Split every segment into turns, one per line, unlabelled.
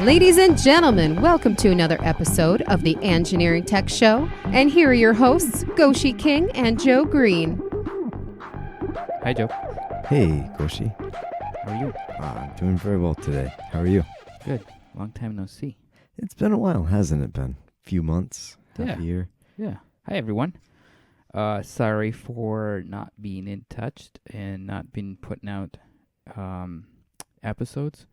Ladies and gentlemen, welcome to another episode of the Engineering Tech Show. And here are your hosts, Goshi King and Joe Green.
Hi, Joe.
Hey, Goshi.
How are you?
I'm doing very well today. How are you?
Good. Long time no see.
It's been a while, hasn't it been? A few months, half a
Yeah.
year.
Yeah. Hi, everyone. Sorry for not being in touch and not been putting out episodes.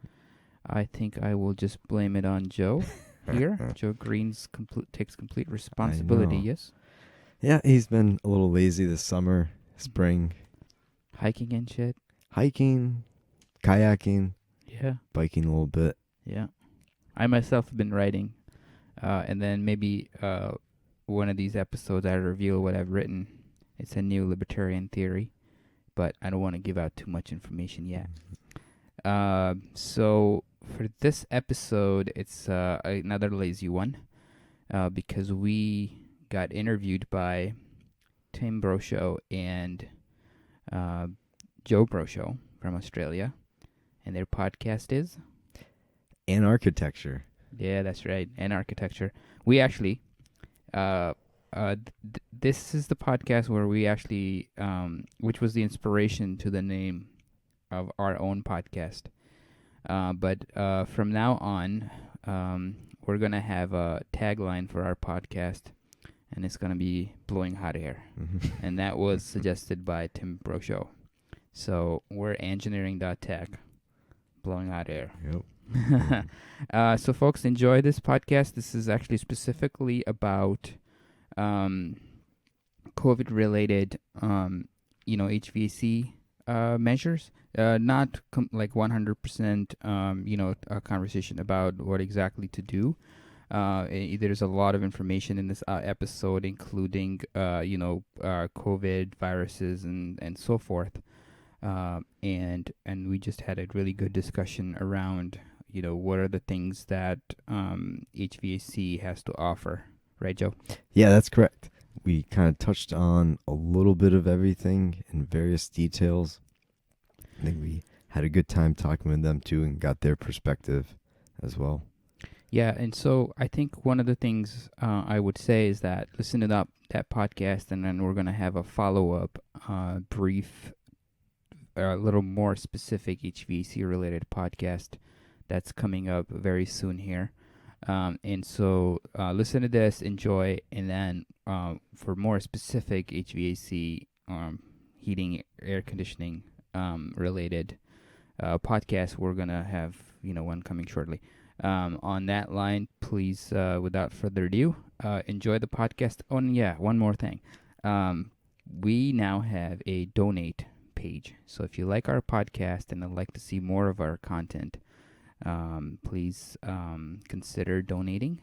I think I will just blame it on Joe here. Joe Green's takes complete responsibility,
know.
yes?
Yeah, he's been a little lazy this summer, spring.
Hiking and shit.
Hiking, kayaking,
Yeah.
biking a little bit.
Yeah. I myself have been writing. And then maybe one of these episodes I reveal what I've written. It's a new libertarian theory, but I don't want to give out too much information yet. So for this episode, it's another lazy one because we got interviewed by Tim Brosho and Joe Brosho from Australia, and their podcast is
AnArchitecture.
Yeah, that's right. AnArchitecture. We actually, this is the podcast where we actually, which was the inspiration to the name of our own podcast. But from now on, we're going to have a tagline for our podcast, and it's going to be Blowing Hot Air. And that was suggested by Tim Brosho. So we're engineering.tech, blowing hot air.
Yep.
So folks, enjoy this podcast. This is actually specifically about COVID-related, HVAC measures. Not like 100%, a conversation about what exactly to do. There's a lot of information in this episode, including, COVID viruses and so forth. And we just had a really good discussion around, what are the things that HVAC has to offer. Right, Joe?
Yeah, that's correct. We kind of touched on a little bit of everything in various details. I think we had a good time talking with them, too, and got their perspective as well.
Yeah, and so I think one of the things I would say is that listen to that podcast, and then we're going to have a follow-up brief, a little more specific HVAC-related podcast that's coming up very soon here. And so listen to this, enjoy, and then for more specific HVAC, heating, air conditioning related podcast, we're going to have one coming shortly. On that line, please, without further ado, enjoy the podcast. Oh, and yeah, one more thing. We now have a donate page. So if you like our podcast and would like to see more of our content, please consider donating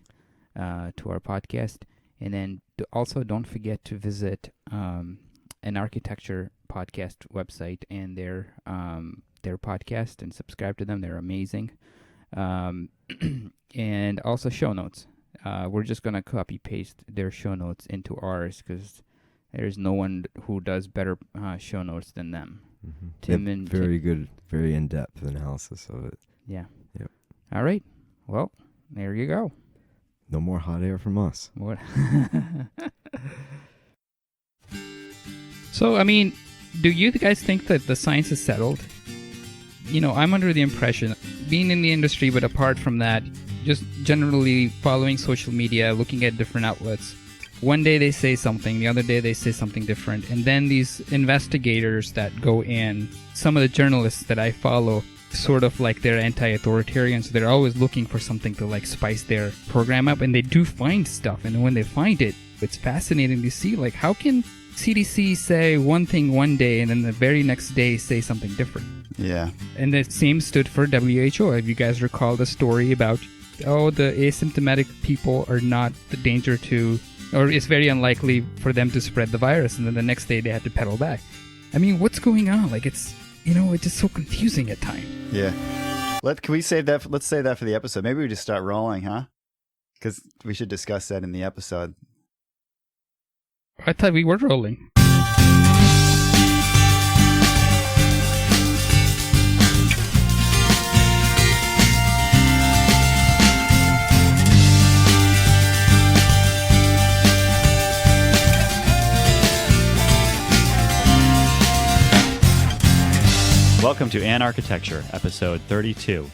to our podcast. And then also don't forget to visit AnArchitecture podcast website and their podcast and subscribe to them. They're amazing. And also show notes. We're just going to copy paste their show notes into ours because there's no one who does better show notes than them.
Mm-hmm.
Tim and
very good, very in-depth analysis of it.
Yeah.
Yep.
All right. Well, there you go.
No more hot air from us.
What? So, do you guys think that the science is settled? I'm under the impression, being in the industry, but apart from that, just generally following social media, looking at different outlets. One day they say something, the other day they say something different. And then these investigators that go in, some of the journalists that I follow, sort of like they're anti-authoritarian, so they're always looking for something to like spice their program up, and they do find stuff. And when they find it, it's fascinating to see, like, how can CDC say one thing one day and then the very next day say something different?
Yeah.
And the same stood for WHO. If you guys recall the story about, the asymptomatic people are not the danger to, or it's very unlikely for them to spread the virus, and then the next day they had to pedal back. What's going on? Like, it's just so confusing at times.
Yeah. Can we save that? Let's save that for the episode. Maybe we just start rolling, huh? Because we should discuss that in the episode.
I thought we were rolling.
Welcome to AnArchitecture, episode 32.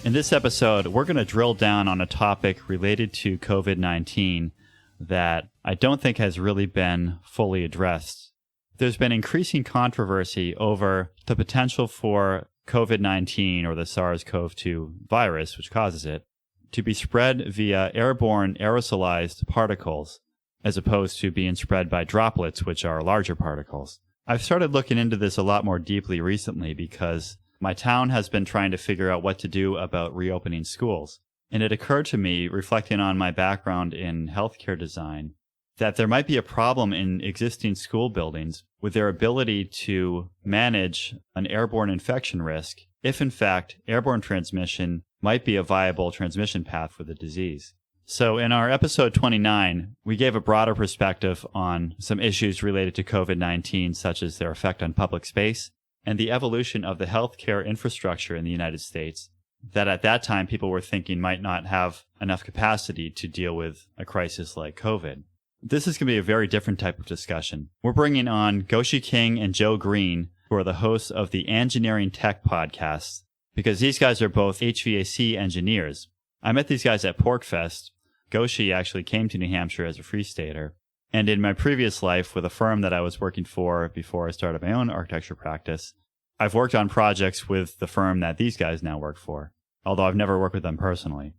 In this episode, we're going to drill down on a topic related to COVID-19 that I don't think has really been fully addressed. There's been increasing controversy over the potential for COVID-19, or the SARS-CoV-2 virus, which causes it, to be spread via airborne aerosolized particles, as opposed to being spread by droplets, which are larger particles. I've started looking into this a lot more deeply recently because my town has been trying to figure out what to do about reopening schools. And it occurred to me, reflecting on my background in healthcare design, that there might be a problem in existing school buildings with their ability to manage an airborne infection risk if, in fact, airborne transmission might be a viable transmission path for the disease. So in our episode 29, we gave a broader perspective on some issues related to COVID-19, such as their effect on public space and the evolution of the healthcare infrastructure in the United States that at that time people were thinking might not have enough capacity to deal with a crisis like COVID. This is going to be a very different type of discussion. We're bringing on Goshi King and Joe Green, who are the hosts of the Engineering Tech podcast, because these guys are both HVAC engineers. I met these guys at PorkFest. Goshi actually came to New Hampshire as a free stater. And in my previous life with a firm that I was working for before I started my own architecture practice, I've worked on projects with the firm that these guys now work for, although I've never worked with them personally.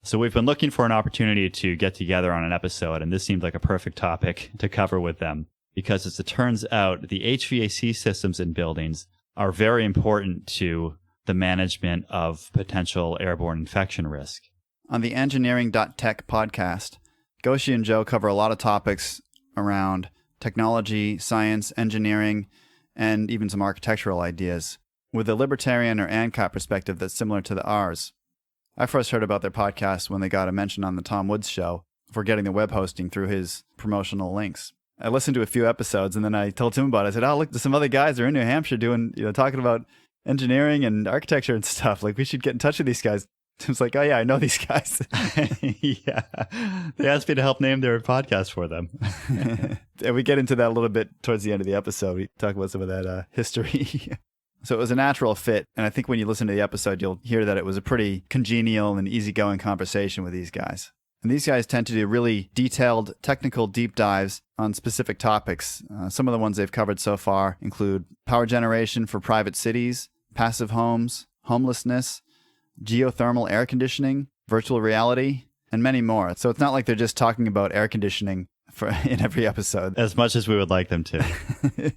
So we've been looking for an opportunity to get together on an episode, and this seemed like a perfect topic to cover with them, because as it turns out, the HVAC systems in buildings are very important to the management of potential airborne infection risk.
On the Engineering.Tech podcast, Goshi and Joe cover a lot of topics around technology, science, engineering, and even some architectural ideas, with a libertarian or ANCAP perspective that's similar to ours. I first heard about their podcast when they got a mention on the Tom Woods show for getting the web hosting through his promotional links. I listened to a few episodes, and then I told Tim about it. I said, oh, look, there's some other guys that are in New Hampshire talking about engineering and architecture and stuff. Like, we should get in touch with these guys. Tim's like, oh, yeah, I know these guys.
Yeah. They asked me to help name their podcast for them.
And we get into that a little bit towards the end of the episode. We talk about some of that history. So it was a natural fit. And I think when you listen to the episode, you'll hear that it was a pretty congenial and easygoing conversation with these guys. And these guys tend to do really detailed technical deep dives on specific topics. Some of the ones they've covered so far include power generation for private cities, passive homes, homelessness, geothermal air conditioning, virtual reality, and many more. So it's not like they're just talking about air conditioning in every episode.
As much as we would like them to.
They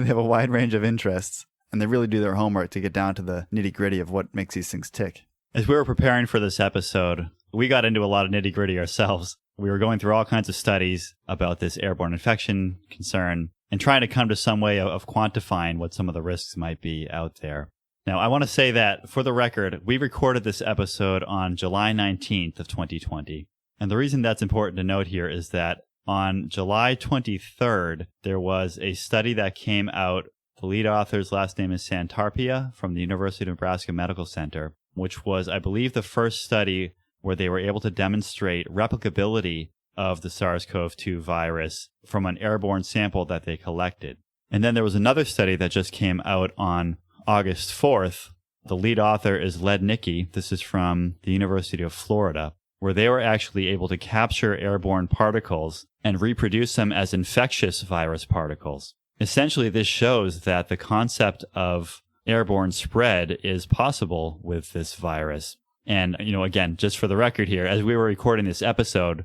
have a wide range of interests, and they really do their homework to get down to the nitty-gritty of what makes these things tick.
As we were preparing for this episode, we got into a lot of nitty-gritty ourselves. We were going through all kinds of studies about this airborne infection concern and trying to come to some way of quantifying what some of the risks might be out there. Now, I want to say that, for the record, we recorded this episode on July 19th of 2020. And the reason that's important to note here is that on July 23rd, there was a study that came out. The lead author's last name is Santarpia from the University of Nebraska Medical Center, which was, I believe, the first study where they were able to demonstrate replicability of the SARS-CoV-2 virus from an airborne sample that they collected. And then there was another study that just came out on August 4th. The lead author is Lednicki. This is from the University of Florida, where they were actually able to capture airborne particles and reproduce them as infectious virus particles. Essentially, this shows that the concept of airborne spread is possible with this virus. And, again, just for the record here, as we were recording this episode,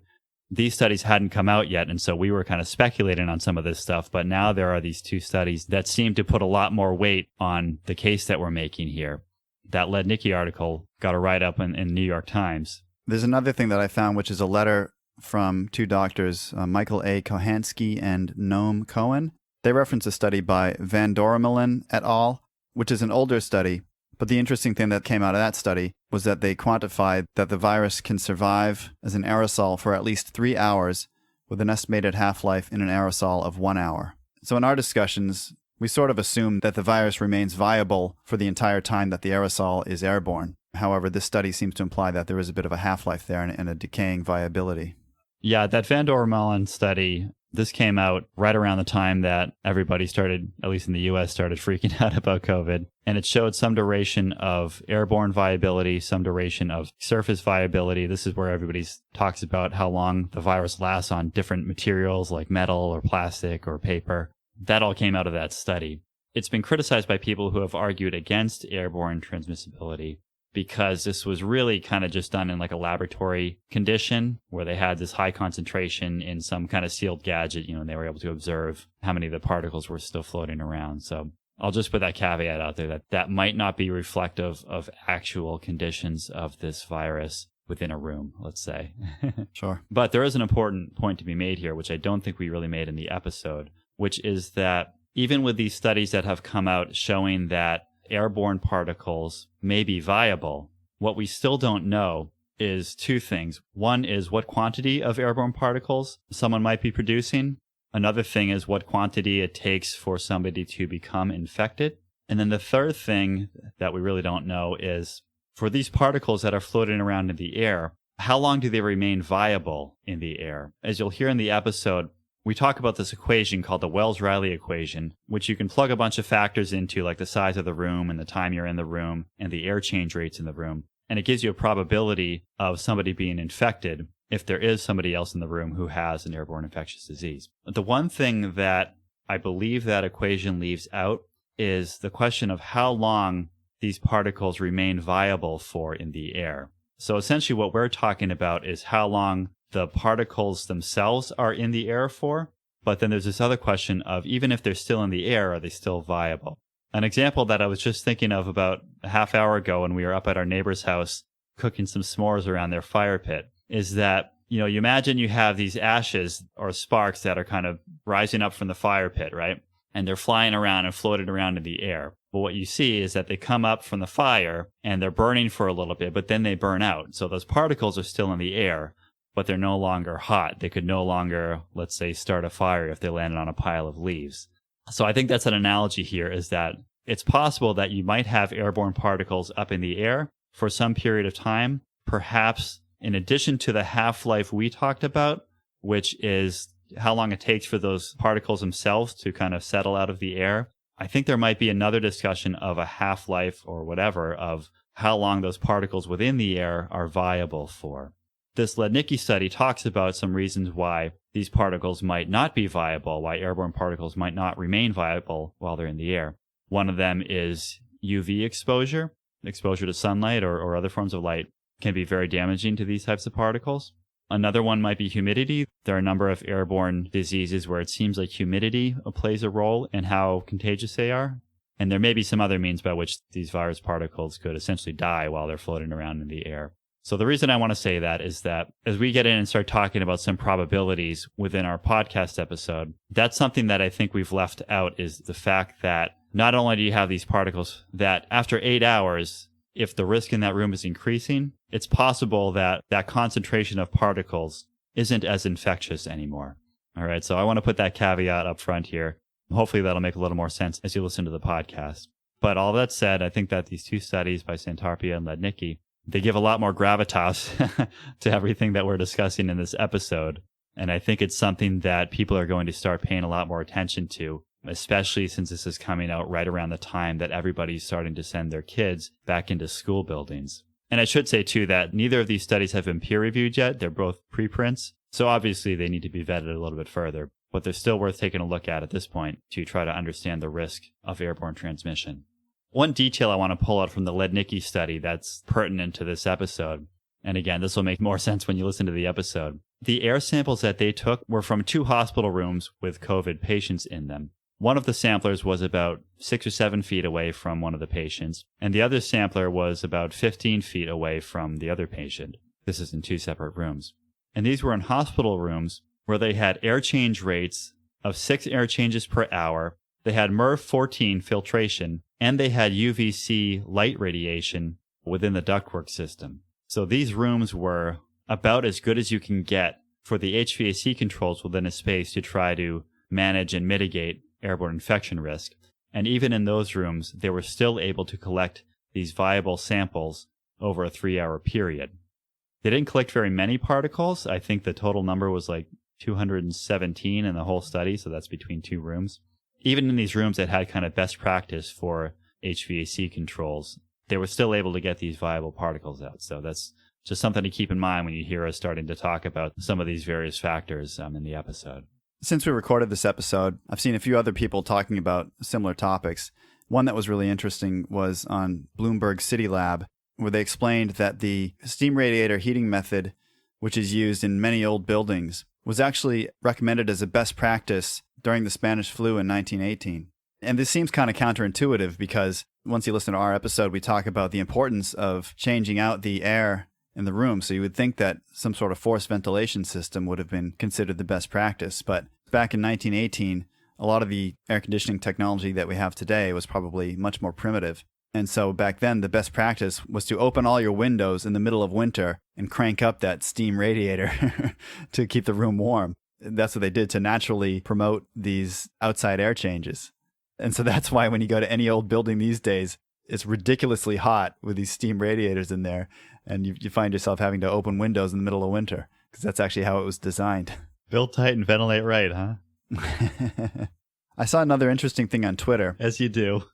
these studies hadn't come out yet, and so we were kind of speculating on some of this stuff, but now there are these two studies that seem to put a lot more weight on the case that we're making here. That Lednicki article got a write-up in New York Times.
There's another thing that I found, which is a letter from two doctors, Michael A. Kohansky and Noam Cohen. They reference a study by Van Dormelen et al., which is an older study. But the interesting thing that came out of that study was that they quantified that the virus can survive as an aerosol for at least 3 hours, with an estimated half-life in an aerosol of 1 hour. So in our discussions, we sort of assume that the virus remains viable for the entire time that the aerosol is airborne. However, this study seems to imply that there is a bit of a half-life there and a decaying viability.
Yeah, that Van Dormelen study This came out right around the time that everybody started, at least in the US, started freaking out about COVID. And it showed some duration of airborne viability, some duration of surface viability. This is where everybody talks about how long the virus lasts on different materials like metal or plastic or paper. That all came out of that study. It's been criticized by people who have argued against airborne transmissibility because this was really kind of just done in like a laboratory condition where they had this high concentration in some kind of sealed gadget, and they were able to observe how many of the particles were still floating around. So I'll just put that caveat out there that might not be reflective of actual conditions of this virus within a room, let's say.
Sure.
But there is an important point to be made here, which I don't think we really made in the episode, which is that even with these studies that have come out showing that airborne particles may be viable, what we still don't know is two things. One is what quantity of airborne particles someone might be producing. Another thing is what quantity it takes for somebody to become infected. And then the third thing that we really don't know is for these particles that are floating around in the air, how long do they remain viable in the air? As you'll hear in the episode, we talk about this equation called the Wells-Rayleigh equation, which you can plug a bunch of factors into, like the size of the room and the time you're in the room and the air change rates in the room. And it gives you a probability of somebody being infected if there is somebody else in the room who has an airborne infectious disease. The one thing that I believe that equation leaves out is the question of how long these particles remain viable for in the air. So essentially what we're talking about is how long the particles themselves are in the air for, but then there's this other question of even if they're still in the air, are they still viable? An example that I was just thinking of about a half hour ago when we were up at our neighbor's house cooking some s'mores around their fire pit is that, you imagine you have these ashes or sparks that are kind of rising up from the fire pit, right? And they're flying around and floating around in the air. But what you see is that they come up from the fire and they're burning for a little bit, but then they burn out. So those particles are still in the air, but they're no longer hot. They could no longer, let's say, start a fire if they landed on a pile of leaves. So I think that's an analogy here is that it's possible that you might have airborne particles up in the air for some period of time, perhaps in addition to the half-life we talked about, which is how long it takes for those particles themselves to kind of settle out of the air. I think there might be another discussion of a half-life or whatever of how long those particles within the air are viable for. This Lednicki study talks about some reasons why these particles might not be viable, why airborne particles might not remain viable while they're in the air. One of them is UV exposure. Exposure to sunlight or other forms of light can be very damaging to these types of particles. Another one might be humidity. There are a number of airborne diseases where it seems like humidity plays a role in how contagious they are. And there may be some other means by which these virus particles could essentially die while they're floating around in the air. So the reason I want to say that is that as we get in and start talking about some probabilities within our podcast episode, that's something that I think we've left out is the fact that not only do you have these particles that after 8 hours, if the risk in that room is increasing, it's possible that that concentration of particles isn't as infectious anymore. All right, so I want to put that caveat up front here. Hopefully that'll make a little more sense as you listen to the podcast. But all that said, I think that these two studies by Santarpia and Lednicki, they give a lot more gravitas to everything that we're discussing in this episode. And I think it's something that people are going to start paying a lot more attention to, especially since this is coming out right around the time that everybody's starting to send their kids back into school buildings. And I should say, too, that neither of these studies have been peer-reviewed yet. They're both preprints. So obviously they need to be vetted a little bit further. But they're still worth taking a look at this point to try to understand the risk of airborne transmission. One detail I want to pull out from the Lednicki study that's pertinent to this episode, and again, this will make more sense when you listen to the episode. The air samples that they took were from 2 hospital rooms with COVID patients in them. One of the samplers was about 6 or 7 feet away from one of the patients, and the other sampler was about 15 feet away from the other patient. This is in 2 separate rooms. And these were in hospital rooms where they had air change rates of 6 air changes per hour. They had MERV 14 filtration, and they had UVC light radiation within the ductwork system. So these rooms were about as good as you can get for the HVAC controls within a space to try to manage and mitigate airborne infection risk. And even in those rooms, they were still able to collect these viable samples over a 3-hour period. They didn't collect very many particles. I think the total number was like 217 in the whole study, so that's between 2 rooms. Even in these rooms that had kind of best practice for HVAC controls, they were still able to get these viable particles out. So that's just something to keep in mind when you hear us starting to talk about some of these various factors in the episode.
Since we recorded this episode, I've seen a few other people talking about similar topics. One that was really interesting was on Bloomberg City Lab, where they explained that the steam radiator heating method, which is used in many old buildings, was actually recommended as a best practice during the Spanish flu in 1918. And this seems kind of counterintuitive because once you listen to our episode, we talk about the importance of changing out the air in the room. So you would think that some sort of forced ventilation system would have been considered the best practice. But back in 1918, a lot of the air conditioning technology that we have today was probably much more primitive. And so back then, the best practice was to open all your windows in the middle of winter and crank up that steam radiator to keep the room warm. That's what they did to naturally promote these outside air changes. And so that's why when you go to any old building these days, it's ridiculously hot with these steam radiators in there. And you find yourself having to open windows in the middle of winter because that's actually how it was designed.
Build tight and ventilate right, huh?
I saw another interesting thing on Twitter.
As you do.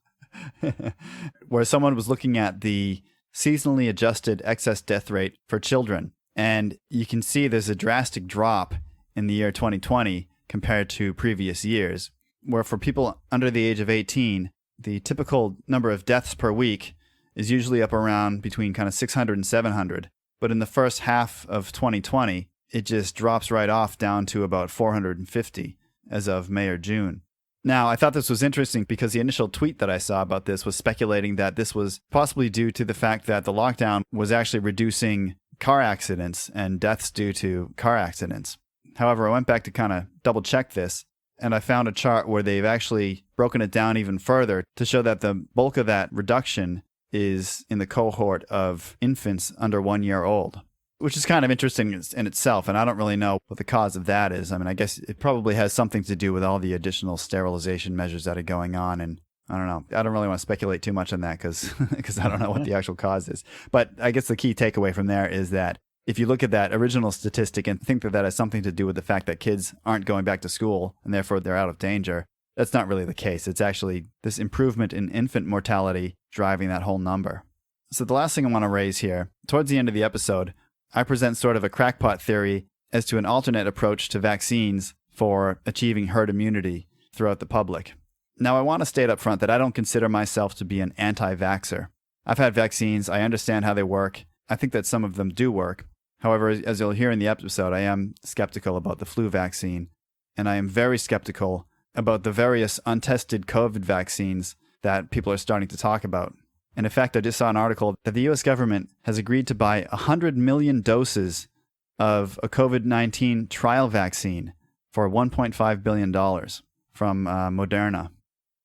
Where someone was looking at the seasonally adjusted excess death rate for children. And you can see there's a drastic drop in the year 2020 compared to previous years, where for people under the age of 18, the typical number of deaths per week is usually up around between kind of 600 and 700. But in the first half of 2020, it just drops right off down to about 450 as of May or June. Now, I thought this was interesting because the initial tweet that I saw about this was speculating that this was possibly due to the fact that the lockdown was actually reducing car accidents and deaths due to car accidents. However, I went back to kind of double check this, and I found a chart where they've actually broken it down even further to show that the bulk of that reduction is in the cohort of infants under 1 year old, which is kind of interesting in itself, and I don't really know what the cause of that is. I mean, I guess it probably has something to do with all the additional sterilization measures that are going on, and I don't know. I don't really want to speculate too much on that because I don't know what the actual cause is. But I guess the key takeaway from there is that if you look at that original statistic and think that that has something to do with the fact that kids aren't going back to school and therefore they're out of danger, that's not really the case. It's actually this improvement in infant mortality driving that whole number. So the last thing I want to raise here, towards the end of the episode, I present sort of a crackpot theory as to an alternate approach to vaccines for achieving herd immunity throughout the public. Now, I want to state up front that I don't consider myself to be an anti-vaxxer. I've had vaccines. I understand how they work. I think that some of them do work. However, as you'll hear in the episode, I am skeptical about the flu vaccine, and I am very skeptical about the various untested COVID vaccines that people are starting to talk about. And in fact, I just saw an article that the U.S. government has agreed to buy 100 million doses of a COVID-19 trial vaccine for $1.5 billion from Moderna.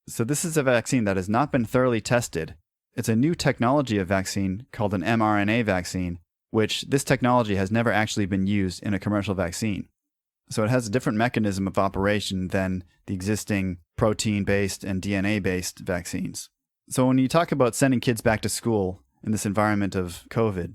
So this is a vaccine that has not been thoroughly tested. It's a new technology of vaccine called an mRNA vaccine, which this technology has never actually been used in a commercial vaccine. So it has a different mechanism of operation than the existing protein-based and DNA-based vaccines. So when you talk about sending kids back to school in this environment of COVID,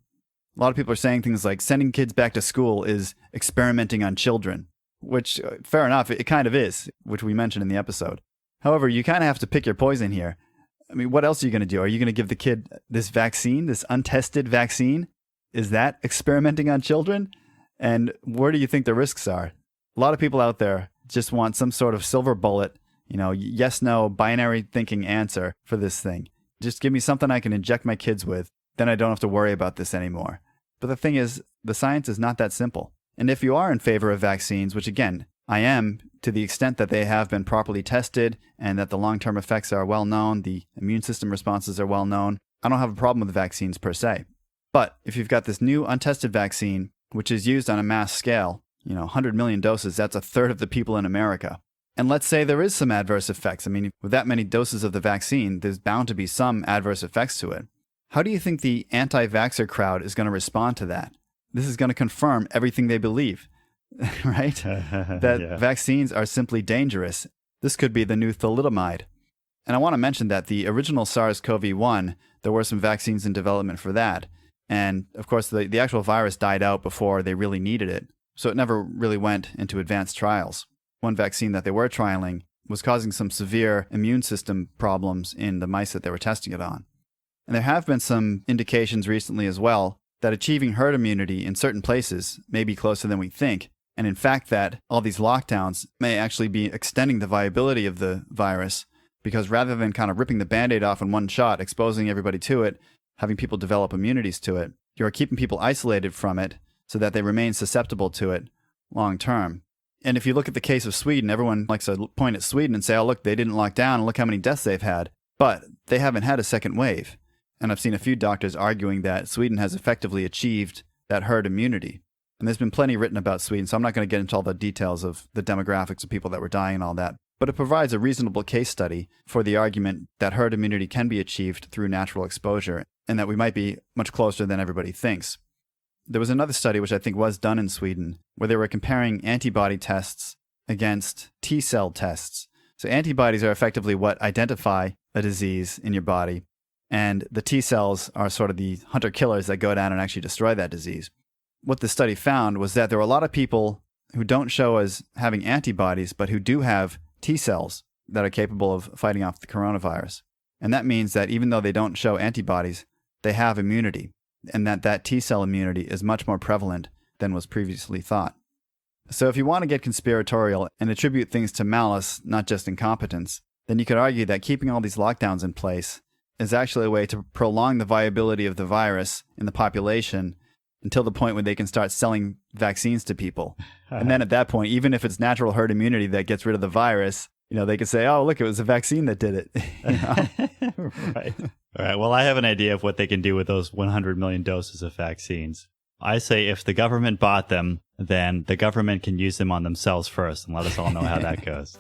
a lot of people are saying things like sending kids back to school is experimenting on children, which, fair enough, it kind of is, which we mentioned in the episode. However, you kind of have to pick your poison here. I mean, what else are you going to do? Are you going to give the kid this vaccine, this untested vaccine? Is that experimenting on children? And where do you think the risks are? A lot of people out there just want some sort of silver bullet, yes, no, binary thinking answer for this thing. Just give me something I can inject my kids with. Then I don't have to worry about this anymore. But the thing is, the science is not that simple. And if you are in favor of vaccines, which again, I am, to the extent that they have been properly tested and that the long-term effects are well known, the immune system responses are well known, I don't have a problem with vaccines per se. But if you've got this new untested vaccine, which is used on a mass scale, 100 million doses, that's a third of the people in America. And let's say there is some adverse effects. I mean, with that many doses of the vaccine, there's bound to be some adverse effects to it. How do you think the anti-vaxxer crowd is going to respond to that? This is going to confirm everything they believe, right? That
Yeah.
Vaccines are simply dangerous. This could be the new thalidomide. And I want to mention that the original SARS-CoV-1, there were some vaccines in development for that. And of course, the actual virus died out before they really needed it. so it never really went into advanced trials. One vaccine that they were trialing was causing some severe immune system problems in the mice that they were testing it on. And there have been some indications recently as well that achieving herd immunity in certain places may be closer than we think, and in fact that all these lockdowns may actually be extending the viability of the virus, because rather than kind of ripping the Band-Aid off in one shot, exposing everybody to it, having people develop immunities to it, you're keeping people isolated from it so that they remain susceptible to it long term. And if you look at the case of Sweden, everyone likes to point at Sweden and say, oh, look, they didn't lock down and look how many deaths they've had. But they haven't had a second wave. And I've seen a few doctors arguing that Sweden has effectively achieved that herd immunity. And there's been plenty written about Sweden, so I'm not going to get into all the details of the demographics of people that were dying and all that. But it provides a reasonable case study for the argument that herd immunity can be achieved through natural exposure, and that we might be much closer than everybody thinks. There was another study, which I think was done in Sweden, where they were comparing antibody tests against T-cell tests. So antibodies are effectively what identify a disease in your body, and the T-cells are sort of the hunter-killers that go down and actually destroy that disease. What the study found was that there were a lot of people who don't show as having antibodies, but who do have T-cells that are capable of fighting off the coronavirus. And that means that even though they don't show antibodies, they have immunity, and that T-cell immunity is much more prevalent than was previously thought. So if you want to get conspiratorial and attribute things to malice, not just incompetence, then you could argue that keeping all these lockdowns in place is actually a way to prolong the viability of the virus in the population until the point when they can start selling vaccines to people. And then at that point, even if it's natural herd immunity that gets rid of the virus, they could say, oh, look, it was a vaccine that did it.
Right. All right. Well, I have an idea of what they can do with those 100 million doses of vaccines. I say if the government bought them, then the government can use them on themselves first and let us all know how that goes.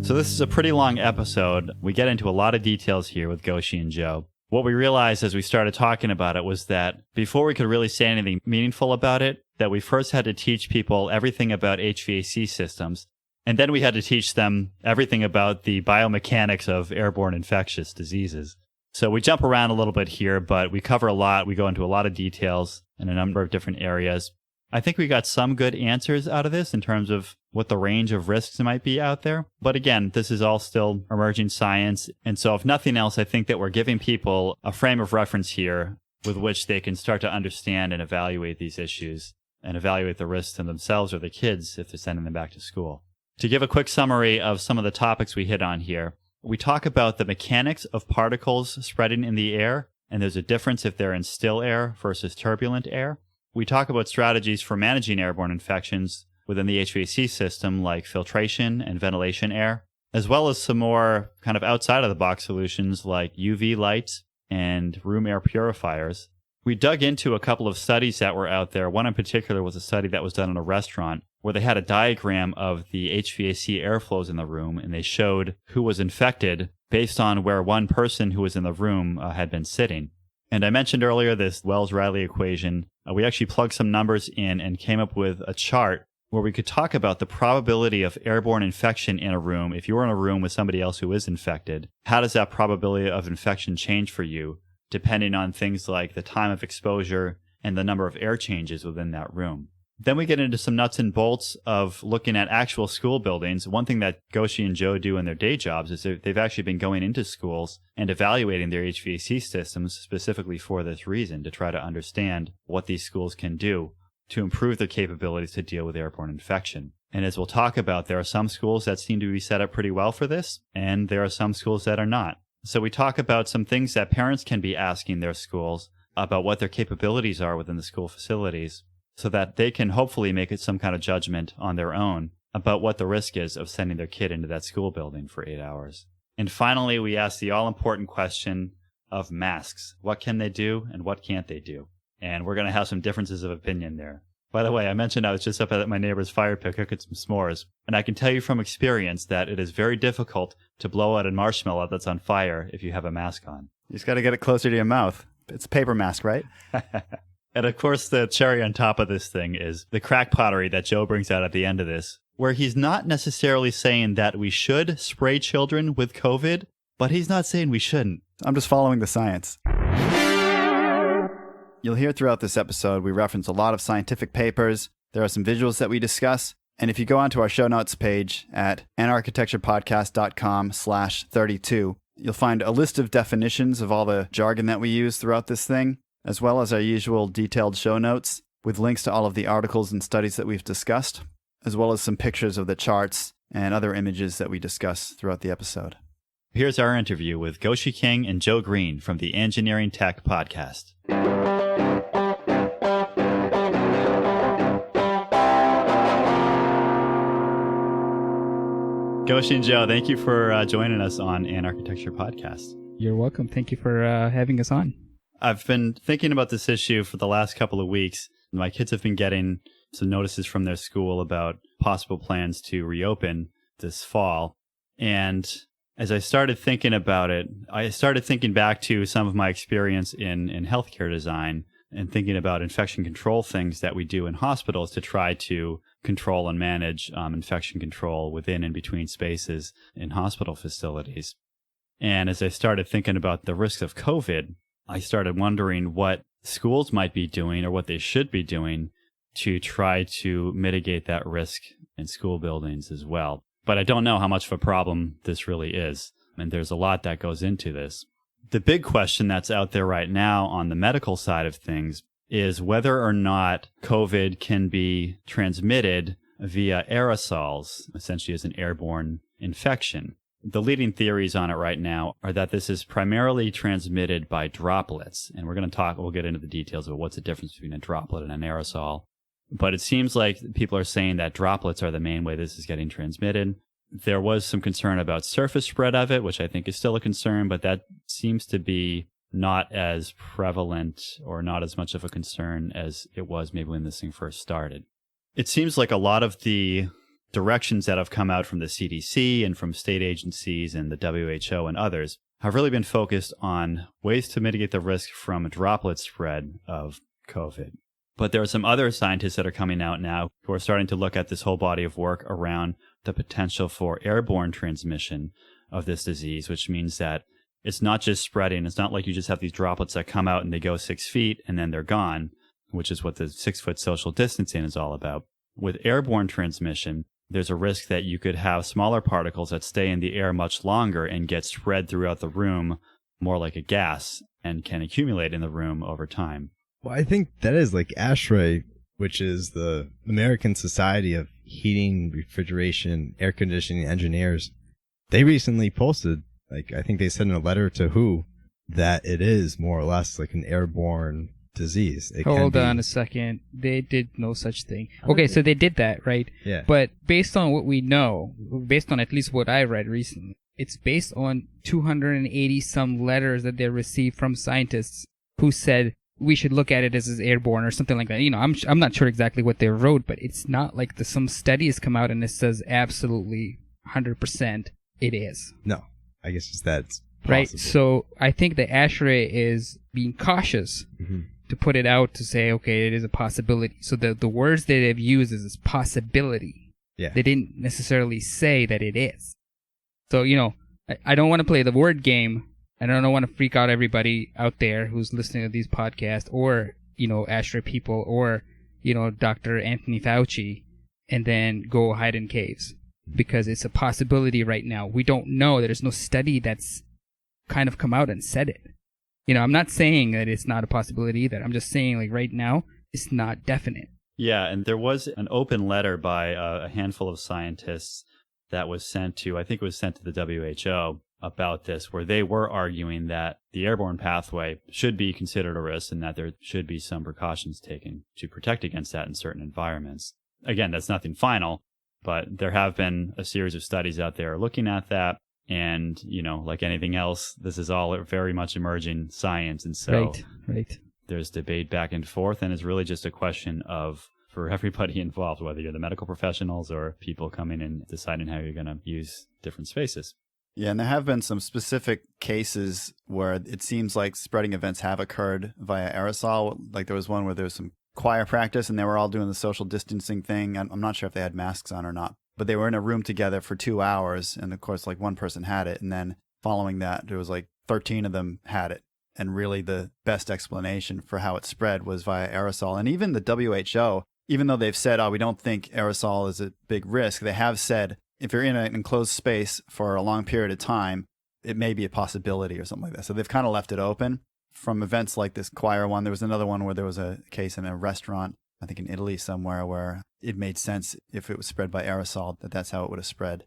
So this is a pretty long episode. We get into a lot of details here with Goshi and Joe. What we realized as we started talking about it was that before we could really say anything meaningful about it, that we first had to teach people everything about HVAC systems, and then we had to teach them everything about the biomechanics of airborne infectious diseases. So we jump around a little bit here, but we cover a lot. We go into a lot of details in a number of different areas. I think we got some good answers out of this in terms of what the range of risks might be out there. But again, this is all still emerging science. And so if nothing else, I think that we're giving people a frame of reference here with which they can start to understand and evaluate these issues and evaluate the risks to themselves or the kids if they're sending them back to school. To give a quick summary of some of the topics we hit on here, we talk about the mechanics of particles spreading in the air, and there's a difference if they're in still air versus turbulent air. We talk about strategies for managing airborne infections within the HVAC system, like filtration and ventilation air, as well as some more kind of outside-of-the-box solutions like UV lights and room air purifiers. We dug into a couple of studies that were out there. One in particular was a study that was done in a restaurant where they had a diagram of the HVAC airflows in the room, and they showed who was infected based on where one person who was in the room had been sitting. And I mentioned earlier this Wells-Riley equation. We actually plugged some numbers in and came up with a chart where we could talk about the probability of airborne infection in a room. If you were in a room with somebody else who is infected, how does that probability of infection change for you, depending on things like the time of exposure and the number of air changes within that room? Then we get into some nuts and bolts of looking at actual school buildings. One thing that Goshi and Joe do in their day jobs is they've actually been going into schools and evaluating their HVAC systems specifically for this reason, to try to understand what these schools can do to improve their capabilities to deal with airborne infection. And as we'll talk about, there are some schools that seem to be set up pretty well for this, and there are some schools that are not. So we talk about some things that parents can be asking their schools about what their capabilities are within the school facilities, so that they can hopefully make it some kind of judgment on their own about what the risk is of sending their kid into that school building for 8 hours. And finally, we ask the all-important question of masks. What can they do and what can't they do? And we're going to have some differences of opinion there. By the way, I mentioned I was just up at my neighbor's fire pit cooking some s'mores, and I can tell you from experience that it is very difficult to blow out a marshmallow that's on fire if you have a mask on.
You just got to get it closer to your mouth. It's a paper mask, right?
And of course, the cherry on top of this thing is the crack pottery that Joe brings out at the end of this, where he's not necessarily saying that we should spray children with COVID, but he's not saying we shouldn't.
I'm just following the science. You'll hear throughout this episode, we reference a lot of scientific papers. There are some visuals that we discuss. And if you go onto our show notes page at AnArchitecturePodcast.com/32, you'll find a list of definitions of all the jargon that we use throughout this thing, as well as our usual detailed show notes with links to all of the articles and studies that we've discussed, as well as some pictures of the charts and other images that we discuss throughout the episode.
Here's our interview with Goshi King and Joe Green from the Engineering Tech Podcast. Goshi and Joe, thank you for joining us on AnArchitecture Podcast.
You're welcome. Thank you for having us on.
I've been thinking about this issue for the last couple of weeks. My kids have been getting some notices from their school about possible plans to reopen this fall. And as I started thinking about it, I started thinking back to some of my experience in healthcare design and thinking about infection control things that we do in hospitals to try to control and manage infection control within and between spaces in hospital facilities. And as I started thinking about the risks of COVID, I started wondering what schools might be doing or what they should be doing to try to mitigate that risk in school buildings as well. But I don't know how much of a problem this really is. And there's a lot that goes into this. The big question that's out there right now on the medical side of things is whether or not COVID can be transmitted via aerosols, essentially as an airborne infection. The leading theories on it right now are that this is primarily transmitted by droplets. And we'll get into the details of what's the difference between a droplet and an aerosol. But it seems like people are saying that droplets are the main way this is getting transmitted. There was some concern about surface spread of it, which I think is still a concern, but that seems to be not as prevalent or not as much of a concern as it was maybe when this thing first started. It seems like a lot of the directions that have come out from the CDC and from state agencies and the WHO and others have really been focused on ways to mitigate the risk from droplet spread of COVID. But there are some other scientists that are coming out now who are starting to look at this whole body of work around the potential for airborne transmission of this disease, which means that it's not just spreading. It's not like you just have these droplets that come out and they go 6 feet and then they're gone, which is what the 6-foot social distancing is all about. With airborne transmission, there's a risk that you could have smaller particles that stay in the air much longer and get spread throughout the room more like a gas and can accumulate in the room over time.
Well, I think that is like ASHRAE, which is the American Society of Heating, Refrigeration, Air Conditioning Engineers. They recently posted, I think they said in a letter to WHO, that it is more or less like an airborne disease.
Hold on a second. They did no such thing. Okay, so they did that, right?
Yeah.
But based on what we know, based on at least what I read recently, it's based on 280 some letters that they received from scientists who said we should look at it as airborne or something like that. You know, I'm not sure exactly what they wrote, but it's not like some studies come out and it says absolutely 100% it is.
No, I guess it's that's possible.
Right. So I think the ASHRAE is being cautious to put it out to say, okay, it is a possibility. So the words that they've used is possibility.
Yeah.
They didn't necessarily say that it is. So, you know, I don't want to play the word game. I don't want to freak out everybody out there who's listening to these podcasts or, you know, ASHRAE people or, you know, Dr. Anthony Fauci and then go hide in caves because it's a possibility right now. We don't know. There's no study that's kind of come out and said it. You know, I'm not saying that it's not a possibility either. I'm just saying like right now it's not definite.
Yeah, and there was an open letter by a handful of scientists that was sent to, I think it was sent to the WHO about this, where they were arguing that the airborne pathway should be considered a risk and that there should be some precautions taken to protect against that in certain environments. Again, that's nothing final, but there have been a series of studies out there looking at that. And, you know, like anything else, this is all very much emerging science. And so there's debate back and forth. And it's really just a question of, for everybody involved, whether you're the medical professionals or people coming and deciding how you're going to use different spaces.
Yeah, and there have been some specific cases where it seems like spreading events have occurred via aerosol. Like there was one where there was some choir practice and they were all doing the social distancing thing. I'm not sure if they had masks on or not, but they were in a room together for 2 hours. And of course, like one person had it. And then following that, there was like 13 of them had it. And really the best explanation for how it spread was via aerosol. And even the WHO, even though they've said, we don't think aerosol is a big risk, they have said if you're in an enclosed space for a long period of time, it may be a possibility or something like that. So they've kind of left it open. From events like this choir one, there was another one where there was a case in a restaurant, I think in Italy somewhere, where it made sense if it was spread by aerosol, that's how it would have spread.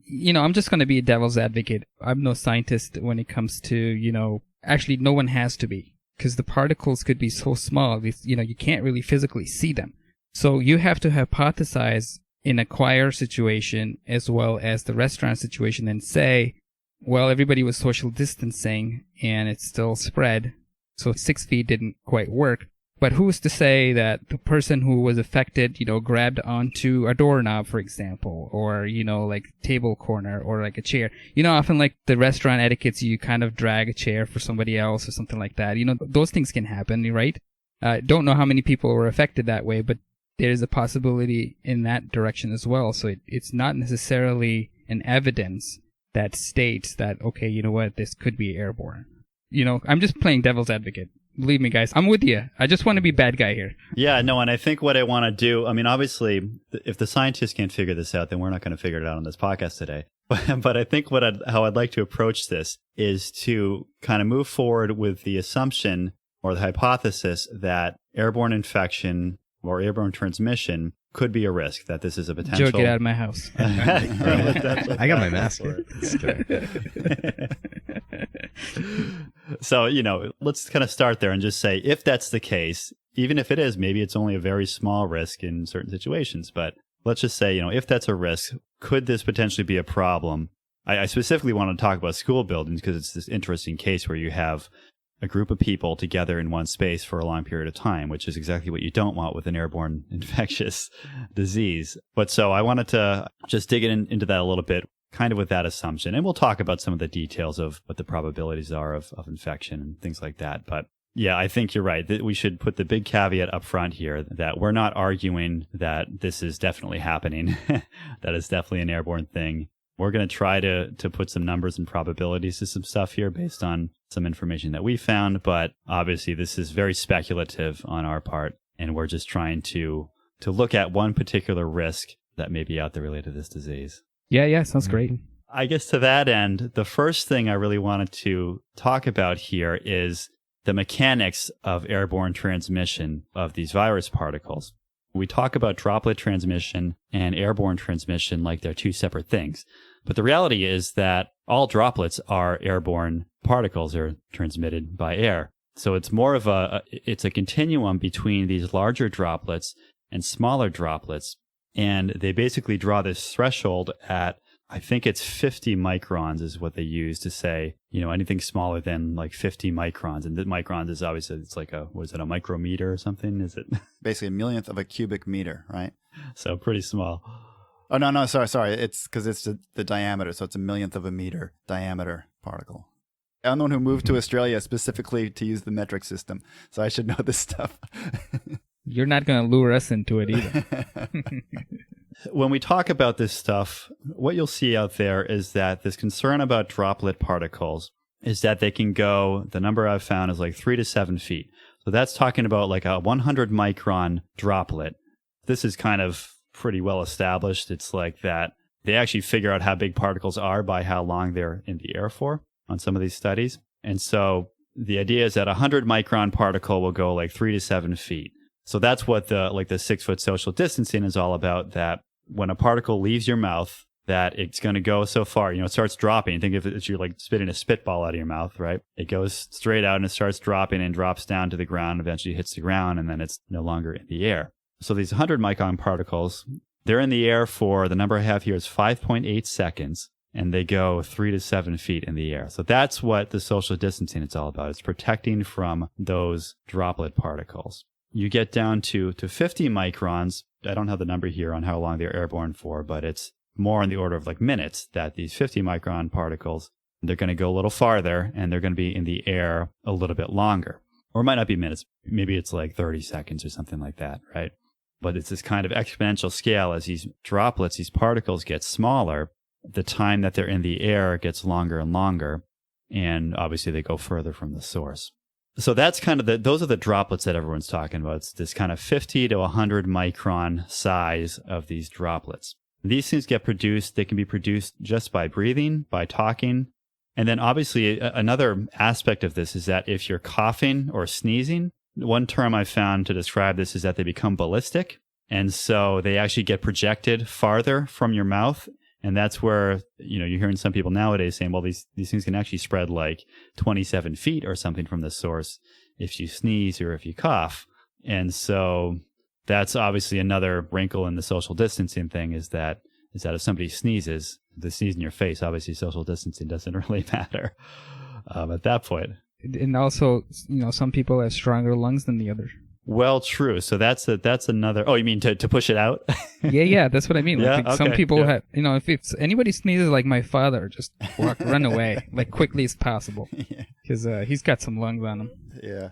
I'm just going to be a devil's advocate. I'm no scientist when it comes to, actually no one has to be, because the particles could be so small, you can't really physically see them. So you have to hypothesize in a choir situation as well as the restaurant situation and say, well, everybody was social distancing and it still spread, so 6 feet didn't quite work. But who's to say that the person who was affected, grabbed onto a doorknob, for example, or, like table corner or like a chair. Often like the restaurant etiquettes, you kind of drag a chair for somebody else or something like that. Those things can happen, right? Don't know how many people were affected that way, but there's a possibility in that direction as well. So it's not necessarily an evidence that states that, okay, you know what, this could be airborne. I'm just playing devil's advocate. Believe me, guys, I'm with you. I just want to be bad guy here.
Yeah, no, and I think what I want to do, obviously, if the scientists can't figure this out, then we're not going to figure it out on this podcast today. But I think how I'd like to approach this is to kind of move forward with the assumption or the hypothesis that airborne infection or airborne transmission could be a risk, that this is a potential...
Joe, get out of my house.
I got my mask here.
So, let's kind of start there and just say, if that's the case, even if it is, maybe it's only a very small risk in certain situations, but let's just say, if that's a risk, could this potentially be a problem? I specifically want to talk about school buildings because it's this interesting case where you have a group of people together in one space for a long period of time, which is exactly what you don't want with an airborne infectious disease. But so I wanted to just dig into that a little bit, kind of with that assumption. And we'll talk about some of the details of what the probabilities are of infection and things like that. But yeah, I think you're right. That we should put the big caveat up front here that we're not arguing that this is definitely happening. That is definitely an airborne thing. We're going to try to put some numbers and probabilities to some stuff here based on some information that we found. But obviously, this is very speculative on our part. And we're just trying to look at one particular risk that may be out there related to this disease.
Yeah, sounds great.
I guess to that end, the first thing I really wanted to talk about here is the mechanics of airborne transmission of these virus particles. We talk about droplet transmission and airborne transmission like they're two separate things. But the reality is that all droplets are airborne particles are transmitted by air. So it's more of it's a continuum between these larger droplets and smaller droplets. And they basically draw this threshold at, I think it's 50 microns is what they use to say, anything smaller than like 50 microns. And the microns is obviously, it's like a micrometer or something? Is it? Basically
a millionth of a cubic meter, right?
So pretty small.
Oh, no, sorry. It's because it's the diameter. So it's a millionth of a meter diameter particle. I'm the one who moved to Australia specifically to use the metric system. So I should know this stuff.
You're not going to lure us into it either.
When we talk about this stuff, what you'll see out there is that this concern about droplet particles is that they can go, the number I've found is like 3 to 7 feet. So that's talking about like a 100 micron droplet. This is kind of pretty well established. It's like that they actually figure out how big particles are by how long they're in the air for on some of these studies. And so the idea is that a 100 micron particle will go like 3 to 7 feet. So that's what the 6 foot social distancing is all about, that when a particle leaves your mouth, that it's going to go so far, it starts dropping. Think of it as you're like spitting a spitball out of your mouth, right? It goes straight out and it starts dropping and drops down to the ground, eventually hits the ground, and then it's no longer in the air. So these 100 micron particles, they're in the air for, the number I have here is 5.8 seconds, and they go 3 to 7 feet in the air. So that's what the social distancing is all about. It's protecting from those droplet particles. You get down to 50 microns. I don't have the number here on how long they're airborne for, but it's more in the order of like minutes, that these 50 micron particles, they're going to go a little farther and they're going to be in the air a little bit longer. Or it might not be minutes. Maybe it's like 30 seconds or something like that, right? But it's this kind of exponential scale as these droplets, these particles get smaller. the time that they're in the air gets longer and longer, and obviously they go further from the source. So that's kind of those are the droplets that everyone's talking about. It's this kind of 50 to 100 micron size of these droplets. These things get produced. They can be produced just by breathing, by talking. And then obviously another aspect of this is that if you're coughing or sneezing, one term I found to describe this is that they become ballistic. And so they actually get projected farther from your mouth. And that's where, you're hearing some people nowadays saying, well, these things can actually spread like 27 feet or something from the source if you sneeze or if you cough. And so that's obviously another wrinkle in the social distancing thing is that if somebody sneezes, they sneeze in your face, obviously social distancing doesn't really matter at that point.
And also, some people have stronger lungs than the others.
Well, true. So that's another. Oh, you mean to push it out?
yeah, that's what I mean.
Yeah,
Like, some people have, if it's anybody sneezes like my father, just run away like quickly as possible because he's got some lungs on him.
Yeah.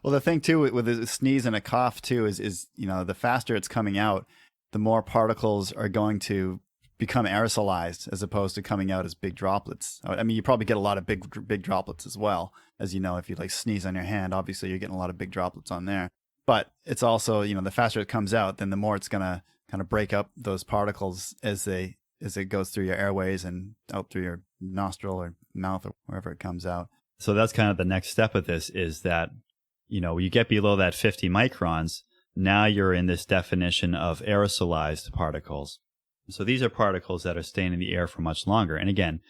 Well, the thing too with a sneeze and a cough too is the faster it's coming out, the more particles are going to become aerosolized as opposed to coming out as big droplets. I mean, you probably get a lot of big droplets as well. As you know, if you like sneeze on your hand, obviously you're getting a lot of big droplets on there. But it's also, the faster it comes out, then the more it's going to kind of break up those particles as it goes through your airways and out through your nostril or mouth or wherever it comes out.
So that's kind of the next step of this is that, you get below that 50 microns, now you're in this definition of aerosolized particles. So these are particles that are staying in the air for much longer. And again,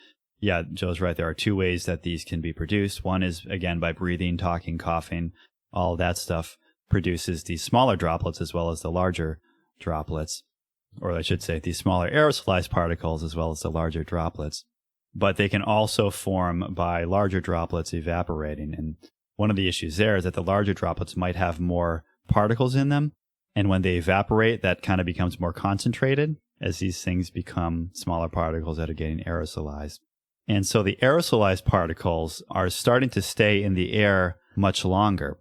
yeah, Joe's right. There are two ways that these can be produced. One is, again, by breathing, talking, coughing, all that stuff produces these smaller droplets as well as the larger droplets. Or I should say these smaller aerosolized particles as well as the larger droplets. But they can also form by larger droplets evaporating. And one of the issues there is that the larger droplets might have more particles in them. And when they evaporate, that kind of becomes more concentrated as these things become smaller particles that are getting aerosolized. And so the aerosolized particles are starting to stay in the air much longer.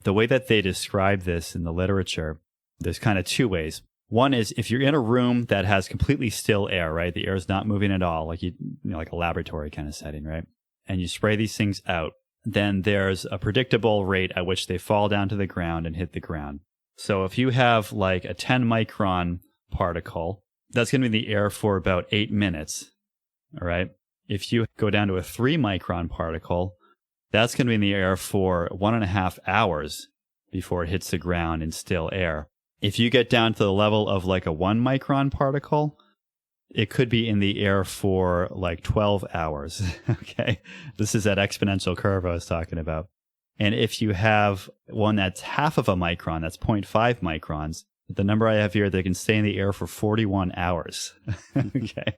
The way that they describe this in the literature, there's kind of two ways. One is if you're in a room that has completely still air, right? The air is not moving at all, like like a laboratory kind of setting, right? And you spray these things out, then there's a predictable rate at which they fall down to the ground and hit the ground. So if you have like a 10 micron particle, that's going to be in the air for about 8 minutes, all right? If you go down to a 3 micron particle, that's going to be in the air for 1.5 hours before it hits the ground in still air. If you get down to the level of like a 1 micron particle, it could be in the air for like 12 hours. Okay. This is that exponential curve I was talking about. And if you have one that's half of a micron, that's 0.5 microns, the number I have here, they can stay in the air for 41 hours. Okay.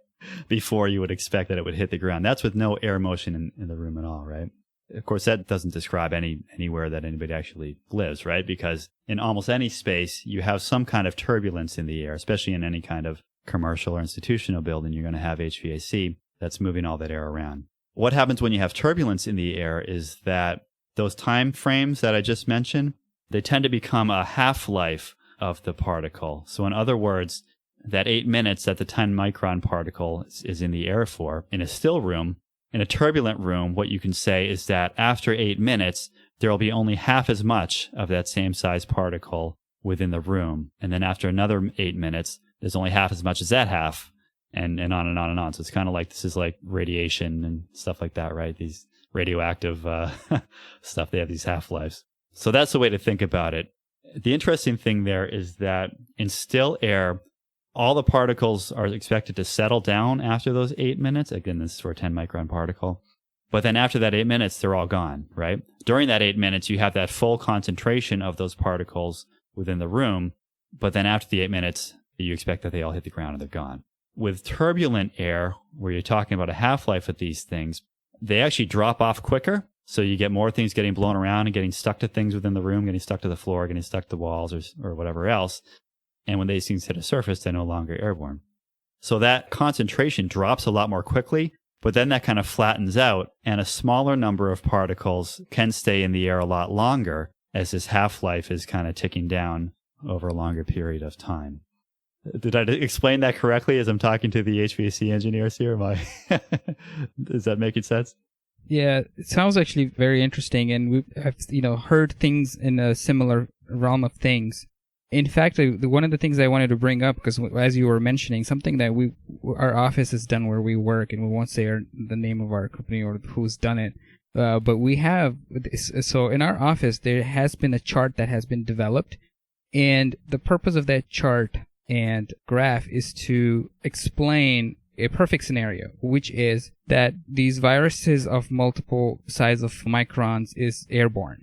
Before you would expect that it would hit the ground. That's with no air motion in the room at all, right? Of course, that doesn't describe anywhere that anybody actually lives, right? Because in almost any space, you have some kind of turbulence in the air, especially in any kind of commercial or institutional building. You're going to have HVAC that's moving all that air around. What happens when you have turbulence in the air is that those time frames that I just mentioned, they tend to become a half-life of the particle. So in other words, that 8 minutes that the 10 micron particle is in the air for, in a still room, in a turbulent room, what you can say is that after 8 minutes, there will be only half as much of that same size particle within the room. And then after another 8 minutes, there's only half as much as that half, and on and on and on. So it's kind of like, this is like radiation and stuff like that, right? These radioactive stuff, they have these half-lives. So that's the way to think about it. The interesting thing there is that in still air, all the particles are expected to settle down after those 8 minutes. Again, this is for a 10 micron particle. But then after that 8 minutes, they're all gone, right? During that 8 minutes, you have that full concentration of those particles within the room. But then after the 8 minutes, you expect that they all hit the ground and they're gone. With turbulent air, where you're talking about a half-life of these things, they actually drop off quicker. So you get more things getting blown around and getting stuck to things within the room, getting stuck to the floor, getting stuck to the walls or whatever else. And when these things hit a surface, they're no longer airborne. So that concentration drops a lot more quickly, but then that kind of flattens out, and a smaller number of particles can stay in the air a lot longer as this half-life is kind of ticking down over a longer period of time. Did I explain that correctly as I'm talking to the HVAC engineers here? Is that making sense?
Yeah, it sounds actually very interesting, and I've heard things in a similar realm of things. In fact, one of the things I wanted to bring up, because as you were mentioning, something that our office has done where we work, and we won't say the name of our company or who's done it, but we have, so in our office, there has been a chart that has been developed, and the purpose of that chart and graph is to explain a perfect scenario, which is that these viruses of multiple size of microns is airborne.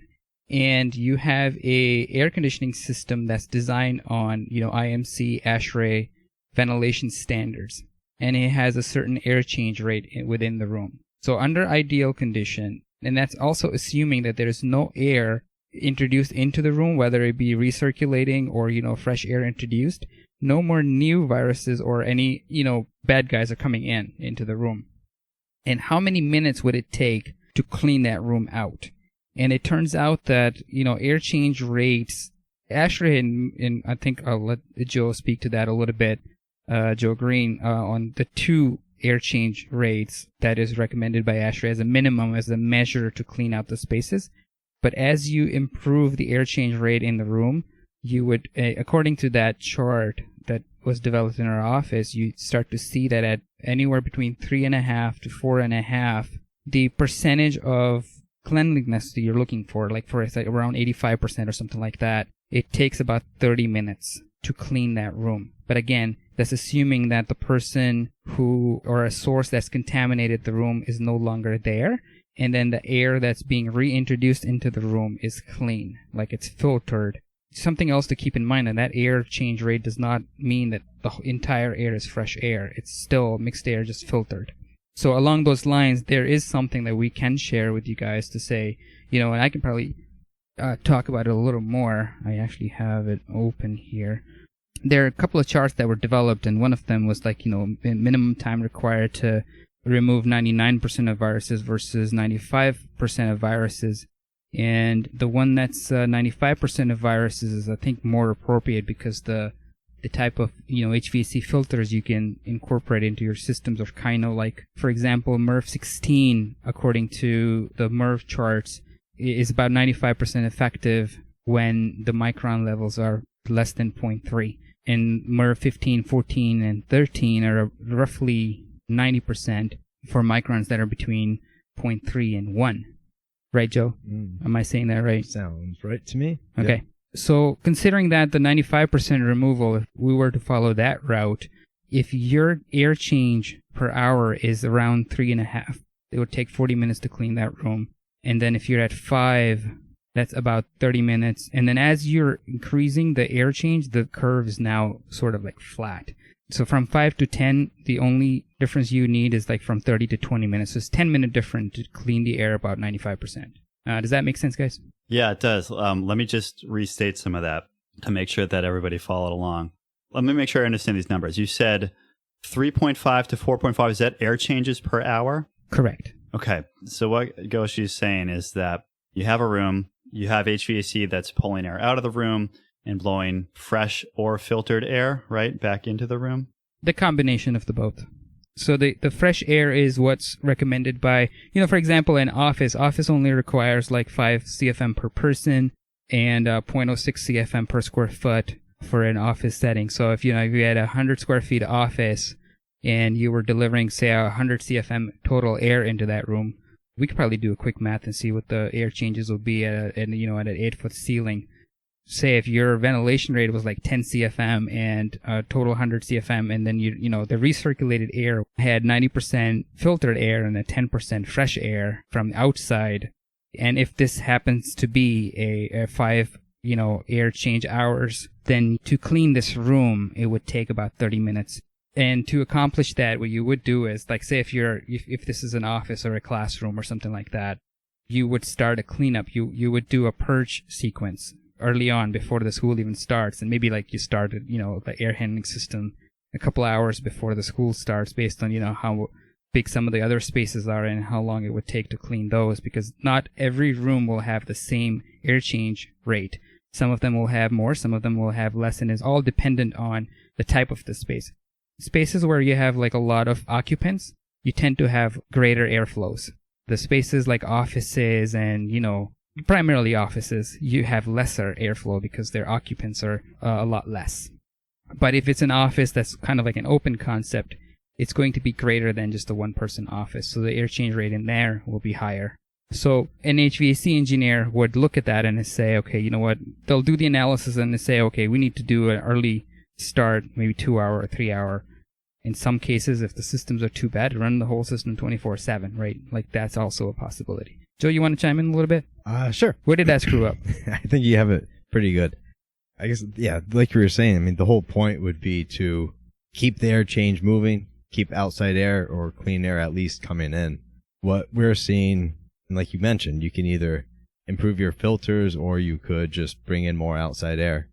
And you have a air conditioning system that's designed on, IMC, ASHRAE, ventilation standards. And it has a certain air change rate within the room. So under ideal condition, and that's also assuming that there is no air introduced into the room, whether it be recirculating or, fresh air introduced, no more new viruses or any, bad guys are coming into the room. And how many minutes would it take to clean that room out? And it turns out that, air change rates, ASHRAE, and I think I'll let Joe speak to that a little bit, Joe Green, on the 2 air change rates that is recommended by ASHRAE as a minimum, as a measure to clean out the spaces. But as you improve the air change rate in the room, you would, according to that chart that was developed in our office, you start to see that at anywhere between 3.5 to 4.5, the percentage of cleanliness that you're looking for, like for around 85% or something like that, it takes about 30 minutes to clean that room. But again, that's assuming that the person or a source that's contaminated the room is no longer there, and then the air that's being reintroduced into the room is clean, like it's filtered. Something else to keep in mind, and that air change rate does not mean that the entire air is fresh air. It's still mixed air, just filtered. So along those lines, there is something that we can share with you guys to say, and I can probably talk about it a little more. I actually have it open here. There are a couple of charts that were developed, and one of them was like, minimum time required to remove 99% of viruses versus 95% of viruses. And the one that's 95% of viruses is, I think, more appropriate because the type of HVAC filters you can incorporate into your systems are kind of like, for example, Merv 16, according to the Merv charts, is about 95% effective when the micron levels are less than 0.3. And Merv 15, 14, and 13 are roughly 90% for microns that are between 0.3 and 1. Right, Joe? Am I saying that right?
Sounds right to me.
Okay. Yeah. So considering that the 95% removal, if we were to follow that route, if your air change per hour is around 3.5, it would take 40 minutes to clean that room. And then if you're at 5, that's about 30 minutes. And then as you're increasing the air change, the curve is now sort of like flat. So from 5 to 10, the only difference you need is like from 30 to 20 minutes. So it's 10-minute difference to clean the air about 95%. Does that make sense, guys?
Yeah, it does. Let me just restate some of that to make sure that everybody followed along. Let me make sure I understand these numbers. You said 3.5 to 4.5. Is that air changes per hour?
Correct.
Okay. So what Goshi's saying is that you have a room, you have HVAC that's pulling air out of the room and blowing fresh or filtered air, right, back into the room?
The combination of the both. So the fresh air is what's recommended by, for example, an office. Office only requires like 5 CFM per person and 0.06 CFM per square foot for an office setting. So if you had a 100 square feet office and you were delivering, say, 100 CFM total air into that room, we could probably do a quick math and see what the air changes will be at an 8-foot ceiling. Say if your ventilation rate was like 10 CFM and total 100 CFM, and then the recirculated air had 90% filtered air and a 10% fresh air from the outside, and if this happens to be a 5 air change hours, then to clean this room it would take about 30 minutes. And to accomplish that, what you would do is, like, say if this is an office or a classroom or something like that, you would start a cleanup. You would do a purge sequence early on before the school even starts, and maybe like you started the air handling system a couple hours before the school starts, based on how big some of the other spaces are and how long it would take to clean those, because not every room will have the same air change rate. Some of them will have more, some of them will have less, and it's all dependent on the type of the space. Spaces where you have like a lot of occupants, you tend to have greater airflows. The spaces like offices and, primarily offices, you have lesser airflow because their occupants are a lot less. But if it's an office that's kind of like an open concept, it's going to be greater than just a one-person office. So the air change rate in there will be higher. So an HVAC engineer would look at that and say, okay, you know what? They'll do the analysis and they say, okay, we need to do an early start, maybe 2 hour or 3 hour. In some cases, if the systems are too bad, run the whole system 24/7, right? Like that's also a possibility. Joe, you want to chime in a little bit?
Sure.
Where did that screw up?
I think you have it pretty good. I guess, yeah, like you were saying, I mean, the whole point would be to keep the air change moving, keep outside air or clean air at least coming in. What we're seeing, and like you mentioned, you can either improve your filters or you could just bring in more outside air.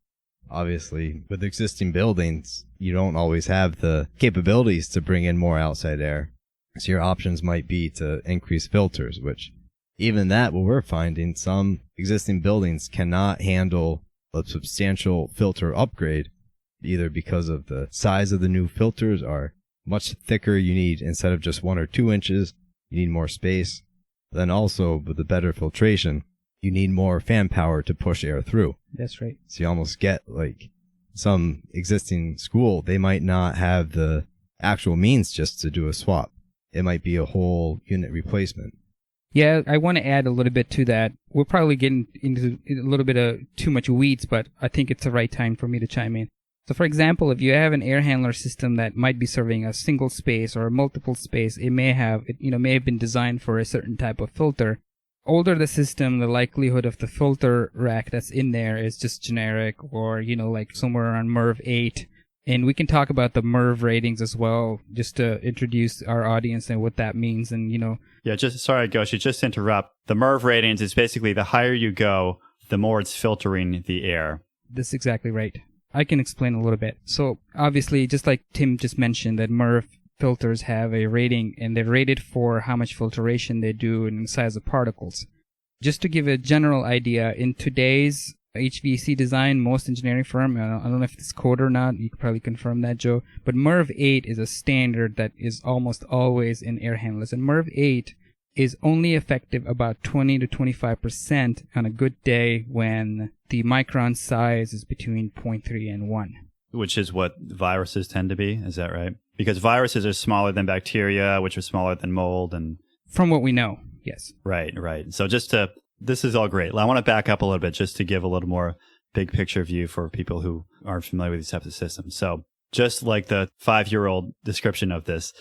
Obviously, with existing buildings, you don't always have the capabilities to bring in more outside air. So your options might be to increase filters, which even that, what we're finding, some existing buildings cannot handle a substantial filter upgrade, either because of the size of the new filters are much thicker. You need, instead of just 1 or 2 inches, you need more space. Then also, with the better filtration, you need more fan power to push air through.
That's right.
So you almost get like some existing school, they might not have the actual means just to do a swap. It might be a whole unit replacement.
Yeah, I want to add a little bit to that. We're probably getting into a little bit of too much weeds, but I think it's the right time for me to chime in. So for example, if you have an air handler system that might be serving a single space or a multiple space, it may have been designed for a certain type of filter. Older the system, the likelihood of the filter rack that's in there is just generic or, like somewhere around Merv 8. And we can talk about the Merv ratings as well, just to introduce our audience and what that means. And,
Yeah, sorry, Goshi, just to interrupt. The Merv ratings is basically the higher you go, the more it's filtering the air.
That's exactly right. I can explain a little bit. So obviously, just like Tim just mentioned, that Merv filters have a rating, and they're rated for how much filtration they do and the size of particles. Just to give a general idea, in today's HVAC design, most engineering firm, I don't know if it's code or not, you could probably confirm that, Joe, but Merv 8 is a standard that is almost always in air handlers. And Merv 8 is only effective about 20 to 25% on a good day when the micron size is between 0.3 and 1.
Which is what viruses tend to be, is that right? Because viruses are smaller than bacteria, which are smaller than mold. And
from what we know, yes.
Right. So this is all great. I want to back up a little bit just to give a little more big picture view for people who aren't familiar with these types of systems. So just like the 5-year-old description of this,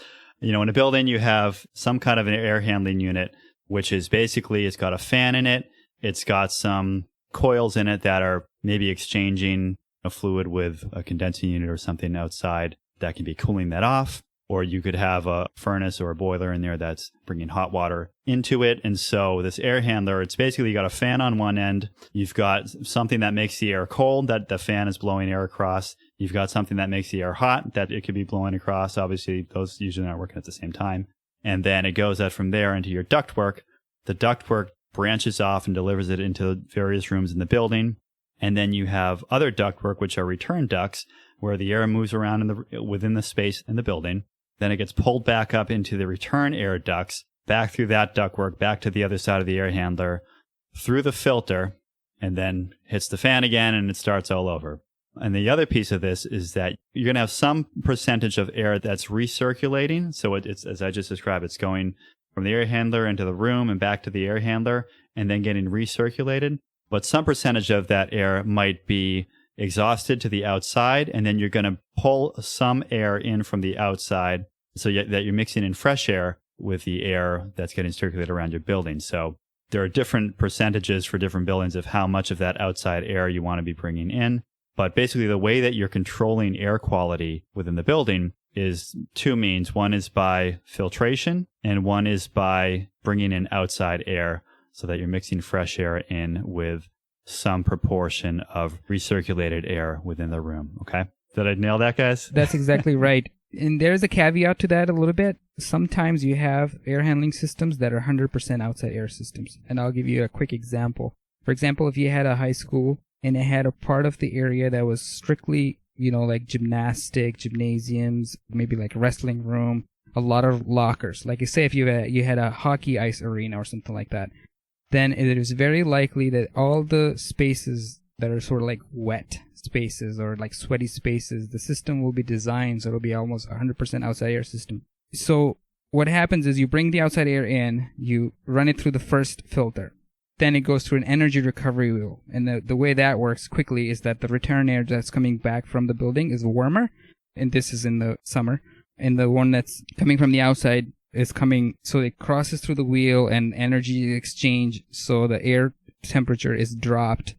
in a building, you have some kind of an air handling unit, which is basically, it's got a fan in it. It's got some coils in it that are maybe exchanging a fluid with a condensing unit or something outside that can be cooling that off. Or you could have a furnace or a boiler in there that's bringing hot water into it. And so this air handler, it's basically, you got a fan on one end. You've got something that makes the air cold, that the fan is blowing air across. You've got something that makes the air hot, that it could be blowing across. Obviously, those usually aren't working at the same time. And then it goes out from there into your ductwork. The ductwork branches off and delivers it into various rooms in the building. And then you have other ductwork, which are return ducts, where the air moves around within the space in the building. Then it gets pulled back up into the return air ducts, back through that ductwork, back to the other side of the air handler, through the filter, and then hits the fan again, and it starts all over. And the other piece of this is that you're going to have some percentage of air that's recirculating. So it's, as I just described, it's going from the air handler into the room and back to the air handler, and then getting recirculated. But some percentage of that air might be exhausted to the outside, and then you're going to pull some air in from the outside so that you're mixing in fresh air with the air that's getting circulated around your building. So there are different percentages for different buildings of how much of that outside air you want to be bringing in. But basically, the way that you're controlling air quality within the building is two means. One is by filtration, and one is by bringing in outside air so that you're mixing fresh air in with some proportion of recirculated air within the room. Okay? Did I nail that, guys?
That's exactly right. And there's a caveat to that a little bit. Sometimes you have air handling systems that are 100% outside air systems. And I'll give you a quick example. For example, if you had a high school and it had a part of the area that was strictly, like gymnasiums, maybe like wrestling room, a lot of lockers. Like you say, if you had a hockey ice arena or something like that, then it is very likely that all the spaces that are sort of like wet spaces or like sweaty spaces, the system will be designed so it'll be almost 100% outside air system. So what happens is you bring the outside air in, you run it through the first filter. Then it goes through an energy recovery wheel. And the way that works quickly is that the return air that's coming back from the building is warmer, and this is in the summer. And the one that's coming from the outside is coming, so it crosses through the wheel and energy exchange, so the air temperature is dropped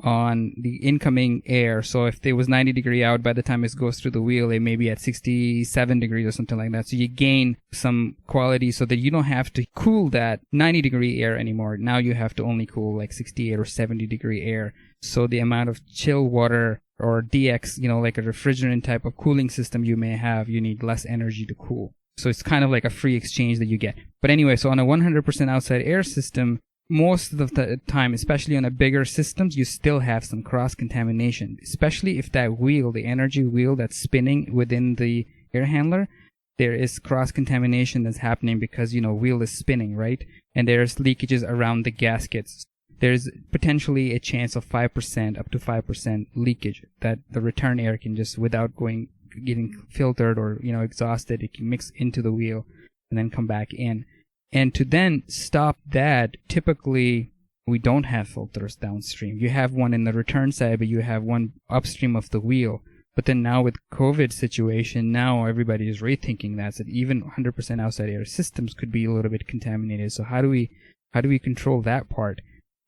on the incoming air. So if it was 90 degree out, by the time it goes through the wheel, it may be at 67 degrees or something like that. So you gain some quality so that you don't have to cool that 90 degree air anymore. Now you have to only cool like 68 or 70 degree air. So the amount of chill water or DX, like a refrigerant type of cooling system you may have, you need less energy to cool. So it's kind of like a free exchange that you get. But anyway, so on a 100% outside air system, most of the time, especially on a bigger systems, you still have some cross-contamination, especially if that wheel, the energy wheel that's spinning within the air handler, there is cross-contamination that's happening because, wheel is spinning, right? And there's leakages around the gaskets. There's potentially a chance of 5%, up to 5% leakage that the return air can just, without getting filtered or, exhausted, it can mix into the wheel and then come back in. And to then stop that, typically we don't have filters downstream. You have one in the return side, but you have one upstream of the wheel. But then now with COVID situation, now everybody is rethinking that even 100% outside air systems could be a little bit contaminated. So how do we control that part?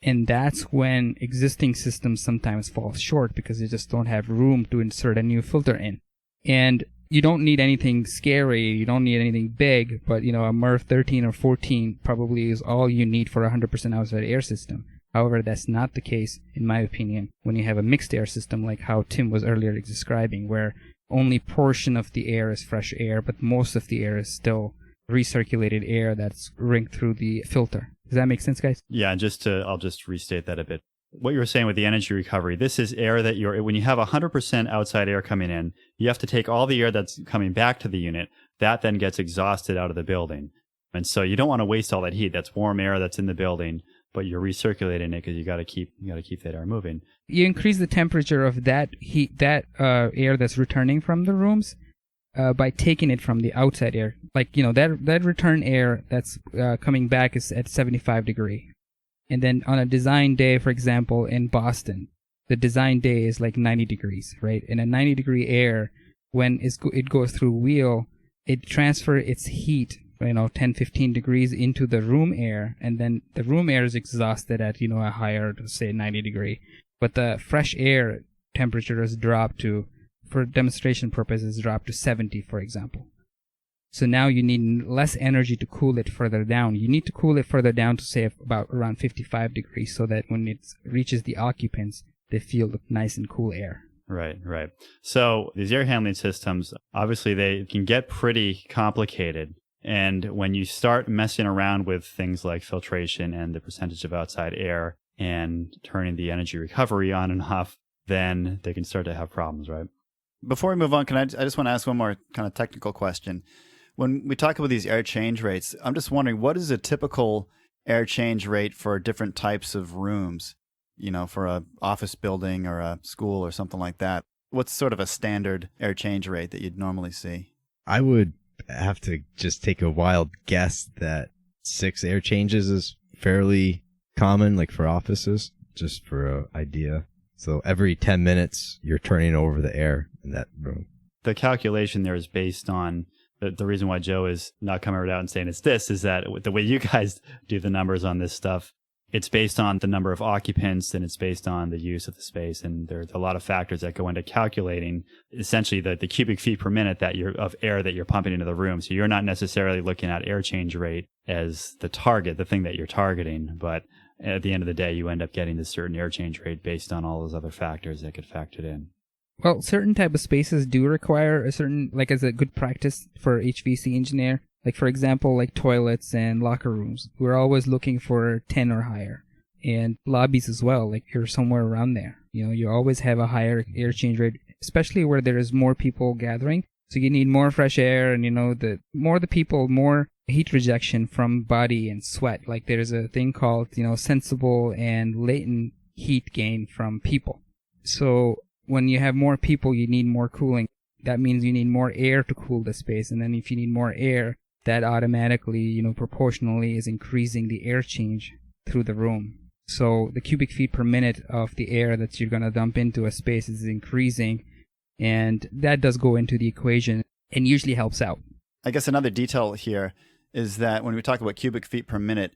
And that's when existing systems sometimes fall short because they just don't have room to insert a new filter in. And you don't need anything scary, you don't need anything big, but a Merv 13 or 14 probably is all you need for a 100% outside air system. However, that's not the case, in my opinion, when you have a mixed air system like how Tim was earlier describing, where only portion of the air is fresh air, but most of the air is still recirculated air that's rinsed through the filter. Does that make sense, guys?
Yeah, and I'll just restate that a bit. What you were saying with the energy recovery, this is air that when you have 100% outside air coming in, you have to take all the air that's coming back to the unit. That then gets exhausted out of the building. And so you don't want to waste all that heat. That's warm air that's in the building, but you're recirculating it because you got to keep that air moving.
You increase the temperature of that heat, air that's returning from the rooms, by taking it from the outside air. Like, that return air that's coming back is at 75 degree. And then on a design day, for example, in Boston, the design day is like 90 degrees, right? And a 90 degree air, when it goes through wheel, it transfers its heat, 10, 15 degrees into the room air. And then the room air is exhausted at, a higher, say 90 degree. But the fresh air temperature is dropped to, for demonstration purposes, dropped to 70, for example. So now you need less energy to cool it further down. You need to cool it further down to say about around 55 degrees so that when it reaches the occupants, they feel nice and cool air.
Right. So these air handling systems, obviously they can get pretty complicated. And when you start messing around with things like filtration and the percentage of outside air and turning the energy recovery on and off, then they can start to have problems, right?
Before we move on, I just want to ask one more kind of technical question. When we talk about these air change rates, I'm just wondering, what is a typical air change rate for different types of rooms? For a office building or a school or something like that. What's sort of a standard air change rate that you'd normally see?
I would have to just take a wild guess that 6 air changes is fairly common, like for offices, just for an idea. So every 10 minutes, you're turning over the air in that room.
The calculation there is based on the reason why Joe is not coming right out and saying it's this is that the way you guys do the numbers on this stuff, it's based on the number of occupants and it's based on the use of the space. And there's a lot of factors that go into calculating essentially the cubic feet per minute of air that you're pumping into the room. So you're not necessarily looking at air change rate as the target, the thing that you're targeting. But at the end of the day, you end up getting this certain air change rate based on all those other factors that get factored in.
Well, certain type of spaces do require a certain, like as a good practice for HVAC engineer, like for example, like toilets and locker rooms. We're always looking for 10 or higher.
and lobbies as well, like you're somewhere around there. You always have a higher air change rate, especially where there is more people gathering. So you need more fresh air, and the more the people, more heat rejection from body and sweat. Like there's a thing called, sensible and latent heat gain from people. So when you have more people, you need more cooling. That means you need more air to cool the space. And then if you need more air, that automatically, proportionally is increasing the air change through the room. So the cubic feet per minute of the air that you're going to dump into a space is increasing. And that does go into the equation and usually helps out.
I guess another detail here is that when we talk about cubic feet per minute,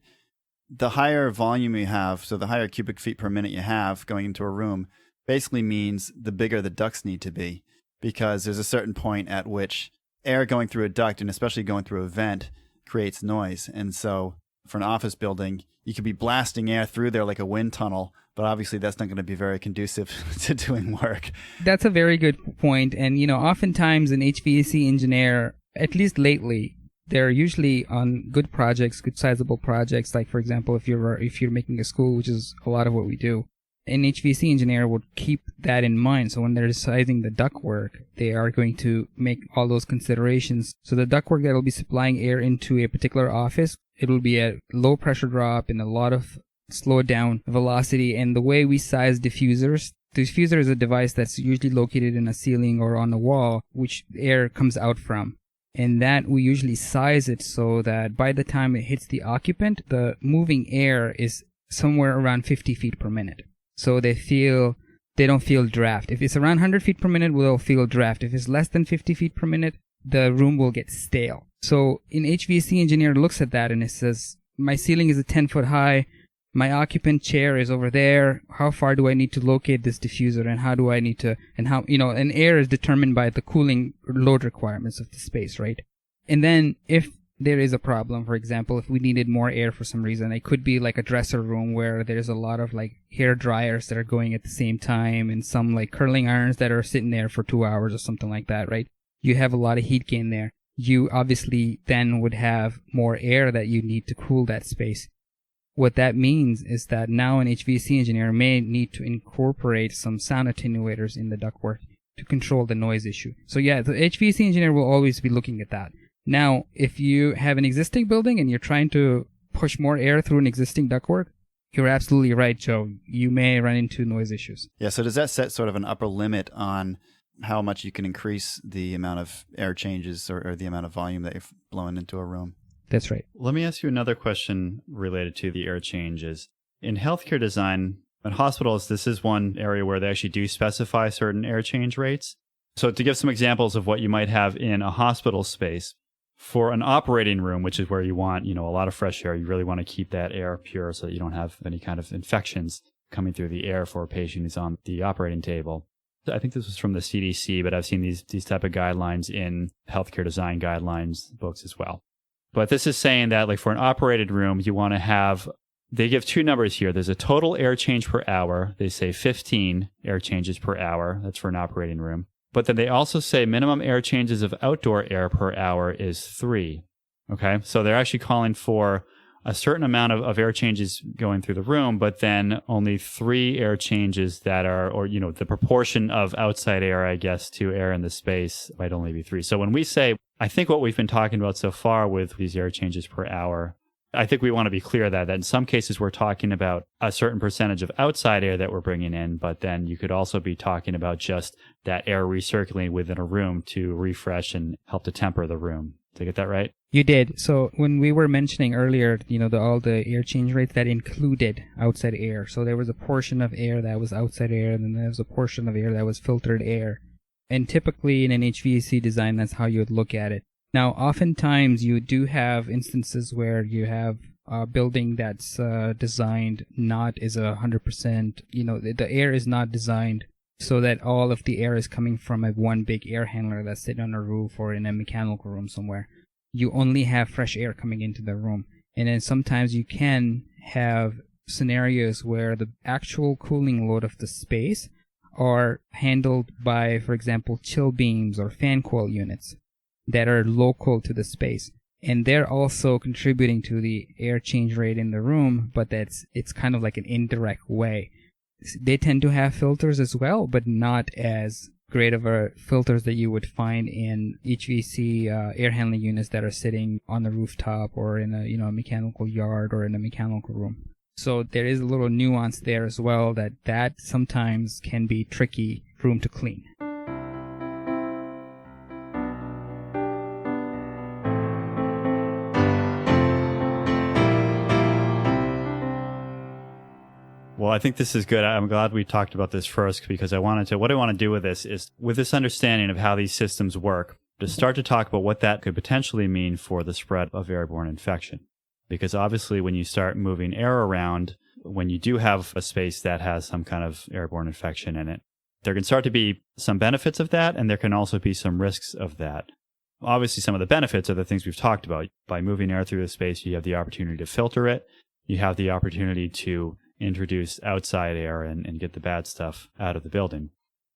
the higher volume you have, so the higher cubic feet per minute you have going into a room, basically means the bigger the ducts need to be, because there's a certain point at which air going through a duct, and especially going through a vent, creates noise. And so for an office building, you could be blasting air through there like a wind tunnel, but obviously that's not going to be very conducive to doing work.
That's a very good point. And, oftentimes an HVAC engineer, at least lately, they're usually on good projects, good sizable projects. Like, for example, if you're making a school, which is a lot of what we do, an HVAC engineer would keep that in mind. So when they're deciding the ductwork, they are going to make all those considerations. So the ductwork that will be supplying air into a particular office, it will be a low pressure drop and a lot of slowed down velocity. And the way we size diffusers, the diffuser is a device that's usually located in a ceiling or on a wall, which air comes out from. And that we usually size it so that by the time it hits the occupant, the moving air is somewhere around 50 feet per minute. So they don't feel draft. If it's around 100 feet per minute, they'll feel draft. If it's less than 50 feet per minute, the room will get stale. So an HVAC engineer looks at that and it says, my ceiling is 10 foot high. My occupant chair is over there. How far do I need to locate this diffuser, and how do I need to, and how, and air is determined by the cooling load requirements of the space, right? And then if there is a problem, for example, if we needed more air for some reason, it could be like a dresser room where there's a lot of like hair dryers that are going at the same time and some like curling irons that are sitting there for 2 hours or something like that, right? You have a lot of heat gain there. You obviously then would have more air that you need to cool that space. What that means is that now an HVAC engineer may need to incorporate some sound attenuators in the ductwork to control the noise issue. So yeah, the HVAC engineer will always be looking at that. Now, if you have an existing building and you're trying to push more air through an existing ductwork, you're absolutely right, Joe. You may run into noise issues.
Yeah, so does that set sort of an upper limit on how much you can increase the amount of air changes or the amount of volume that you're blowing into a room?
That's right.
Let me ask you another question related to the air changes. In healthcare design, at hospitals, this is one area where they actually do specify certain air change rates. So to give some examples of what you might have in a hospital space, for an operating room, which is where you want, a lot of fresh air, you really want to keep that air pure so that you don't have any kind of infections coming through the air for a patient who's on the operating table. I think this was from the CDC, but I've seen these type of guidelines in healthcare design guidelines books as well. But this is saying that like for an operated room, you want to have, they give two numbers here. There's a total air change per hour. They say 15 air changes per hour. That's for an operating room. But then they also say minimum air changes of outdoor air per hour is 3. Okay. So they're actually calling for a certain amount of air changes going through the room, but then only 3 air changes that are, or, the proportion of outside air, I guess, to air in the space might only be 3. So when we say, I think what we've been talking about so far with these air changes per hour, I think we want to be clear that in some cases we're talking about a certain percentage of outside air that we're bringing in, but then you could also be talking about just that air recirculating within a room to refresh and help to temper the room. Did I get that right?
You did. So when we were mentioning earlier, all the air change rates, that included outside air. So there was a portion of air that was outside air, and then there was a portion of air that was filtered air. And typically in an HVAC design, that's how you would look at it. Now, oftentimes you do have instances where you have a building that's designed not as 100%, the air is not designed so that all of the air is coming from one big air handler that's sitting on a roof or in a mechanical room somewhere. You only have fresh air coming into the room. And then sometimes you can have scenarios where the actual cooling load of the space are handled by, for example, chill beams or fan coil units that are local to the space. and they're also contributing to the air change rate in the room, but it's kind of like an indirect way. They tend to have filters as well, but not as great of a filters that you would find in HVAC air handling units that are sitting on the rooftop or in a mechanical yard or in a mechanical room. So there is a little nuance there as well that sometimes can be tricky room to clean.
Well, I think this is good. I'm glad we talked about this first because what I want to do with this is, with this understanding of how these systems work, to start to talk about what that could potentially mean for the spread of airborne infection. Because obviously when you start moving air around, when you do have a space that has some kind of airborne infection in it, there can start to be some benefits of that, and there can also be some risks of that. Obviously, some of the benefits are the things we've talked about. By moving air through the space, you have the opportunity to filter it. You have the opportunity to introduce outside air and get the bad stuff out of the building.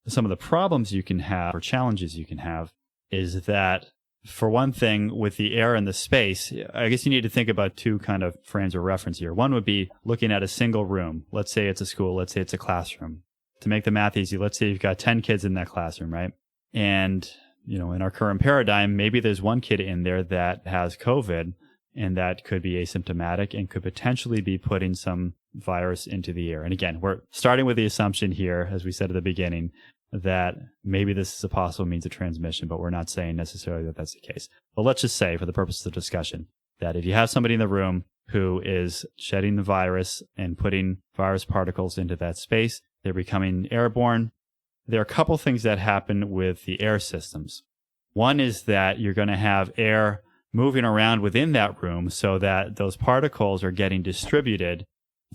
Some of the problems you can have, or challenges you can have, is that, for one thing, with the air in the space, I guess you need to think about two kind of frames of reference here. One would be looking at a single room. Let's say it's a school. Let's say it's a classroom. To make the math easy, let's say you've got 10 kids in that classroom, right? And, in our current paradigm, maybe there's one kid in there that has COVID, and that could be asymptomatic and could potentially be putting some virus into the air. And again, we're starting with the assumption here, as we said at the beginning, that maybe this is a possible means of transmission, but we're not saying necessarily that that's the case. But let's just say, for the purpose of the discussion, that if you have somebody in the room who is shedding the virus and putting virus particles into that space, they're becoming airborne. There are a couple things that happen with the air systems. One is that you're going to have air moving around within that room so that those particles are getting distributed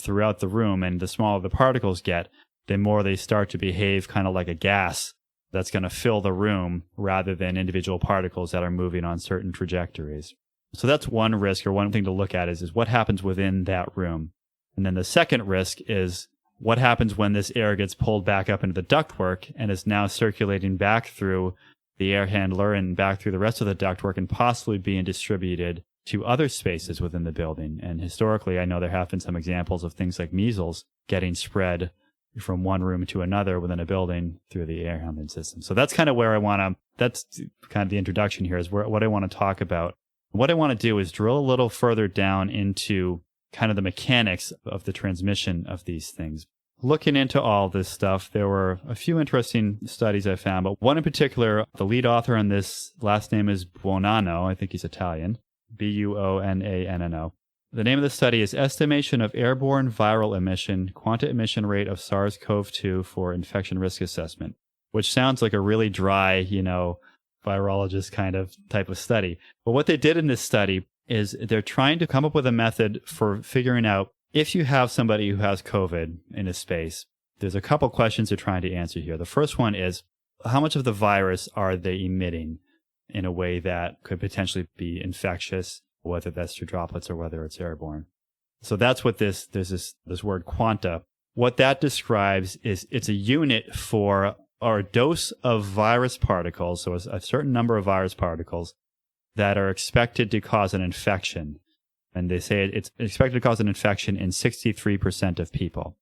throughout the room, and the smaller the particles get, the more they start to behave kind of like a gas that's going to fill the room rather than individual particles that are moving on certain trajectories. So that's one risk, or one thing to look at is what happens within that room. And then the second risk is what happens when this air gets pulled back up into the ductwork and is now circulating back through the air handler and back through the rest of the ductwork and possibly being distributed to other spaces within the building. And historically, I know there have been some examples of things like measles getting spread from one room to another within a building through the air handling system. So that's kind of where that's kind of the introduction here, is what I want to talk about. What I want to do is drill a little further down into kind of the mechanics of the transmission of these things. Looking into all this stuff, there were a few interesting studies I found, but one in particular, the lead author on this, last name is Buonanno. I think he's Italian. Buonanno. The name of the study is Estimation of Airborne Viral Emission, Quanta Emission Rate of SARS-CoV-2 for Infection Risk Assessment, which sounds like a really dry, virologist kind of type of study. But what they did in this study is they're trying to come up with a method for figuring out if you have somebody who has COVID in a space. There's a couple questions they're trying to answer here. The first one is, how much of the virus are they emitting in a way that could potentially be infectious, whether that's through droplets or whether it's airborne? So that's what there's this word quanta. What that describes is it's a unit for our dose of virus particles, so a certain number of virus particles that are expected to cause an infection. And they say it's expected to cause an infection in 63% of people.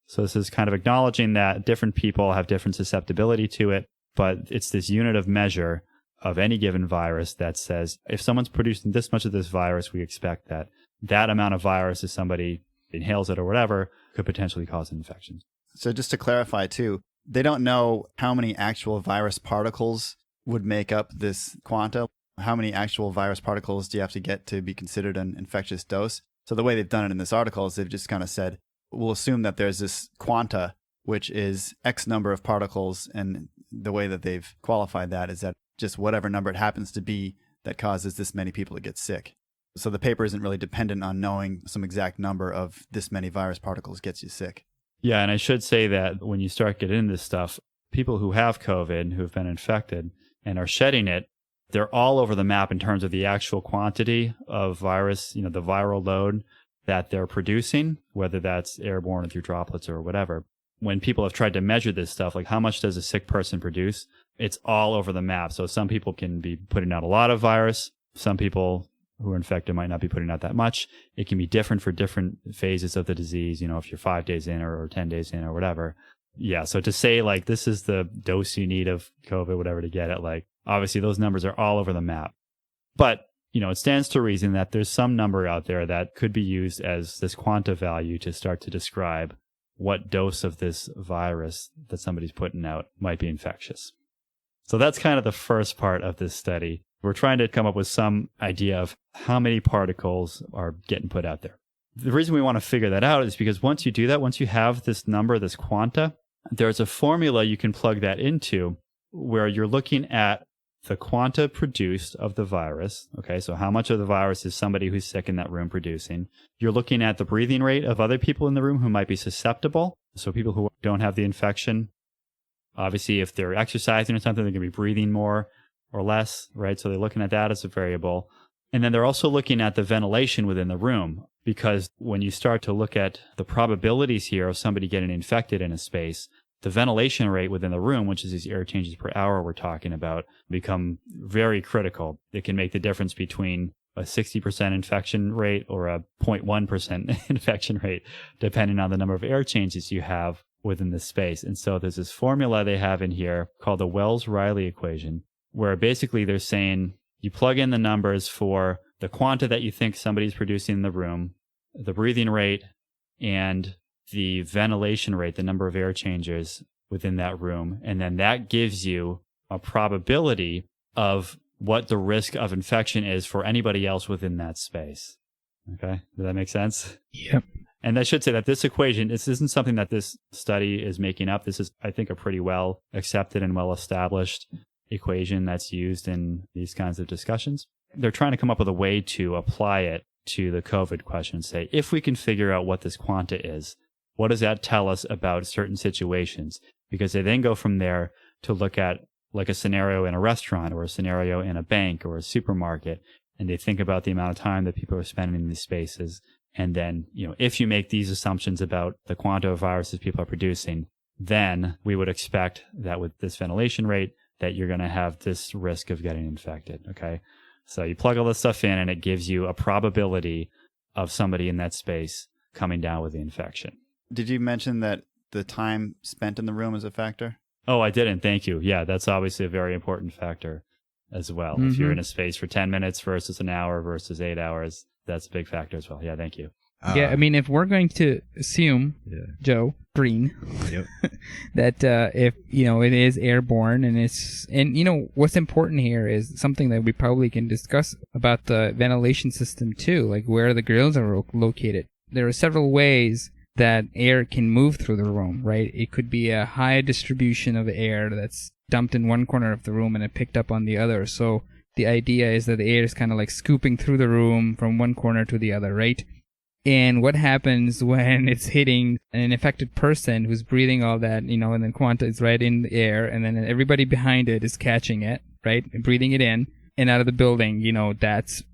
So this is kind of acknowledging that different people have different susceptibility to it, but it's this unit of measure of any given virus that says if someone's producing this much of this virus, we expect that that amount of virus, if somebody inhales it or whatever, could potentially cause an infection.
So just to clarify too, they don't know how many actual virus particles would make up this quanta. How many actual virus particles do you have to get to be considered an infectious dose? So the way they've done it in this article is they've just kind of said, we'll assume that there's this quanta, which is X number of particles. And the way that they've qualified that is that just whatever number it happens to be that causes this many people to get sick. So the paper isn't really dependent on knowing some exact number of this many virus particles gets you sick.
Yeah, and I should say that when you start getting into this stuff, people who have COVID, who have been infected and are shedding it, they're all over the map in terms of the actual quantity of virus, the viral load that they're producing, whether that's airborne or through droplets or whatever. When people have tried to measure this stuff, like how much does a sick person produce, it's all over the map. So some people can be putting out a lot of virus. Some people who are infected might not be putting out that much. It can be different for different phases of the disease, if you're 5 days in or 10 days in or whatever. Yeah, so to say like this is the dose you need of COVID, whatever, to get it, like obviously those numbers are all over the map. But, it stands to reason that there's some number out there that could be used as this quanta value to start to describe what dose of this virus that somebody's putting out might be infectious. So that's kind of the first part of this study. We're trying to come up with some idea of how many particles are getting put out there. The reason we want to figure that out is because once you do that, once you have this number, this quanta, there's a formula you can plug that into where you're looking at the quanta produced of the virus. Okay, so how much of the virus is somebody who's sick in that room producing? You're looking at the breathing rate of other people in the room who might be susceptible. So people who don't have the infection, obviously if they're exercising or something, they're going to be breathing more or less, right? So they're looking at that as a variable. And then they're also looking at the ventilation within the room, because when you start to look at the probabilities here of somebody getting infected in a space, the ventilation rate within the room, which is these air changes per hour we're talking about, become very critical. It can make the difference between a 60% infection rate or a 0.1% infection rate, depending on the number of air changes you have within the space. And so there's this formula they have in here called the Wells-Riley equation, where basically they're saying you plug in the numbers for the quanta that you think somebody's producing in the room, the breathing rate, and the ventilation rate, the number of air changes within that room. And then that gives you a probability of what the risk of infection is for anybody else within that space. Okay? Does that make sense?
Yep.
And I should say that this equation, this isn't something that this study is making up. This is, I think, a pretty well accepted and well established equation that's used in these kinds of discussions. They're trying to come up with a way to apply it to the COVID question. Say, if we can figure out what this quanta is, what does that tell us about certain situations? Because they then go from there to look at like a scenario in a restaurant or a scenario in a bank or a supermarket, and they think about the amount of time that people are spending in these spaces. And then, if you make these assumptions about the quanta of viruses people are producing, then we would expect that with this ventilation rate, that you're going to have this risk of getting infected. Okay. So you plug all this stuff in and it gives you a probability of somebody in that space coming down with the infection.
Did you mention that the time spent in the room is a factor?
Oh, I didn't. Thank you. Yeah, that's obviously a very important factor as well.
Mm-hmm.
If you're in a space for 10 minutes versus an hour versus 8 hours, that's a big factor as well. Yeah, thank you.
Yeah, I mean, if we're going to assume, Joe Green, that if it is airborne and what's important here is something that we probably can discuss about the ventilation system too, like where the grills are located. There are several ways that air can move through the room, right? It could be a high distribution of air that's dumped in one corner of the room and it picked up on the other. So the idea is that the air is kind of like scooping through the room from one corner to the other, right? And what happens when it's hitting an infected person who's breathing all that, and then quanta is right in the air, and then everybody behind it is catching it, right? And breathing it in and out of the building,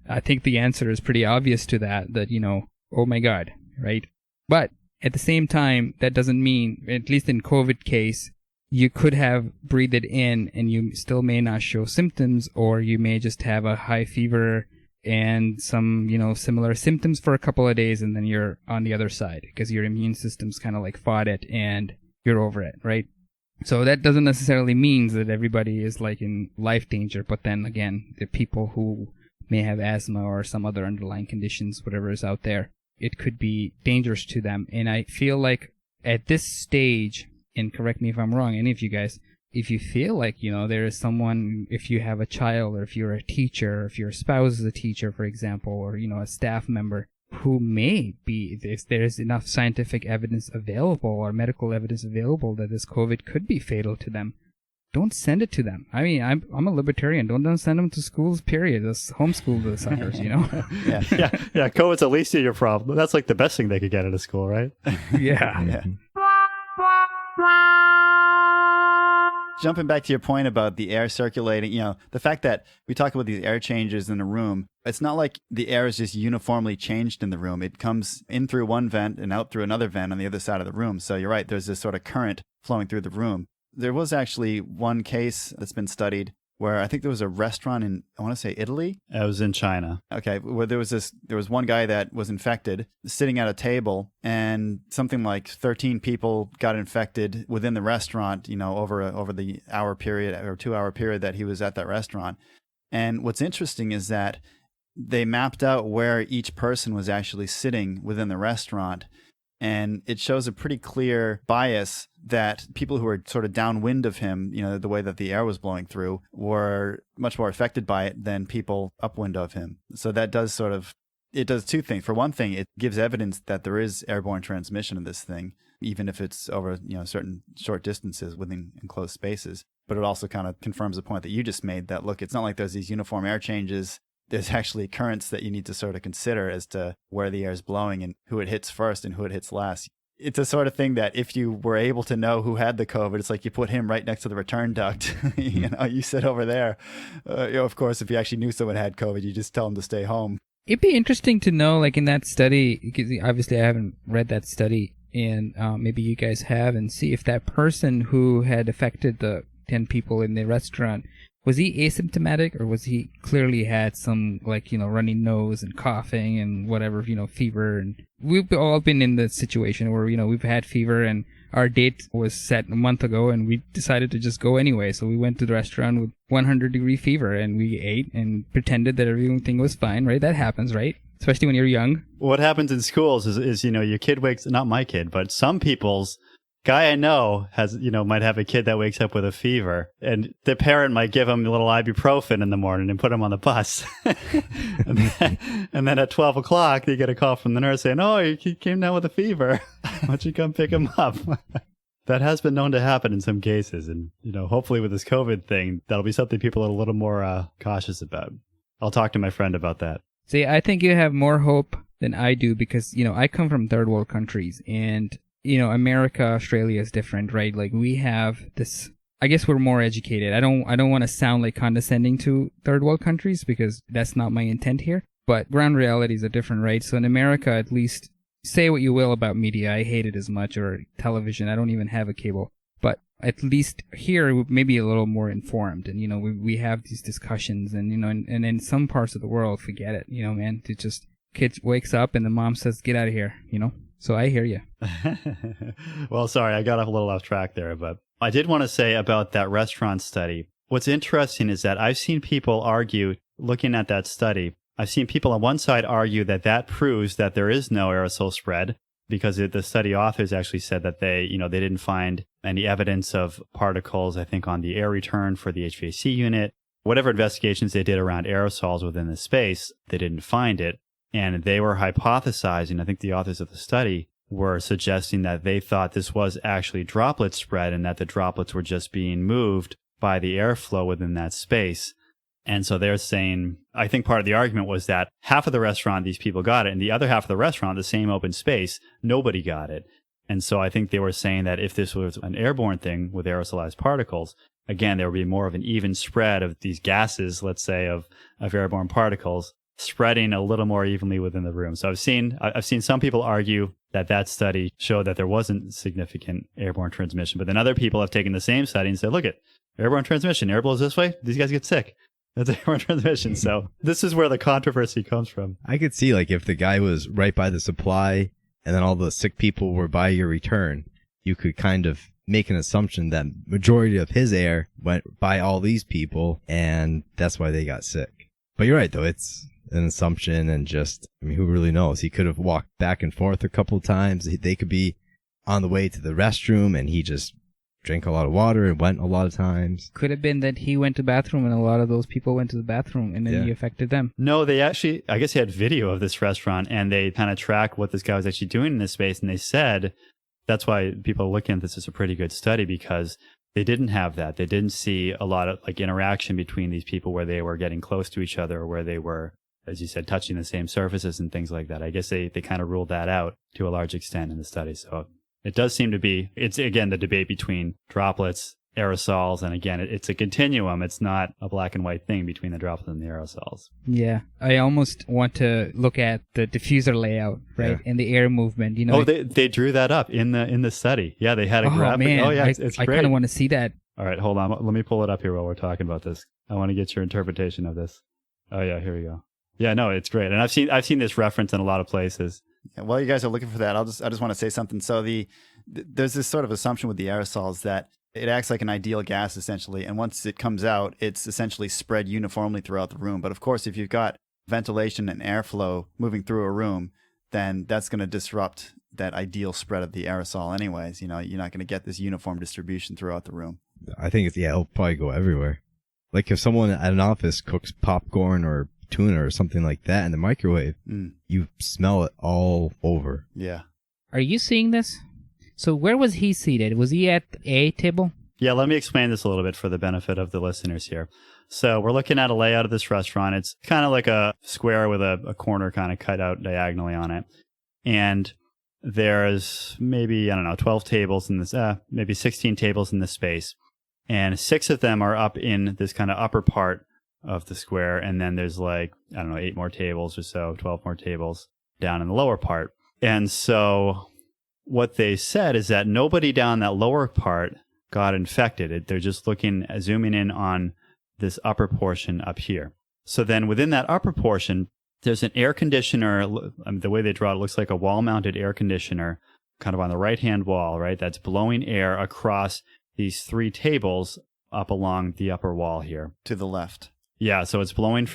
I think the answer is pretty obvious to that, oh my God, right? But at the same time, that doesn't mean, at least in COVID case, you could have breathed it in and you still may not show symptoms, or you may just have a high fever and some, similar symptoms for a couple of days, and then you're on the other side because your immune system's kind of like fought it and you're over it, right? So that doesn't necessarily mean that everybody is like in life danger, but then again, the people who may have asthma or some other underlying conditions, whatever is out there, it could be dangerous to them. And I feel like at this stage, and correct me if I'm wrong, any of you guys, if you feel like, there is someone, if you have a child, or if you're a teacher, or if your spouse is a teacher, for example, or, a staff member who may be, if there's enough scientific evidence available or medical evidence available that this COVID could be fatal to them, don't send it to them. I mean, I'm a libertarian. Don't send them to schools, period. Just homeschool the suckers,
Yeah, COVID's the least of your problem. That's like the best thing they could get out of school, right?
Yeah.
Jumping back to your point about the air circulating, the fact that we talk about these air changes in a room, it's not like the air is just uniformly changed in the room. It comes in through one vent and out through another vent on the other side of the room. So you're right, there's this sort of current flowing through the room. There was actually one case that's been studied where I think there was a restaurant in, I want to say Italy.
I was in China.
Okay, where there was one guy that was infected sitting at a table, and something like 13 people got infected within the restaurant, over the hour period or 2 hour period that he was at that restaurant. And what's interesting is that they mapped out where each person was actually sitting within the restaurant. And it shows a pretty clear bias that people who were sort of downwind of him, the way that the air was blowing through, were much more affected by it than people upwind of him. So that does it does two things. For one thing, it gives evidence that there is airborne transmission of this thing, even if it's over, certain short distances within enclosed spaces. But it also kind of confirms the point that you just made that, look, it's not like there's these uniform air changes. There's actually currents that you need to sort of consider as to where the air is blowing and who it hits first and who it hits last. It's a sort of thing that if you were able to know who had the COVID, it's like you put him right next to the return duct. You sit over there. Of course, if you actually knew someone had COVID, you just tell them to stay home.
It'd be interesting to know, like in that study, because obviously I haven't read that study, and maybe you guys have, and see if that person who had affected the 10 people in the restaurant, was he asymptomatic, or was he clearly had some, runny nose and coughing and whatever, fever? And we've all been in the situation where, we've had fever and our date was set a month ago and we decided to just go anyway. So we went to the restaurant with 100-degree fever and we ate and pretended that everything was fine, right? That happens, right? Especially when you're young.
What happens in schools is your kid wakes, not my kid, but some people's guy I know has, might have a kid that wakes up with a fever, and the parent might give him a little ibuprofen in the morning and put him on the bus. and then at 12 o'clock, they get a call from the nurse saying, oh, he came down with a fever. Why don't you come pick him up? That has been known to happen in some cases. And, hopefully with this COVID thing, that'll be something people are a little more cautious about. I'll talk to my friend about that.
See, I think you have more hope than I do because, I come from third world countries, and America, Australia is different, right? Like we have this, I guess we're more educated. I don't want to sound like condescending to third world countries because that's not my intent here, but ground realities are different, right? So in America, at least, say what you will about media. I hate it as much, or television. I don't even have a cable, but at least here, we may be a little more informed, and, we have these discussions, and, and in some parts of the world, forget it, man, it just, kid wakes up and the mom says, get out of here, So I hear you.
Well, sorry, I got a little off track there, but I did want to say about that restaurant study. What's interesting is that I've seen people argue, looking at that study, I've seen people on one side argue that proves that there is no aerosol spread, because the study authors actually said that they didn't find any evidence of particles, I think, on the air return for the HVAC unit. Whatever investigations they did around aerosols within the space, they didn't find it. And they were hypothesizing, I think the authors of the study were suggesting that they thought this was actually droplet spread and that the droplets were just being moved by the airflow within that space. And so they're saying, I think part of the argument was that half of the restaurant, these people got it, and the other half of the restaurant, the same open space, nobody got it. And so I think they were saying that if this was an airborne thing with aerosolized particles, again, there would be more of an even spread of these gases, let's say, of airborne particles, spreading a little more evenly within the room. So I've seen some people argue that study showed that there wasn't significant airborne transmission, but then other people have taken the same study and said, look at airborne transmission, air blows this way, these guys get sick. That's airborne transmission. So this is where the controversy comes from.
I could see, like, if the guy was right by the supply and then all the sick people were by your return, you could kind of make an assumption that majority of his air went by all these people, and that's why they got sick. But you're right, though. It's an assumption, and just, who really knows? He could have walked back and forth a couple of times. They could be on the way to the restroom, and he just drank a lot of water and went a lot of times.
Could have been that he went to the bathroom, and a lot of those people went to the bathroom, and then he affected them.
No, they actually, I guess he had video of this restaurant, and they kind of tracked what this guy was actually doing in this space, and they said that's why people are looking at this as a pretty good study, because they didn't have that. They didn't see a lot of interaction between these people where they were getting close to each other, or where they were, as you said, touching the same surfaces and things like that. I guess they kind of ruled that out to a large extent in the study. So it does seem to be, it's again the debate between droplets, aerosols, and again, it's a continuum. It's not a black and white thing between the droplets and the aerosols.
Yeah, I almost want to look at the diffuser layout, right, and the air movement.
Oh, they drew that up in the study. Yeah, they had a graphic.
Man,
Oh, yeah, it's great.
I kind of want to see that
All right, hold on. Let me pull it up here while we're talking about this. I want to get your interpretation of this. Oh yeah, here we go. Yeah, no, it's great, and I've seen this reference in a lot of places.
Yeah, while you guys are looking for that, I just want to say something. So there's this sort of assumption with the aerosols that it acts like an ideal gas essentially, and once it comes out, it's essentially spread uniformly throughout the room. But of course, if you've got ventilation and airflow moving through a room, then that's going to disrupt that ideal spread of the aerosol anyways. You know, you're not going to get this uniform distribution throughout the room.
I think it'll probably go everywhere. Like if someone at an office cooks popcorn or tuna or something like that in the microwave, you smell it all over.
Yeah.
Are you seeing this? So where was he seated? Was he at a table?
Yeah, let me explain this a little bit for the benefit of the listeners here. So we're looking at a layout of this restaurant. It's kind of like a square with a corner kind of cut out diagonally on it. And there's maybe, 12 tables in this, maybe 16 tables in this space. And 6 of them are up in this kind of upper part of the square. And then there's 8 more tables or so, 12 more tables down in the lower part. And so what they said is that nobody down that lower part got infected. They're just zooming in on this upper portion up here. So then within that upper portion, there's an air conditioner. The way they draw it looks like a wall-mounted air conditioner kind of on the right-hand wall, right? That's blowing air across these 3 tables up along the upper wall here.
To the left.
Yeah, so it's blowing,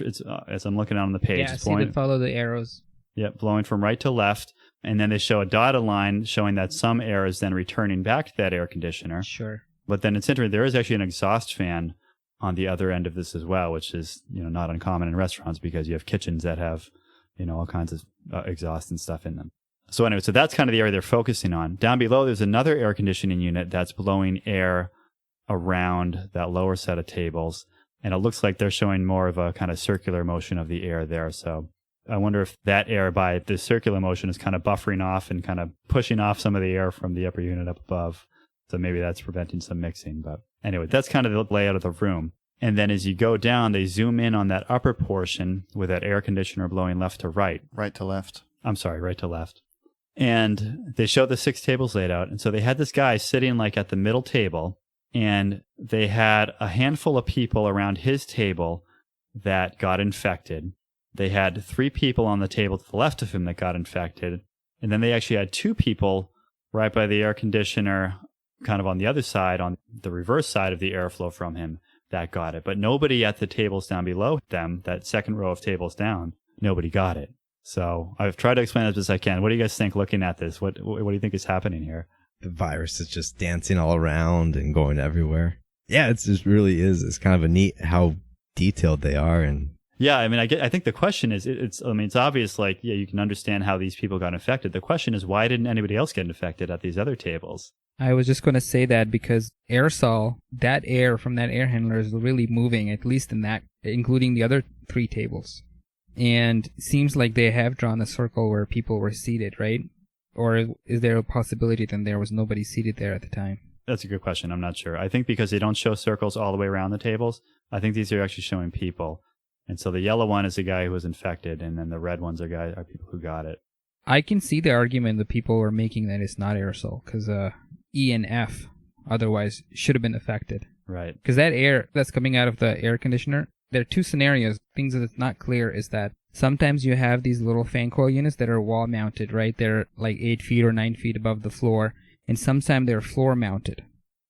as I'm looking on the page.
Yeah,
it's
see to follow the arrows.
Yeah, blowing from right to left. And then they show a dotted line showing that some air is then returning back to that air conditioner.
Sure.
But then it's interesting, there is actually an exhaust fan on the other end of this as well, which is, not uncommon in restaurants because you have kitchens that have, all kinds of exhaust and stuff in them. So anyway, so that's kind of the area they're focusing on. Down below, there's another air conditioning unit that's blowing air around that lower set of tables. And it looks like they're showing more of a kind of circular motion of the air there. So I wonder if that air by the circular motion is kind of buffering off and kind of pushing off some of the air from the upper unit up above. So maybe that's preventing some mixing. But anyway, that's kind of the layout of the room. And then as you go down, they zoom in on that upper portion with that air conditioner blowing left to right.
Right to left.
I'm sorry, right to left. And they show the 6 tables laid out. And so they had this guy sitting at the middle table, and they had a handful of people around his table that got infected. They had 3 people on the table to the left of him that got infected. And then they actually had 2 people right by the air conditioner, kind of on the other side, on the reverse side of the airflow from him, that got it. But nobody at the tables down below them, that second row of tables down, nobody got it. So I've tried to explain it as best I can. What do you guys think looking at this? What do you think is happening here?
The virus is just dancing all around and going everywhere. Yeah, it just really is. It's kind of a neat how detailed they are. And
yeah, I mean, I think the question is, it's obvious, you can understand how these people got infected. The question is, why didn't anybody else get infected at these other tables?
I was just going to say that because aerosol, that air from that air handler is really moving, at least in that, including the other 3 tables. And it seems like they have drawn a circle where people were seated, right? Or is there a possibility that there was nobody seated there at the time?
That's a good question. I'm not sure. I think because they don't show circles all the way around the tables, I think these are actually showing people. And so the yellow one is a guy who was infected, and then the red ones are people who got it.
I can see the argument that people were making that it's not aerosol, because E and F otherwise should have been affected.
Right.
Because that air that's coming out of the air conditioner, there are 2 scenarios. Things that's not clear is that sometimes you have these little fan coil units that are wall mounted, right? They're 8 feet or 9 feet above the floor, and sometimes they're floor mounted.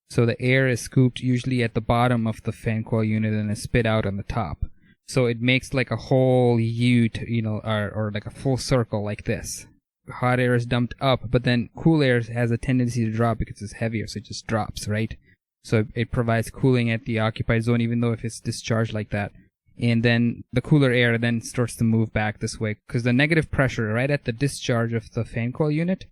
So the air is scooped usually at the bottom of the fan coil unit and is spit out on the top. So it makes a whole U, or a full circle like this. Hot air is dumped up, but then cool air has a tendency to drop because it's heavier, so it just drops, right? So it provides cooling at the occupied zone, even though if it's discharged like that. And then the cooler air then starts to move back this way, because the negative pressure right at the discharge of the fan coil unit,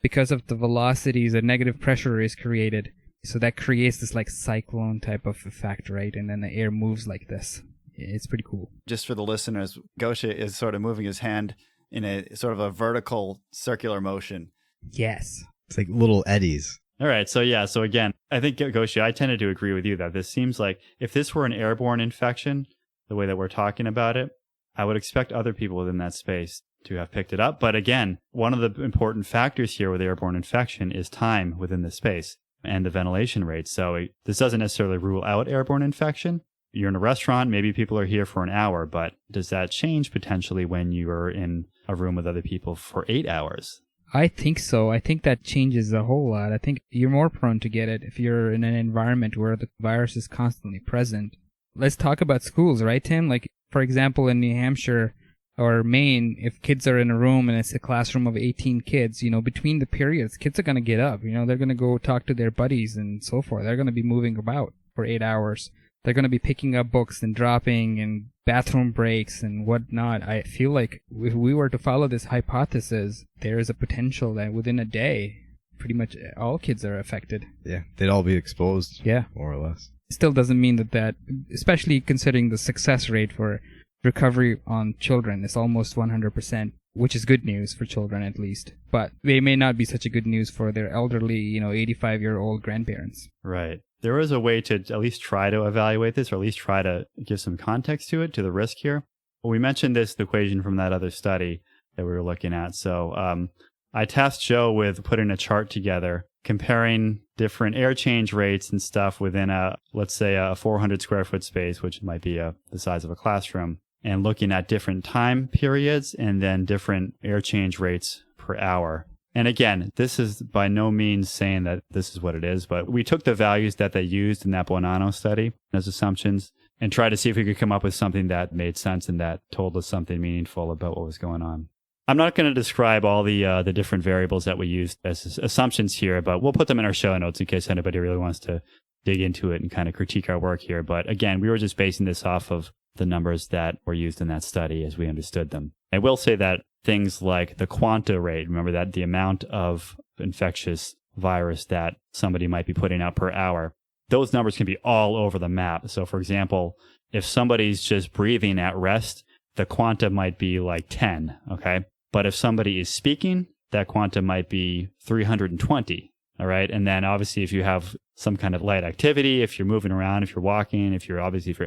because of the velocities, a negative pressure is created. So that creates this cyclone type of effect, right? And then the air moves like this. It's pretty cool. Just
for the listeners, Gosha is sort of moving his hand in a sort of a vertical circular motion.
Yes.
It's like little eddies.
All right. So again, I think, Gosha, I tended to agree with you that this seems like if this were an airborne infection, the way that we're talking about it, I would expect other people within that space to have picked it up. But again, one of the important factors here with airborne infection is time within the space. and the ventilation rate. So this doesn't necessarily rule out airborne infection. You're in a restaurant, maybe people are here for an hour, but does that change potentially when you are in a room with other people for 8 hours?
I think so. I think that changes a whole lot. I think you're more prone to get it if you're in an environment where the virus is constantly present. Let's talk about schools, right, Tim? Like, for example, in New Hampshire or Maine, if kids are in a room and it's a classroom of 18 kids, between the periods, kids are going to get up. They're going to go talk to their buddies and so forth. They're going to be moving about for 8 hours. They're going to be picking up books and dropping and bathroom breaks and whatnot. I feel like if we were to follow this hypothesis, there is a potential that within a day, pretty much all kids are affected.
Yeah, they'd all be exposed.
Yeah.
More or less.
Still doesn't mean that, especially considering the success rate for recovery on children is almost 100%, which is good news for children at least. But they may not be such a good news for their elderly, 85-year-old grandparents.
Right. There is a way to at least try to evaluate this, or at least try to give some context to it, to the risk here. Well, we mentioned this equation from that other study that we were looking at. So I tasked Joe with putting a chart together, comparing different air change rates and stuff within let's say a 400 square foot space, which might be the size of a classroom, and looking at different time periods and then different air change rates per hour. And again, this is by no means saying that this is what it is, but we took the values that they used in that Buonanno study as assumptions and tried to see if we could come up with something that made sense and that told us something meaningful about what was going on. I'm not going to describe all the different variables that we used as assumptions here, but we'll put them in our show notes in case anybody really wants to dig into it and kind of critique our work here. But again, we were just basing this off of the numbers that were used in that study as we understood them. I will say that things like the quanta rate, remember that the amount of infectious virus that somebody might be putting out per hour, those numbers can be all over the map. So for example, if somebody's just breathing at rest, the quanta might be like 10, okay? But if somebody is speaking, that quanta might be 320, all right? And then obviously if you have some kind of light activity, if you're moving around, if you're walking, if you're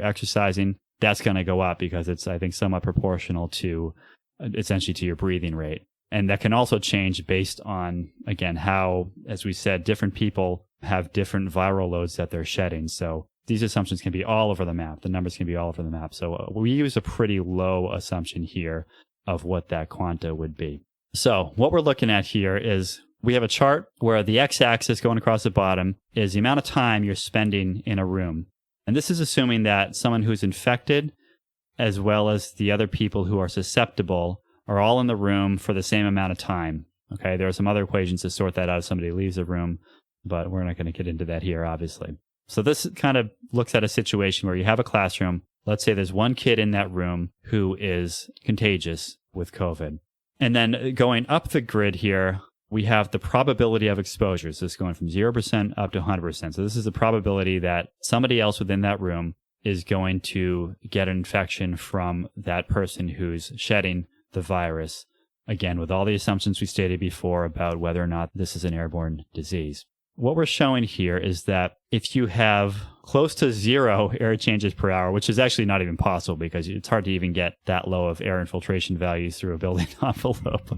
exercising, that's going to go up because it's, I think, somewhat proportional to essentially to your breathing rate. And that can also change based on, again, how, as we said, different people have different viral loads that they're shedding. So these assumptions can be all over the map. The numbers can be all over the map. So we use a pretty low assumption here of what that quanta would be. So what we're looking at here is we have a chart where the x-axis going across the bottom is the amount of time you're spending in a room. And this is assuming that someone who's infected, as well as the other people who are susceptible, are all in the room for the same amount of time. Okay, there are some other equations to sort that out if somebody leaves the room, but we're not going to get into that here, obviously. So this kind of looks at a situation where you have a classroom. Let's say there's one kid in that room who is contagious with COVID. And then going up the grid here, we have the probability of exposure. So this is going from 0% up to 100%. So this is the probability that somebody else within that room is going to get an infection from that person who's shedding the virus. Again, with all the assumptions we stated before about whether or not this is an airborne disease. What we're showing here is that if you have close to 0 air changes per hour, which is actually not even possible because it's hard to even get that low of air infiltration values through a building envelope.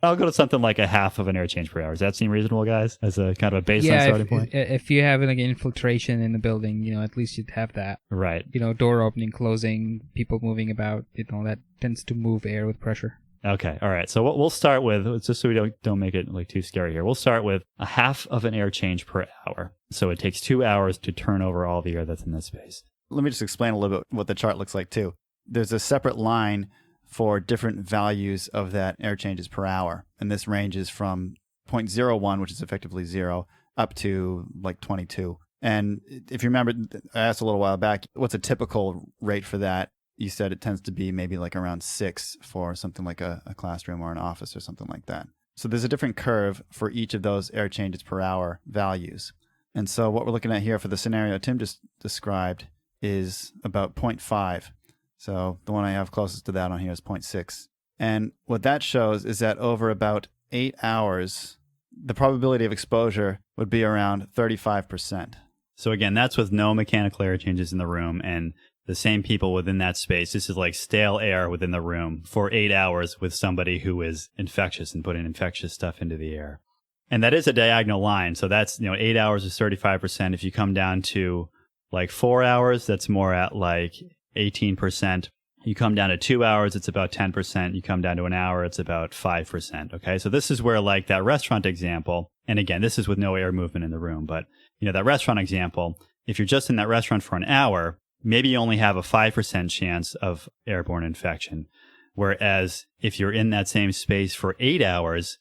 I'll go to something like a half of an air change per hour. Does that seem reasonable, guys? As a kind of a baseline starting point?
If you have like infiltration in the building, at least you'd have that.
Right.
Door opening, closing, people moving about, that tends to move air with pressure.
Okay. All right. So what we'll start with, just so we don't make it like too scary here, we'll start with a half of an air change per hour. So it takes 2 hours to turn over all the air that's in this space.
Let me just explain a little bit what the chart looks like too. There's a separate line for different values of that air changes per hour. And this ranges from 0.01, which is effectively 0, up to like 22. And if you remember, I asked a little while back, what's a typical rate for that? You said it tends to be maybe like around 6 for something like a classroom or an office or something like that. So there's a different curve for each of those air changes per hour values. And so what we're looking at here for the scenario Tim just described is about 0.5. So the one I have closest to that on here is 0.6. And what that shows is that over about 8 hours, the probability of exposure would be around 35%.
So again, that's with no mechanical air changes in the room and the same people within that space. This is like stale air within the room for 8 hours with somebody who is infectious and putting infectious stuff into the air. And that is a diagonal line. So that's, 8 hours is 35%. If you come down to like 4 hours, that's more at like 18%. You come down to 2 hours, it's about 10%. You come down to an hour, it's about 5%. Okay. So this is where like that restaurant example, and again, this is with no air movement in the room, but that restaurant example, if you're just in that restaurant for an hour, maybe you only have a 5% chance of airborne infection. Whereas if you're in that same space for 8 hours,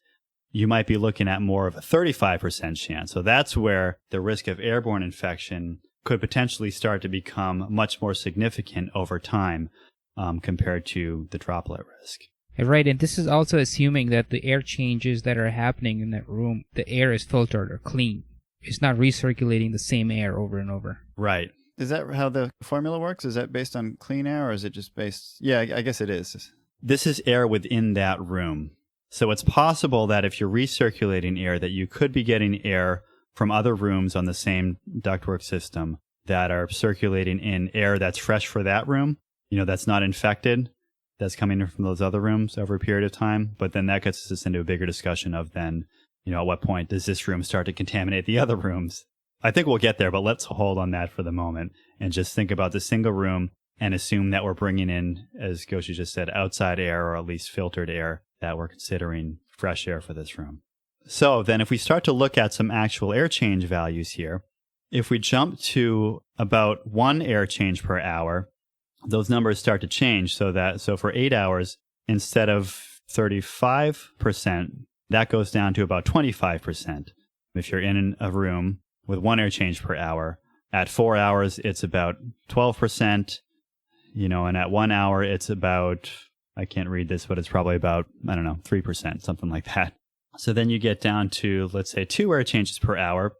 you might be looking at more of a 35% chance. So that's where the risk of airborne infection could potentially start to become much more significant over time compared to the droplet risk.
Right, and this is also assuming that the air changes that are happening in that room, the air is filtered or clean. It's not recirculating the same air over and over.
Right.
Is that how the formula works? Is that based on clean air, or is it just based? Yeah, I guess it is.
This is air within that room. So it's possible that if you're recirculating air, that you could be getting air from other rooms on the same ductwork system that are circulating in air that's fresh for that room, that's not infected, that's coming in from those other rooms over a period of time. But then that gets us into a bigger discussion of then, at what point does this room start to contaminate the other rooms? I think we'll get there, but let's hold on that for the moment and just think about the single room and assume that we're bringing in, as Goshi just said, outside air or at least filtered air, that we're considering fresh air for this room. So then if we start to look at some actual air change values here, if we jump to about 1 air change per hour, those numbers start to change so for 8 hours, instead of 35%, that goes down to about 25%. If you're in a room with 1 air change per hour, at 4 hours, it's about 12%, and at 1 hour, it's about, I can't read this, but it's probably about, 3%, something like that. So then you get down to, let's say, 2 air changes per hour.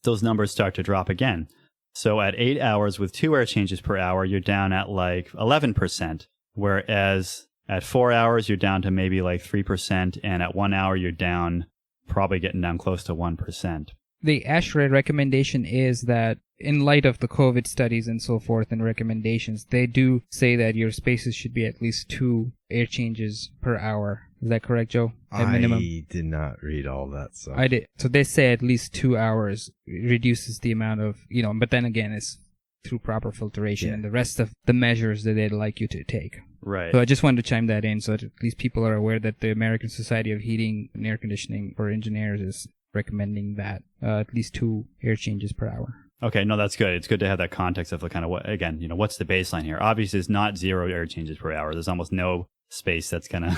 Those numbers start to drop again. So at 8 hours with 2 air changes per hour, you're down at like 11%. Whereas at 4 hours, you're down to maybe like 3%. And at 1 hour, you're down, probably getting down close to 1%.
The ASHRAE recommendation is that in light of the COVID studies and so forth and recommendations, they do say that your spaces should be at least 2 air changes per hour. Is that correct, Joe? At minimum?
I did not read all that stuff.
I did. So they say at least 2 hours reduces the amount of, but then again, it's through proper filtration and the rest of the measures that they'd like you to take.
Right.
So I just wanted to chime that in so that at least people are aware that the American Society of Heating and Air Conditioning for Engineers is recommending that at least 2 air changes per hour.
Okay, no, that's good. It's good to have that context of the kind of what, again, what's the baseline here? Obviously, it's not 0 air changes per hour. There's almost no space that's gonna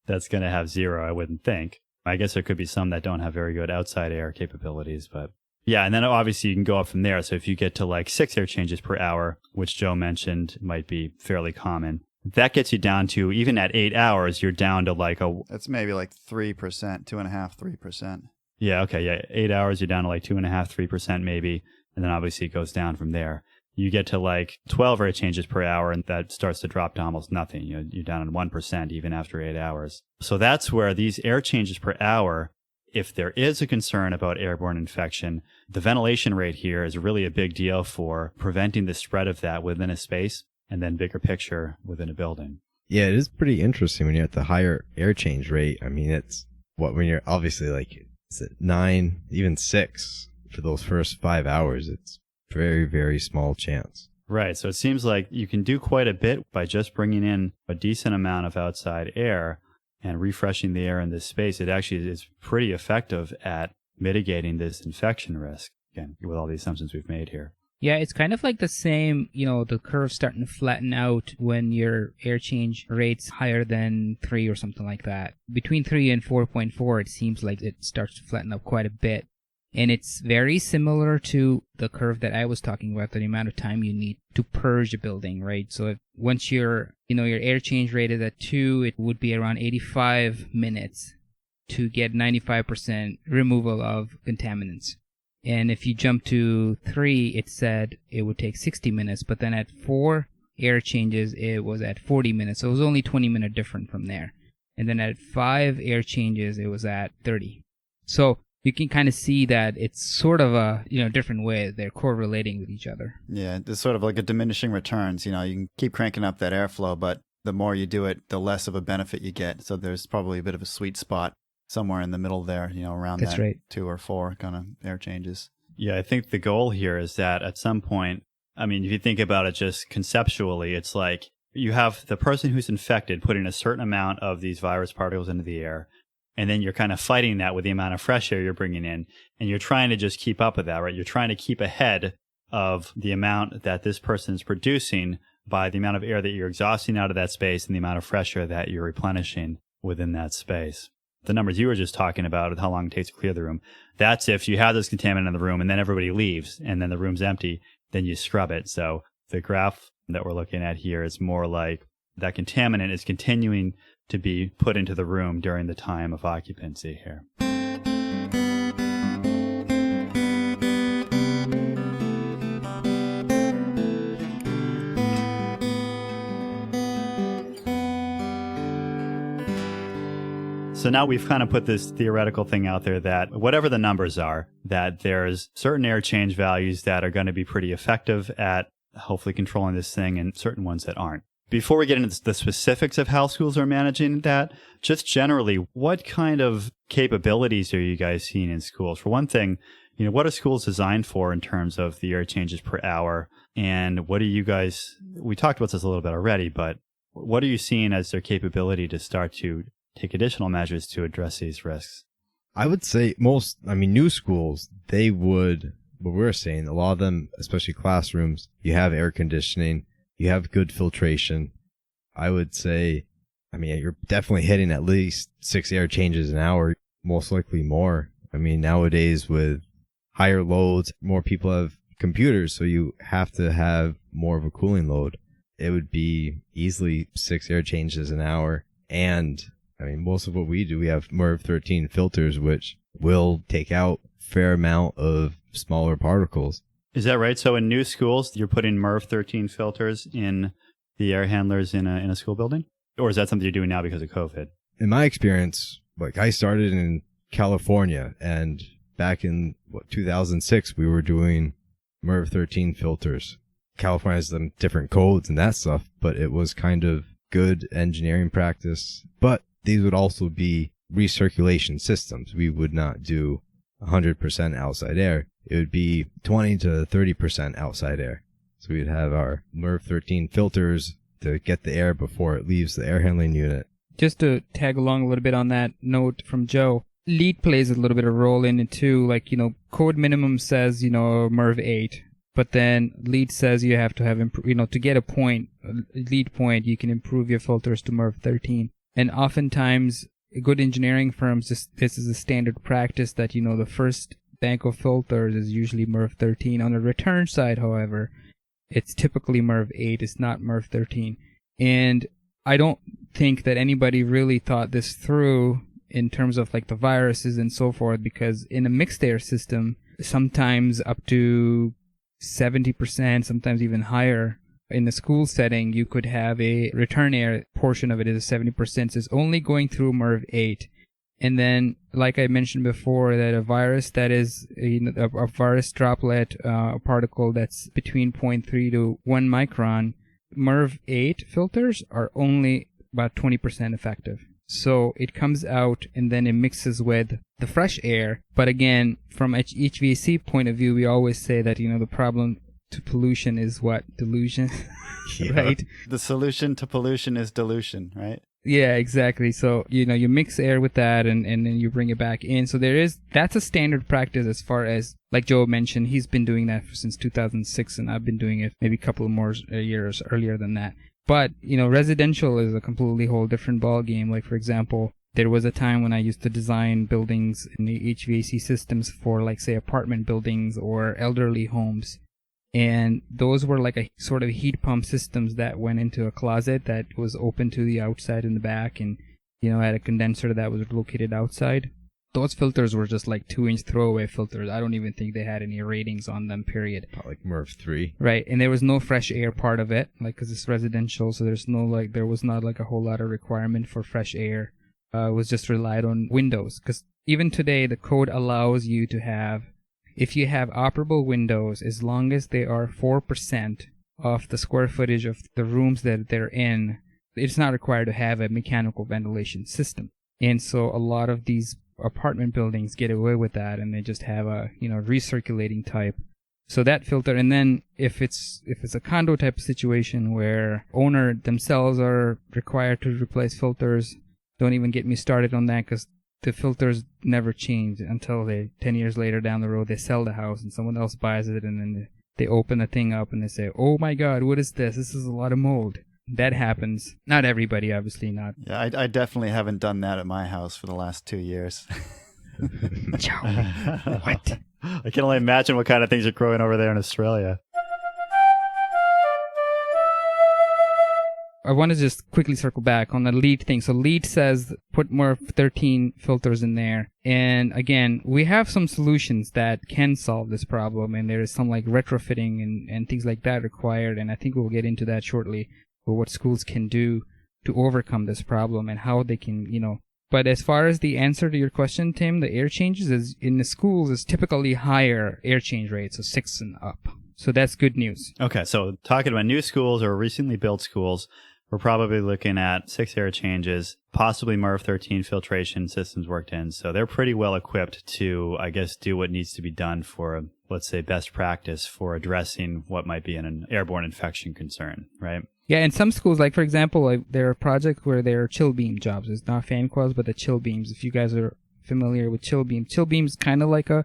have 0, I wouldn't think. I guess there could be some that don't have very good outside air capabilities, but yeah, and then obviously you can go up from there. So if you get to like 6 air changes per hour, which Joe mentioned might be fairly common, that gets you down to, even at 8 hours, you're down to like
That's maybe like 3%, 2.5%, 3%.
Yeah, okay, yeah. 8 hours, you're down to like 2.5%, 3% maybe. And then obviously it goes down from there. You get to like 12 air changes per hour, and that starts to drop to almost nothing. You're down at 1% even after 8 hours. So that's where these air changes per hour, if there is a concern about airborne infection, the ventilation rate here is really a big deal for preventing the spread of that within a space and then bigger picture within a building.
Yeah, it is pretty interesting when you're at the higher air change rate. I mean, it's when you're obviously like, is it 9, even 6 for those first 5 hours? It's very, very small chance.
Right. So it seems like you can do quite a bit by just bringing in a decent amount of outside air and refreshing the air in this space. It actually is pretty effective at mitigating this infection risk, again, with all the assumptions we've made here.
Yeah, it's kind of like the same, the curve starting to flatten out when your air change rate's higher than 3 or something like that. Between 3 and 4.4, it seems like it starts to flatten up quite a bit. And it's very similar to the curve that I was talking about, the amount of time you need to purge a building, right? So once your air change rate is at 2, it would be around 85 minutes to get 95% removal of contaminants. And if you jump to 3, it said it would take 60 minutes, but then at 4 air changes, it was at 40 minutes. So it was only 20 minutes different from there. And then at 5 air changes, it was at 30. So you can kind of see that it's sort of a different way they're correlating with each other.
Yeah, it's sort of like a diminishing returns. You can keep cranking up that airflow, but the more you do it, the less of a benefit you get. So there's probably a bit of a sweet spot somewhere in the middle there, around
That's
that
right.
2 or 4 kind of air changes.
Yeah, I think the goal here is that at some point, I mean, if you think about it just conceptually, it's like you have the person who's infected putting a certain amount of these virus particles into the air, and then you're kind of fighting that with the amount of fresh air you're bringing in, and you're trying to just keep up with that, right? You're trying to keep ahead of the amount that this person is producing by the amount of air that you're exhausting out of that space and the amount of fresh air that you're replenishing within that space. The numbers you were just talking about with how long it takes to clear the room, that's if you have this contaminant in the room and then everybody leaves and then the room's empty, then you scrub it. So the graph that we're looking at here is more like that contaminant is continuing to be put into the room during the time of occupancy here. So now we've kind of put this theoretical thing out there that whatever the numbers are, that there's certain air change values that are going to be pretty effective at hopefully controlling this thing and certain ones that aren't. Before we get into the specifics of how schools are managing that, just generally, what kind of capabilities are you guys seeing in schools? For one thing, what are schools designed for in terms of the air changes per hour? And what are you guys, we talked about this a little bit already, but what are you seeing as their capability to start to take additional measures to address these risks?
I would say new schools, what we're saying, a lot of them, especially classrooms, you have air conditioning, you have good filtration. I would say, you're definitely hitting at least 6 air changes an hour, most likely more. Nowadays with higher loads, more people have computers, so you have to have more of a cooling load. It would be easily 6 air changes an hour. And most of what we do, we have Merv 13 filters, which will take out a fair amount of smaller particles.
Is that right? So in new schools, you're putting Merv 13 filters in the air handlers in a school building? Or is that something you're doing now because of COVID?
In my experience, I started in California, and back in 2006, we were doing Merv 13 filters. California has some different codes and that stuff, but it was kind of good engineering practice. But these would also be recirculation systems. We would not do 100% outside air. It would be 20 to 30% outside air. So we'd have our Merv 13 filters to get the air before it leaves the air handling unit.
Just to tag along a little bit on that note from Joe, LEED plays a little bit of role in it too. Code minimum says, Merv 8. But then LEED says you have to have, to get a LEED point, you can improve your filters to Merv 13. And oftentimes, good engineering firms, this is a standard practice that, the first bank of filters is usually Merv 13. On the return side, however, it's typically Merv 8. It's not Merv 13. And I don't think that anybody really thought this through in terms of the viruses and so forth, because in a mixed air system, sometimes up to 70%, sometimes even higher. In the school setting, you could have a return air portion of it is 70%, so it's only going through Merv 8. And then, like I mentioned before, that a virus that is a virus droplet, a particle that's between 0.3 to 1 micron, Merv 8 filters are only about 20% effective. So it comes out and then it mixes with the fresh air. But again, from HVAC point of view, we always say that, the problem to pollution is what? Delusion, right?
The solution to pollution is dilution, right?
Yeah, exactly. So, you mix air with that and then you bring it back in. So that's a standard practice as far as, like Joe mentioned, he's been doing that since 2006 and I've been doing it maybe a couple more years earlier than that. But, residential is a completely whole different ballgame. Like, for example, there was a time when I used to design buildings in the HVAC systems for, say, apartment buildings or elderly homes. And those were like a sort of heat pump systems that went into a closet that was open to the outside and the back and, had a condenser that was located outside. Those filters were just 2-inch throwaway filters. I don't even think they had any ratings on them, period.
Like Merv 3.
Right, and there was no fresh air part of it, because it's residential, so there's no, there was not a whole lot of requirement for fresh air. It was just relied on windows, because even today the code allows you to have, if you have operable windows, as long as they are 4% of the square footage of the rooms that they're in, it's not required to have a mechanical ventilation system. And so a lot of these apartment buildings get away with that, and they just have a, recirculating type. So that filter, and then if it's a condo type of situation where owner themselves are required to replace filters, don't even get me started on that, because the filters never change until 10 years later down the road, they sell the house and someone else buys it, and then they open the thing up and they say, oh my God, what is this? This is a lot of mold. That happens. Not everybody, obviously not.
Yeah, I definitely haven't done that at my house for the last 2 years.
What?
I can only imagine what kind of things are growing over there in Australia.
I want to just quickly circle back on the LEED thing. So LEED says put more 13 filters in there. And again, we have some solutions that can solve this problem. And there is some like retrofitting and things like that required. And I think we'll get into that shortly, for what schools can do to overcome this problem and how they can, But as far as the answer to your question, Tim, the air changes is in the schools is typically higher air change rates, so 6 and up. So that's good news.
Okay, so talking about new schools or recently built schools, we're probably looking at 6 air changes, possibly MERV 13 filtration systems worked in. So they're pretty well equipped to, I guess, do what needs to be done for, let's say, best practice for addressing what might be an airborne infection concern, right?
Yeah, in some schools, like for example, there are projects where there are chill beam jobs. It's not fan coils, but the chill beams. If you guys are familiar with chill beam is kind of like a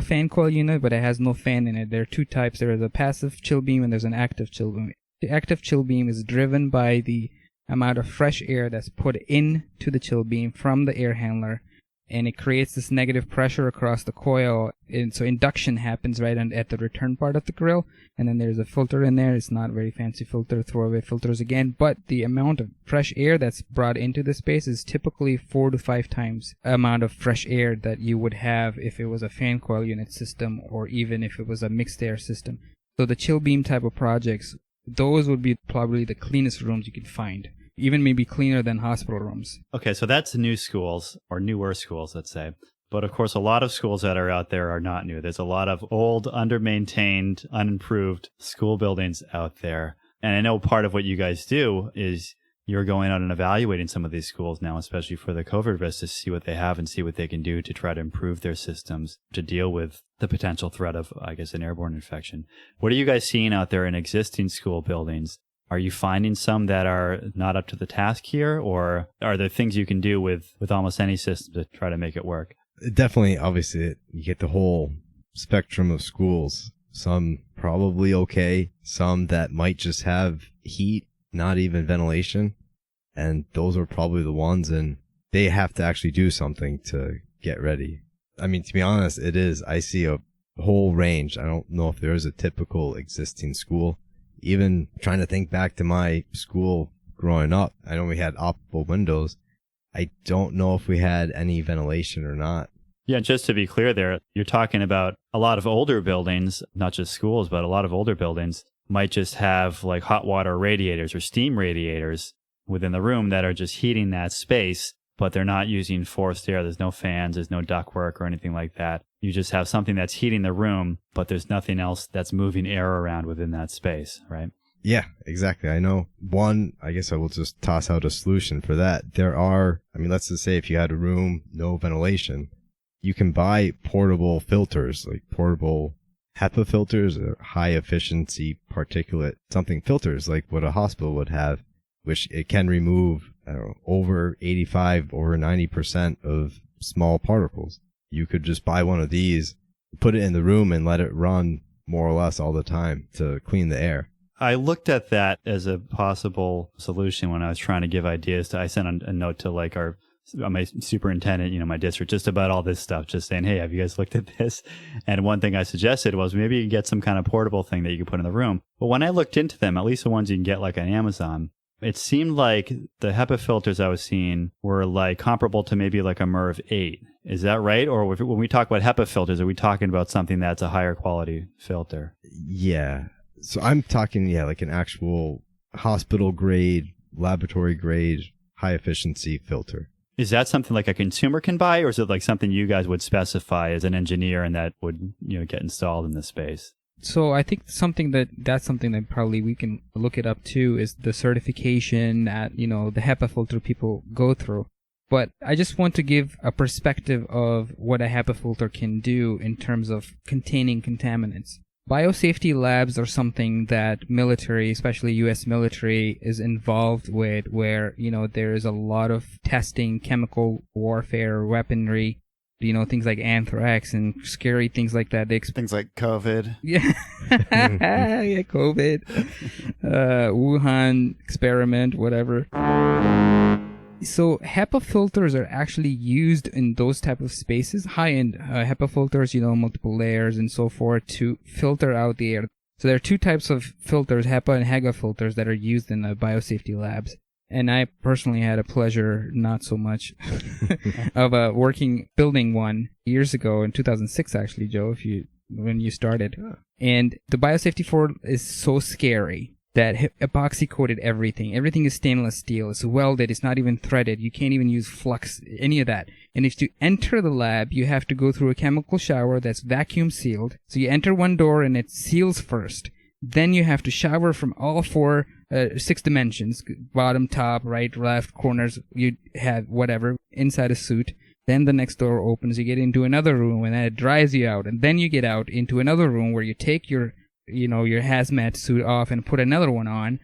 fan coil unit, but it has no fan in it. There are two types. There is a passive chill beam and there's an active chill beam. The active chill beam is driven by the amount of fresh air that's put into the chill beam from the air handler, and it creates this negative pressure across the coil. And so induction happens right at the return part of the grill, and then there's a filter in there. It's not a very fancy filter, throwaway filters again, but the amount of fresh air that's brought into the space is typically 4 to 5 times the amount of fresh air that you would have if it was a fan coil unit system or even if it was a mixed air system. So the chill beam type of projects, those would be probably the cleanest rooms you can find, even maybe cleaner than hospital rooms.
Okay, so that's new schools, or newer schools, let's say. But of course, a lot of schools that are out there are not new. There's a lot of old, under-maintained, unimproved school buildings out there. And I know part of what you guys do is you're going out and evaluating some of these schools now, especially for the COVID risk, to see what they have and see what they can do to try to improve their systems to deal with the potential threat of, I guess, an airborne infection. What are you guys seeing out there in existing school buildings? Are you finding some that are not up to the task here, or are there things you can do with almost any system to try to make it work?
Definitely, obviously, you get the whole spectrum of schools. Some probably okay, some that might just have heat, not even ventilation, and those are probably the ones, and they have to actually do something to get ready. I mean, to be honest, it is. I see a whole range. I don't know if there is a typical existing school. Even trying to think back to my school growing up, I know we had operable windows. I don't know if we had any ventilation or not.
Yeah, just to be clear there, you're talking about a lot of older buildings, not just schools, but a lot of older buildings might just have like hot water radiators or steam radiators within the room that are just heating that space, but they're not using forced air. There's no fans, there's no ductwork or anything like that. You just have something that's heating the room, but there's nothing else that's moving air around within that space, right?
Yeah, exactly. I know. One, I guess I will just toss out a solution for that. There are, let's just say if you had a room, no ventilation, you can buy portable filters, like portable Hepa filters or high efficiency particulate something filters, like what a hospital would have, which it can remove, over 85, over 90% of small particles. You could just buy one of these, put it in the room and let it run more or less all the time to clean the air.
I looked at that as a possible solution when I was trying to give ideas. I sent a note to like my superintendent, my district, just about all this stuff, just saying, hey, have you guys looked at this? And one thing I suggested was maybe you get some kind of portable thing that you could put in the room. But when I looked into them, at least the ones you can get like on Amazon, it seemed like the Hepa filters I was seeing were like comparable to maybe like a Merv 8. Is that right? Or when we talk about Hepa filters, are we talking about something that's a higher quality filter?
Yeah. So I'm talking, like an actual hospital grade, laboratory grade, high efficiency filter.
Is that something like a consumer can buy, or is it like something you guys would specify as an engineer and that would, get installed in the space?
So I think that's something that probably we can look it up too, is the certification that, the HEPA filter people go through. But I just want to give a perspective of what a HEPA filter can do in terms of containing contaminants. Biosafety labs are something that military, especially U.S. military, is involved with, where, there is a lot of testing, chemical warfare, weaponry, things like anthrax and scary things like that.
Things like COVID.
Yeah. Yeah, COVID. Wuhan experiment, whatever. So HEPA filters are actually used in those type of spaces, high-end HEPA filters, multiple layers and so forth, to filter out the air. So there are two types of filters, HEPA and HEGA filters, that are used in the biosafety labs. And I personally had a pleasure, not so much, of building one years ago in 2006, actually, Joe, when you started. Yeah. And the biosafety for is so scary that epoxy coated everything. Everything is stainless steel. It's welded. It's not even threaded. You can't even use flux, any of that. And if you enter the lab, you have to go through a chemical shower that's vacuum sealed. So you enter one door and it seals first. Then you have to shower from all 6 dimensions, bottom, top, right, left, corners. You have whatever inside a suit. Then the next door opens. You get into another room and then it dries you out. And then you get out into another room where you take your hazmat suit off and put another one on,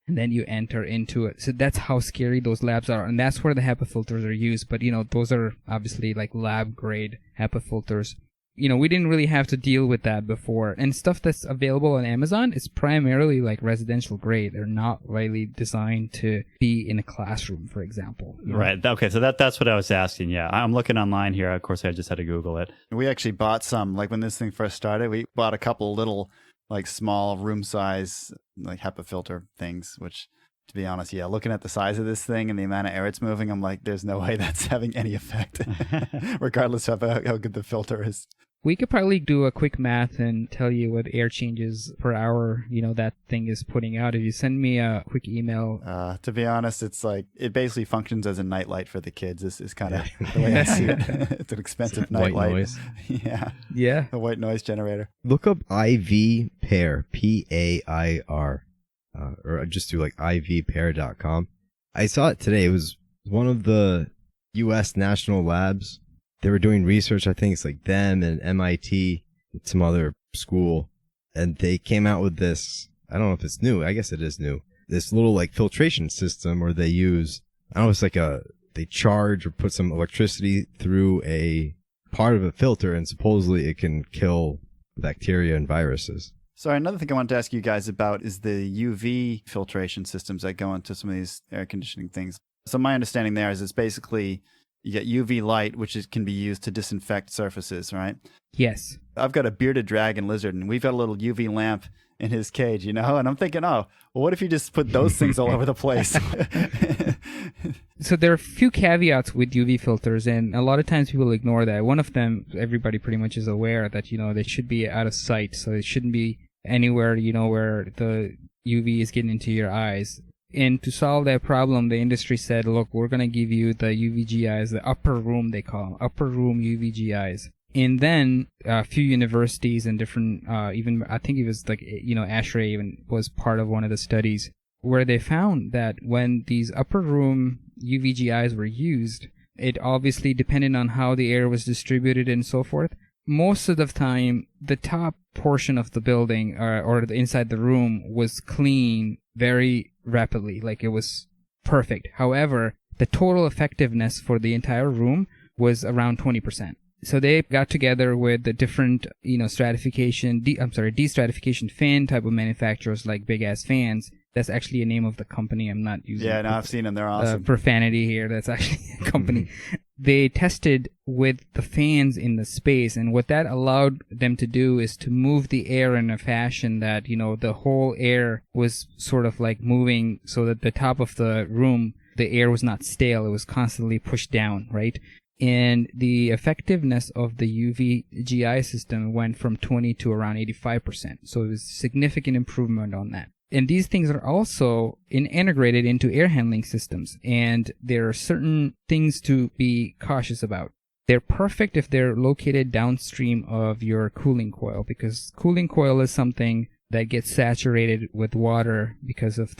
and then you enter into it. So that's how scary those labs are, and that's where the HEPA filters are used. But, those are obviously like lab-grade HEPA filters. We didn't really have to deal with that before. And stuff that's available on Amazon is primarily like residential grade. They're not really designed to be in a classroom, for example.
Right. Okay, so that's what I was asking. Yeah, I'm looking online here. Of course, I just had to Google it.
We actually bought some, like when this thing first started, we bought a couple little like small room size, like HEPA filter things, which, to be honest, yeah, looking at the size of this thing and the amount of air it's moving, I'm like, there's no way that's having any effect, regardless of how good the filter is.
We could probably do a quick math and tell you what air changes per hour, that thing is putting out. If you send me a quick email.
To be honest, it's like, it basically functions as a nightlight for the kids. This is kind of the way I see it. It's an expensive nightlight.
White noise.
Yeah.
A white noise generator.
Look up IV Pair, PAIR, or just do like ivpair.com. I saw it today. It was one of the U.S. national labs. They were doing research, I think it's like them and MIT, some other school, and they came out with this, I don't know if it's new, I guess it is new, this little like filtration system where they use, I don't know, it's like they charge or put some electricity through a part of a filter, and supposedly it can kill bacteria and viruses.
So another thing I wanted to ask you guys about is the UV filtration systems that go into some of these air conditioning things. So my understanding there is it's basically, you get UV light, which can be used to disinfect surfaces, right?
Yes.
I've got a bearded dragon lizard, and we've got a little UV lamp in his cage, and I'm thinking, well, what if you just put those things all over the place?
So there are a few caveats with UV filters, and a lot of times people ignore that. One of them, everybody pretty much is aware that, they should be out of sight, so it shouldn't be anywhere, where the UV is getting into your eyes. And to solve that problem, the industry said, look, we're going to give you the UVGIs, the upper room, they call them, upper room UVGIs. And then a few universities and different, even, I think it was like, ASHRAE even was part of one of the studies, where they found that when these upper room UVGIs were used, it obviously depended on how the air was distributed and so forth. Most of the time, the top portion of the building or the inside the room was clean very rapidly, like it was perfect. However, the total effectiveness for the entire room was around 20%. So they got together with the different, destratification fan type of manufacturers, like big ass fans. That's actually a name of the company. I'm not using.
Yeah, no, I've seen them. They're awesome.
Profanity here. That's actually a company. They tested with the fans in the space, and what that allowed them to do is to move the air in a fashion that, the whole air was sort of like moving so that the top of the room, the air was not stale. It was constantly pushed down, right? And the effectiveness of the UVGI system went from 20 to around 85%. So it was significant improvement on that. And these things are also integrated into air handling systems, and there are certain things to be cautious about. They're perfect if they're located downstream of your cooling coil, because cooling coil is something that gets saturated with water because of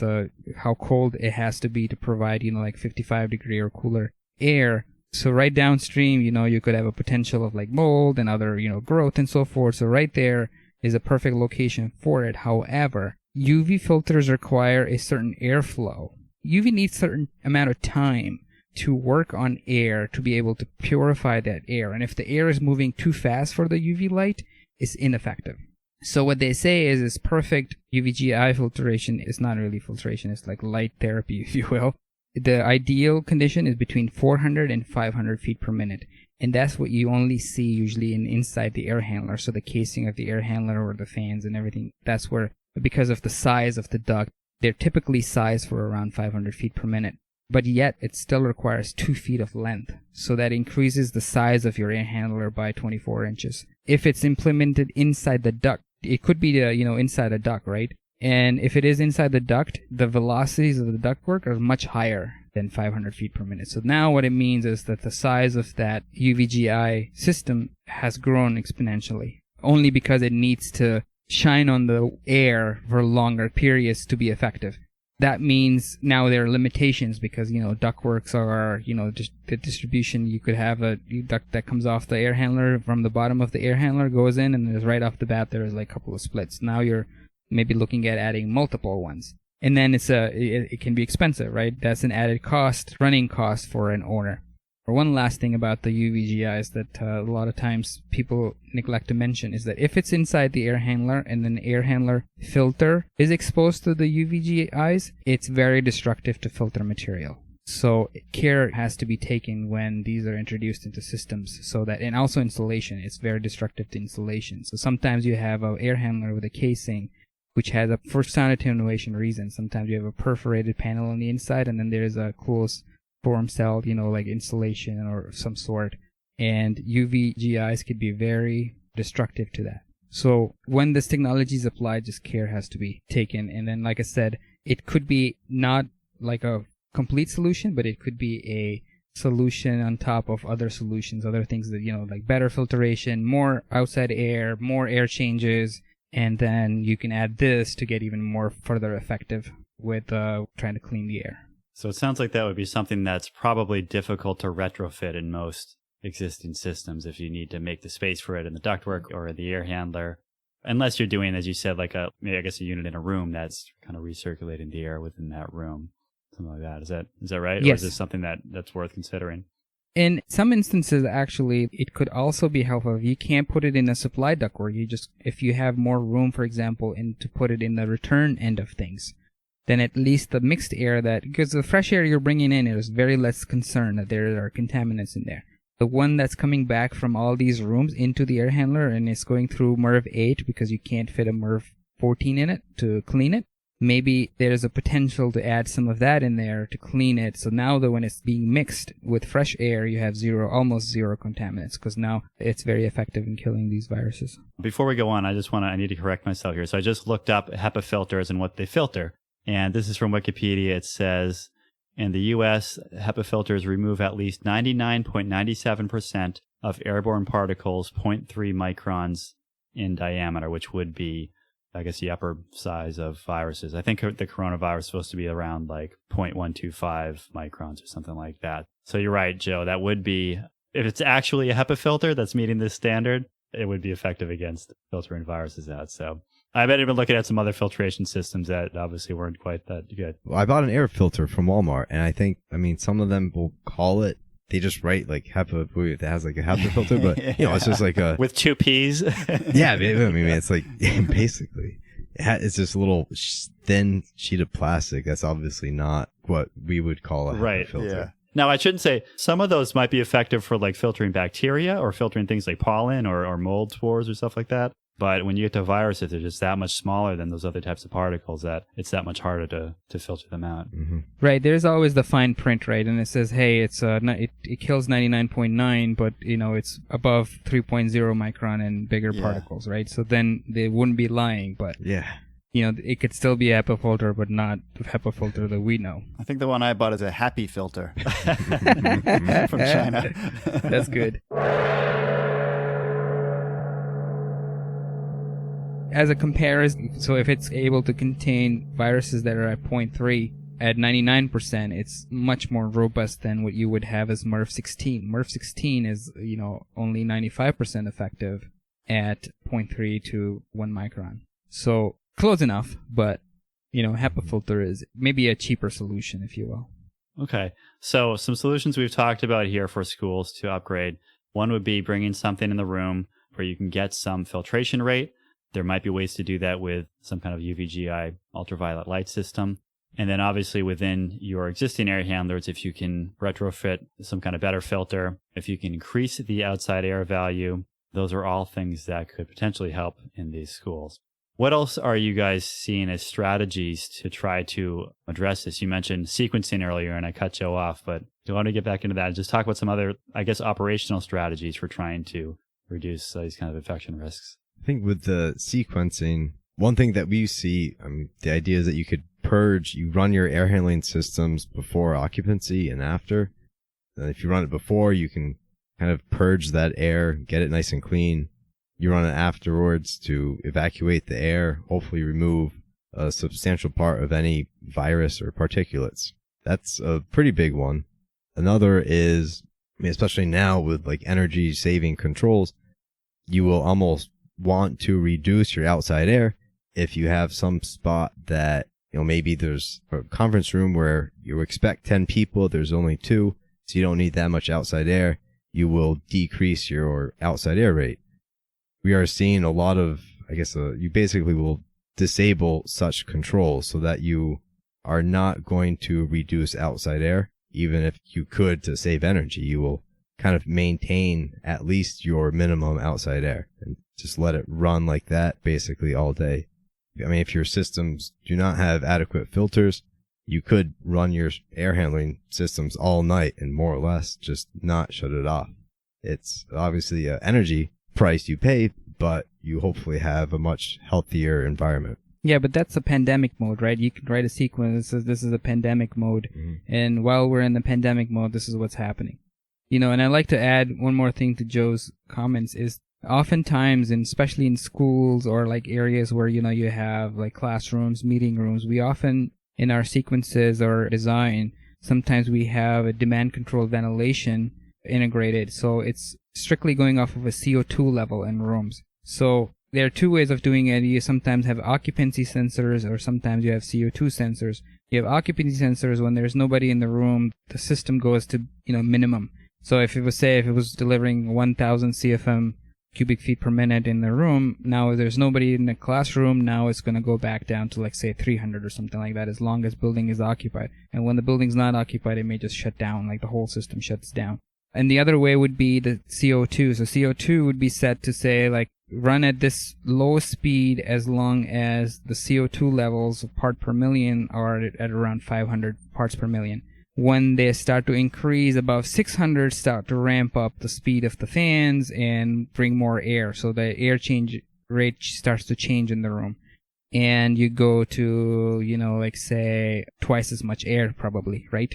how cold it has to be to provide, like 55 degree or cooler air. So right downstream, you could have a potential of like mold and other, growth and so forth. So right there is a perfect location for it. However, UV filters require a certain airflow. UV needs a certain amount of time to work on air to be able to purify that air. And if the air is moving too fast for the UV light, it's ineffective. So what they say is perfect UVGI filtration is not really filtration. It's like light therapy, if you will. The ideal condition is between 400 and 500 feet per minute. And that's what you only see usually inside the air handler. So the casing of the air handler or the fans and everything, that's where, because of the size of the duct, they're typically sized for around 500 feet per minute. But yet it still requires 2 feet of length. So that increases the size of your air handler by 24 inches. If it's implemented inside the duct, it could be inside a duct, right? And if it is inside the duct, the velocities of the ductwork are much higher than 500 feet per minute. So now what it means is that the size of that UVGI system has grown exponentially, only because it needs to shine on the air for longer periods to be effective. That means now there are limitations because, ductworks are, just the distribution. You could have a duct that comes off the air handler from the bottom of the air handler, goes in, and there's right off the bat, there's like a couple of splits. Now you're maybe looking at adding multiple ones. And then it can be expensive, right? That's an added cost, running cost for an owner. Or one last thing about the UVGIs that a lot of times people neglect to mention is that if it's inside the air handler and then the air handler filter is exposed to the UVGIs, it's very destructive to filter material. So care has to be taken when these are introduced into systems so that, and also insulation, it's very destructive to insulation. So sometimes you have an air handler with a casing which has for sound attenuation reasons. Sometimes you have a perforated panel on the inside and then there's a closed form cell, like insulation or some sort, and UVGIs could be very destructive to that. So when this technology is applied, just care has to be taken. And then, like I said, it could be not like a complete solution, but it could be a solution on top of other solutions, other things that, like better filtration, more outside air, more air changes, and then you can add this to get even more further effective with trying to clean the air.
So it sounds like that would be something that's probably difficult to retrofit in most existing systems if you need to make the space for it in the ductwork or the air handler. Unless you're doing, as you said, like a unit in a room that's kind of recirculating the air within that room. Something like that. Is that right?
Yes.
Or is this something that's worth considering?
In some instances, actually, it could also be helpful if you can't put it in a supply ductwork. If you have more room, for example, to put it in the return end of things, then at least the mixed air because the fresh air you're bringing in is very less concerned that there are contaminants in there. The one that's coming back from all these rooms into the air handler and it's going through MERV 8 because you can't fit a MERV 14 in it to clean it, maybe there's a potential to add some of that in there to clean it. So now that when it's being mixed with fresh air, you have almost zero contaminants because now it's very effective in killing these viruses.
Before we go on, I need to correct myself here. So I just looked up HEPA filters and what they filter. And this is from Wikipedia. It says, in the U.S., HEPA filters remove at least 99.97% of airborne particles 0.3 microns in diameter, which would be, I guess, the upper size of viruses. I think the coronavirus is supposed to be around like 0.125 microns or something like that. So you're right, Joe. That would be, if it's actually a HEPA filter that's meeting this standard, it would be effective against filtering viruses out. So I bet you've been looking at some other filtration systems that obviously weren't quite that good.
Well, I bought an air filter from Walmart, and I think, some of them will call it, they just write like HEPA, that has like a HEPA filter, but it's just like a...
With 2 Ps?
Yeah, it's like, basically, it's this little thin sheet of plastic that's obviously not what we would call a HEPA filter.
Yeah. Now, I shouldn't say, some of those might be effective for like filtering bacteria or filtering things like pollen or mold spores or stuff like that. But when you get to viruses, they're just that much smaller than those other types of particles that it's that much harder to filter them out.
Mm-hmm.
Right. There's always the fine print, right? And it says, hey, it kills 99.9, but, it's above 3.0 micron and bigger particles, right? So then they wouldn't be lying, but...
Yeah.
It could still be a HEPA filter, but not the HEPA filter that we know.
I think the one I bought is a happy filter from China.
That's good. As a comparison, so if it's able to contain viruses that are at 0.3, at 99%, it's much more robust than what you would have as Merv 16. Merv 16 is, only 95% effective at 0.3 to 1 micron. So close enough, but, HEPA filter is maybe a cheaper solution, if you will.
Okay. So some solutions we've talked about here for schools to upgrade. One would be bringing something in the room where you can get some filtration rate. There might be ways to do that with some kind of UVGI ultraviolet light system. And then obviously within your existing air handlers, if you can retrofit some kind of better filter, if you can increase the outside air value, those are all things that could potentially help in these schools. What else are you guys seeing as strategies to try to address this? You mentioned sequencing earlier, and I cut Joe off, but do you want to get back into that and just talk about some other, operational strategies for trying to reduce these kind of infection risks?
I think with the sequencing, one thing that we see, the idea is that you could you run your air handling systems before occupancy and after. And if you run it before, you can kind of purge that air, get it nice and clean. You run it afterwards to evacuate the air, hopefully remove a substantial part of any virus or particulates. That's a pretty big one. Another is, especially now with energy saving controls, you will almost want to reduce your outside air if you have some spot that, maybe there's a conference room where you expect 10 people, there's only 2, so you don't need that much outside air. You will decrease your outside air rate. We are seeing a lot of, you basically will disable such controls so that you are not going to reduce outside air. Even if you could to save energy, you will kind of maintain at least your minimum outside air and just let it run like that basically all day. If your systems do not have adequate filters, you could run your air handling systems all night and more or less just not shut it off. It's obviously an energy price you pay, but you hopefully have a much healthier environment.
Yeah, but that's a pandemic mode, right? You can write a sequence that says this is a pandemic mode, and while we're in the pandemic mode, this is what's happening. And I'd like to add one more thing to Joe's comments is oftentimes, and especially in schools or areas where, you have classrooms, meeting rooms, we often, in our sequences or design, sometimes we have a demand controlled ventilation integrated. So it's strictly going off of a CO2 level in rooms. So there are two ways of doing it. You sometimes have occupancy sensors or sometimes you have CO2 sensors. You have occupancy sensors when there's nobody in the room, the system goes to, minimum. So if it was delivering 1,000 CFM cubic feet per minute in the room, now if there's nobody in the classroom, now it's going to go back down to say 300 or something like that as long as building is occupied. And when the building's not occupied, it may just shut down, the whole system shuts down. And the other way would be the CO2. So CO2 would be set to say run at this low speed as long as the CO2 levels of part per million are at around 500 parts per million. When they start to increase above 600, start to ramp up the speed of the fans and bring more air. So the air change rate starts to change in the room. And you go to, say twice as much air probably, right?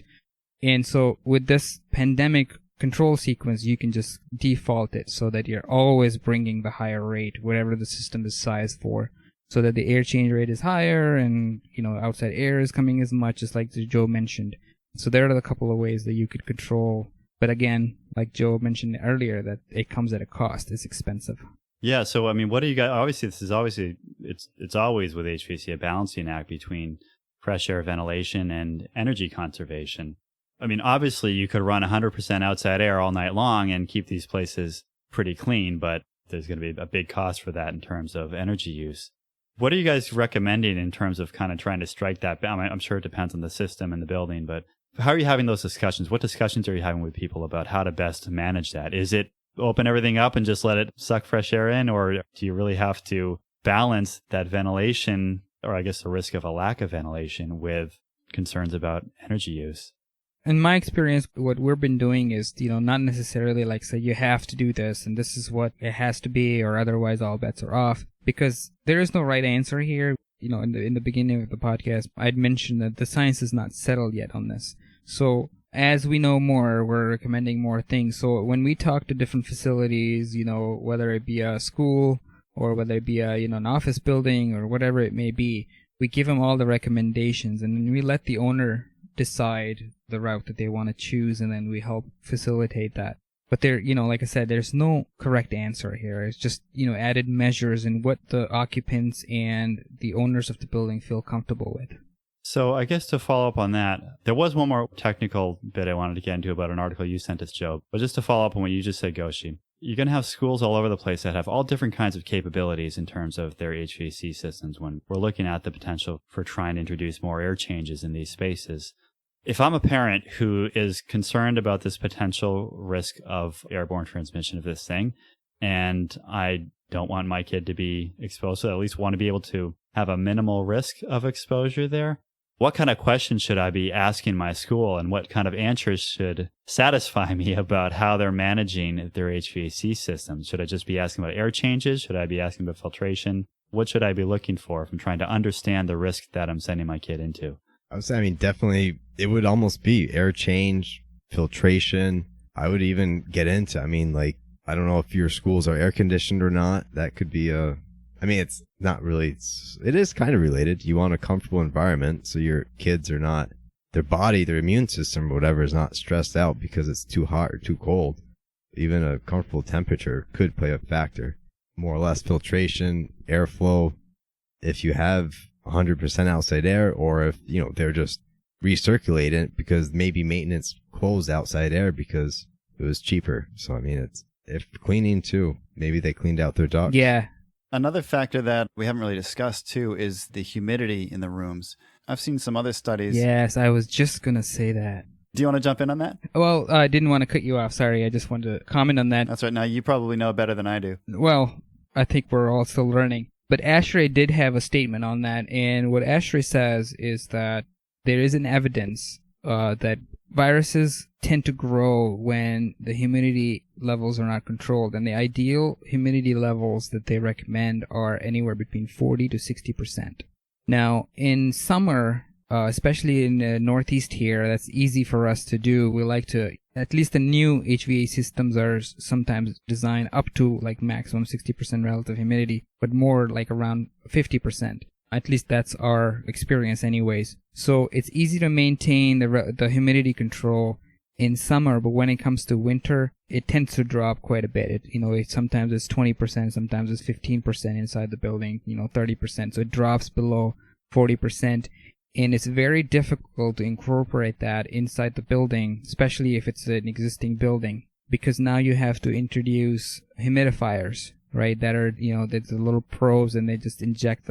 And so with this pandemic control sequence, you can just default it so that you're always bringing the higher rate, whatever the system is sized for, so that the air change rate is higher and, outside air is coming as much, just like Joe mentioned. So there are a couple of ways that you could control. But again, like Joe mentioned earlier, that it comes at a cost. It's expensive.
Yeah. So, what do you guys, obviously, it's always with HVAC a balancing act between fresh air ventilation and energy conservation. Obviously you could run 100% outside air all night long and keep these places pretty clean, but there's going to be a big cost for that in terms of energy use. What are you guys recommending in terms of kind of trying to strike that balance? I'm sure it depends on the system and the building, but how are you having those discussions? What discussions are you having with people about how to best manage that? Is it open everything up and just let it suck fresh air in, or do you really have to balance that ventilation, or I guess the risk of a lack of ventilation, with concerns about energy use?
In my experience, what we've been doing is, not necessarily say you have to do this and this is what it has to be or otherwise all bets are off, because there is no right answer here. In the beginning of the podcast, I'd mentioned that the science is not settled yet on this. So as we know more, we're recommending more things. So when we talk to different facilities, whether it be a school or whether it be an office building or whatever it may be, we give them all the recommendations, and then we let the owner decide the route that they want to choose, and then we help facilitate that. But there, like I said, there's no correct answer here. It's just, added measures and what the occupants and the owners of the building feel comfortable with.
So I guess to follow up on that, there was one more technical bit I wanted to get into about an article you sent us, Joe. But just to follow up on what you just said, Goshi, you're going to have schools all over the place that have all different kinds of capabilities in terms of their HVAC systems when we're looking at the potential for trying to introduce more air changes in these spaces. If I'm a parent who is concerned about this potential risk of airborne transmission of this thing, and I don't want my kid to be exposed, so I at least want to be able to have a minimal risk of exposure there, what kind of questions should I be asking my school, and what kind of answers should satisfy me about how they're managing their HVAC systems? Should I just be asking about air changes? Should I be asking about filtration? What should I be looking for if I'm trying to understand the risk that I'm sending my kid into?
I would say, definitely, it would almost be air change, filtration. I would even get into, I don't know if your schools are air conditioned or not. That could be it's not really, it is kind of related. You want a comfortable environment so your kids are not, their body, their immune system or whatever is not stressed out because it's too hot or too cold. Even a comfortable temperature could play a factor. More or less filtration, airflow. If you have 100% outside air, or if they're just recirculating it because maybe maintenance closed outside air because it was cheaper. So it's, if cleaning too, maybe they cleaned out their ducts.
Yeah.
Another factor that we haven't really discussed too is the humidity in the rooms. I've seen some other studies.
Yes, I was just gonna say that.
Do you want to jump in on that?
Well, I didn't want to cut you off. Sorry, I just wanted to comment on that.
That's right. Now you probably know better than I do.
Well, I think we're all still learning. But ASHRAE did have a statement on that, and what ASHRAE says is that there is an evidence that viruses tend to grow when the humidity levels are not controlled, and the ideal humidity levels that they recommend are anywhere between 40 to 60%. Now, in summer, especially in the Northeast here, that's easy for us to do. We like to, at least the new HVAC systems are sometimes designed up to like maximum 60% relative humidity, but more like around 50%. At least that's our experience anyways. So it's easy to maintain the humidity control in summer, but when it comes to winter, it tends to drop quite a bit. Sometimes it's 20%, sometimes it's 15% inside the building, 30%. So it drops below 40%. And it's very difficult to incorporate that inside the building, especially if it's an existing building, because now you have to introduce humidifiers, right? That are, there's the little probes, and they just inject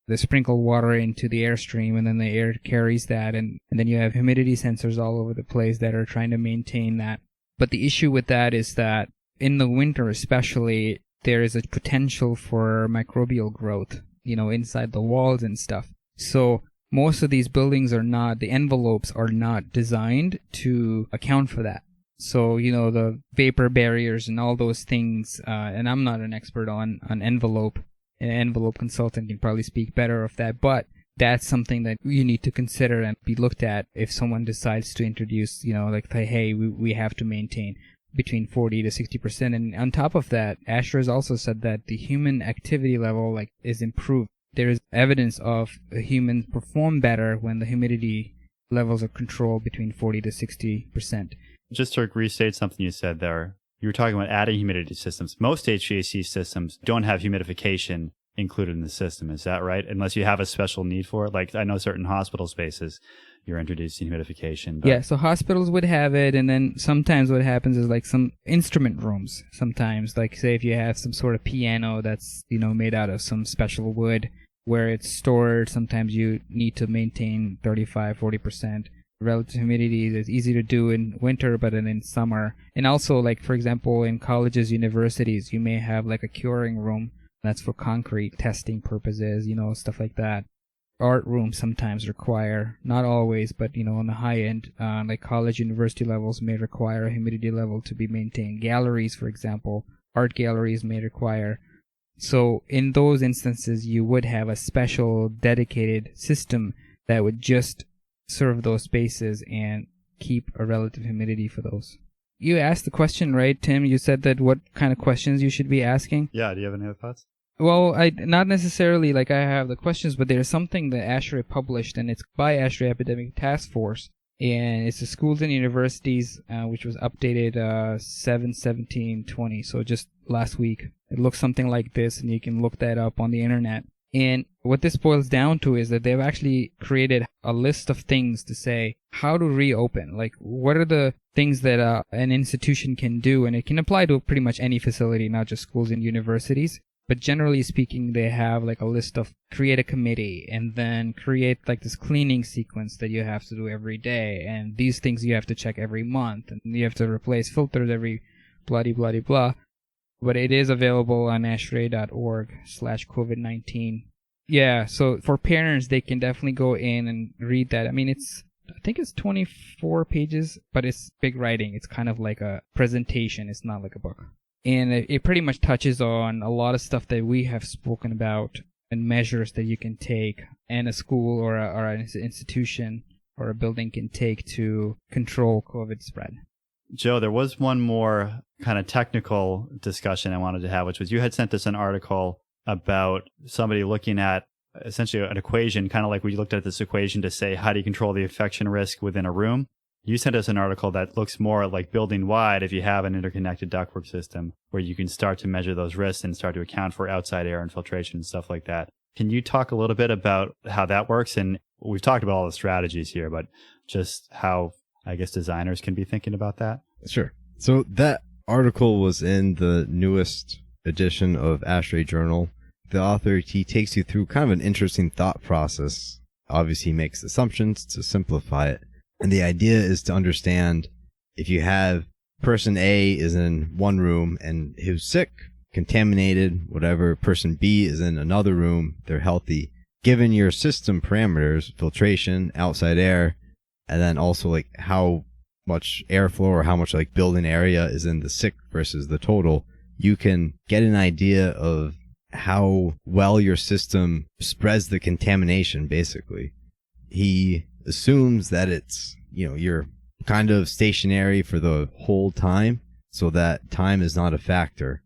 they sprinkle water into the airstream, and then the air carries that, and then you have humidity sensors all over the place that are trying to maintain that. But the issue with that is that in the winter especially, there is a potential for microbial growth, inside the walls and stuff. So most of these buildings the envelopes are not designed to account for that. So, the vapor barriers and all those things, and I'm not an expert on envelope. An envelope consultant can probably speak better of that, but that's something that you need to consider and be looked at if someone decides to introduce, hey, we have to maintain between 40 to 60%. And on top of that, ASHRAE has also said that the human activity level is improved. There is evidence of humans perform better when the humidity levels are controlled between 40 to 60%.
Just to restate something you said there, you were talking about adding humidity systems. Most HVAC systems don't have humidification included in the system. Is that right? Unless you have a special need for it. Like I know certain hospital spaces, you're introducing humidification. But...
Yeah, so hospitals would have it, and then sometimes what happens is some instrument rooms. Sometimes, say if you have some sort of piano that's made out of some special wood where it's stored, sometimes you need to maintain 35-40%. Relative humidity is easy to do in winter, but then in summer. And also, for example, in colleges, universities, you may have a curing room that's for concrete testing purposes, stuff like that. Art rooms sometimes require, not always, but on the high end, college, university levels may require a humidity level to be maintained. Galleries, for example, art galleries may require. So in those instances, you would have a special dedicated system that would just serve those spaces and keep a relative humidity for those. You asked the question, right, Tim? You said that what kind of questions you should be asking?
Yeah, do you have any other thoughts?
Well, I not necessarily like I have the questions, but there's something that ASHRAE published, and it's by ASHRAE Epidemic Task Force, and it's the schools and universities, which was updated 7/17/20, so just last week. It looks something like this, and you can look that up on the internet. And what this boils down to is that they've actually created a list of things to say how to reopen. Like, what are the things that an institution can do? And it can apply to pretty much any facility, not just schools and universities. But generally speaking, they have like a list of create a committee and then create like this cleaning sequence that you have to do every day. And these things you have to check every month. And you have to replace filters every bloody, bloody, blah. But it is available on ashrae.org/COVID-19. Yeah, so for parents, they can definitely go in and read that. I mean, I think it's 24 pages, but it's big writing. It's kind of like a presentation. It's not like a book. And it pretty much touches on a lot of stuff that we have spoken about and measures that you can take and a school or an institution or a building can take to control COVID spread.
Joe, there was one more kind of technical discussion I wanted to have, which was you had sent us an article about somebody looking at essentially an equation, kind of like we looked at this equation to say, how do you control the infection risk within a room? You sent us an article that looks more like building-wide if you have an interconnected ductwork system where you can start to measure those risks and start to account for outside air infiltration and stuff like that. Can you talk a little bit about how that works? And we've talked about all the strategies here, but just how, I guess, designers can be thinking about that?
Sure. So that article was in the newest edition of ASHRAE Journal. The author, he takes you through kind of an interesting thought process. Obviously, he makes assumptions to simplify it. And the idea is to understand if you have person A is in one room and who's sick, contaminated, whatever, person B is in another room, they're healthy. Given your system parameters, filtration, outside air, and then also like how much airflow or how much like building area is in the sick versus the total, you can get an idea of how well your system spreads the contamination, basically. He assumes that it's, you're kind of stationary for the whole time, so that time is not a factor.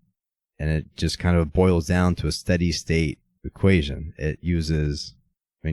And it just kind of boils down to a steady state equation. It uses,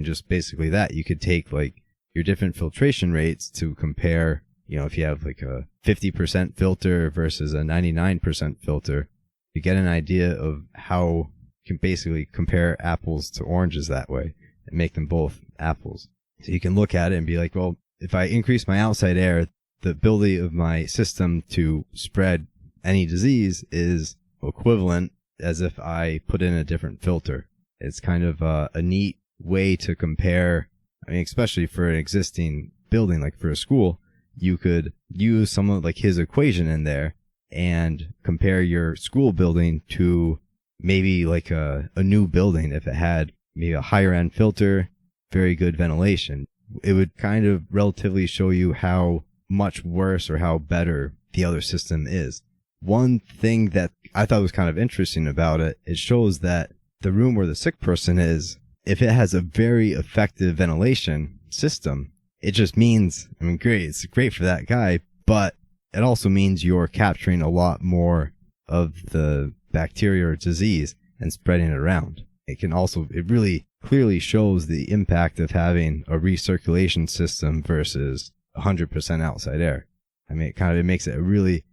just basically that. You could take like your different filtration rates to compare, if you have like a 50% filter versus a 99% filter, you get an idea of how you can basically compare apples to oranges that way and make them both apples. So you can look at it and be like, well, if I increase my outside air, the ability of my system to spread any disease is equivalent as if I put in a different filter. It's kind of a neat way to compare, especially for an existing building, like for a school, you could use some of like his equation in there and compare your school building to maybe like a new building. If it had maybe a higher end filter, very good ventilation, it would kind of relatively show you how much worse or how better the other system is. One thing that I thought was kind of interesting about it, it shows that the room where the sick person is, if it has a very effective ventilation system, it just means, great, it's great for that guy, but it also means you're capturing a lot more of the bacteria or disease and spreading it around. It really clearly shows the impact of having a recirculation system versus 100% outside air. It makes it really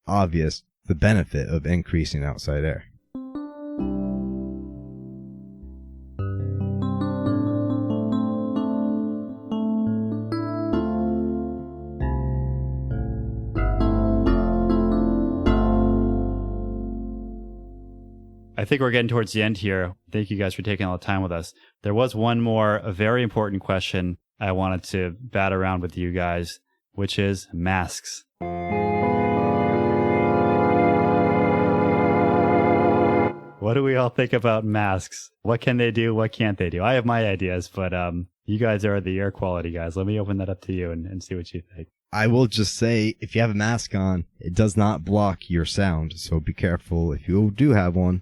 obvious the benefit of increasing outside air.
I think we're getting towards the end here. Thank you guys for taking all the time with us. There was one more, a very important question I wanted to bat around with you guys, which is masks. What do we all think about masks? What can they do? What can't they do? I have my ideas, but you guys are the air quality guys. Let me open that up to you and see what you think.
I will just say, if you have a mask on, it does not block your sound, so be careful. If you do have one,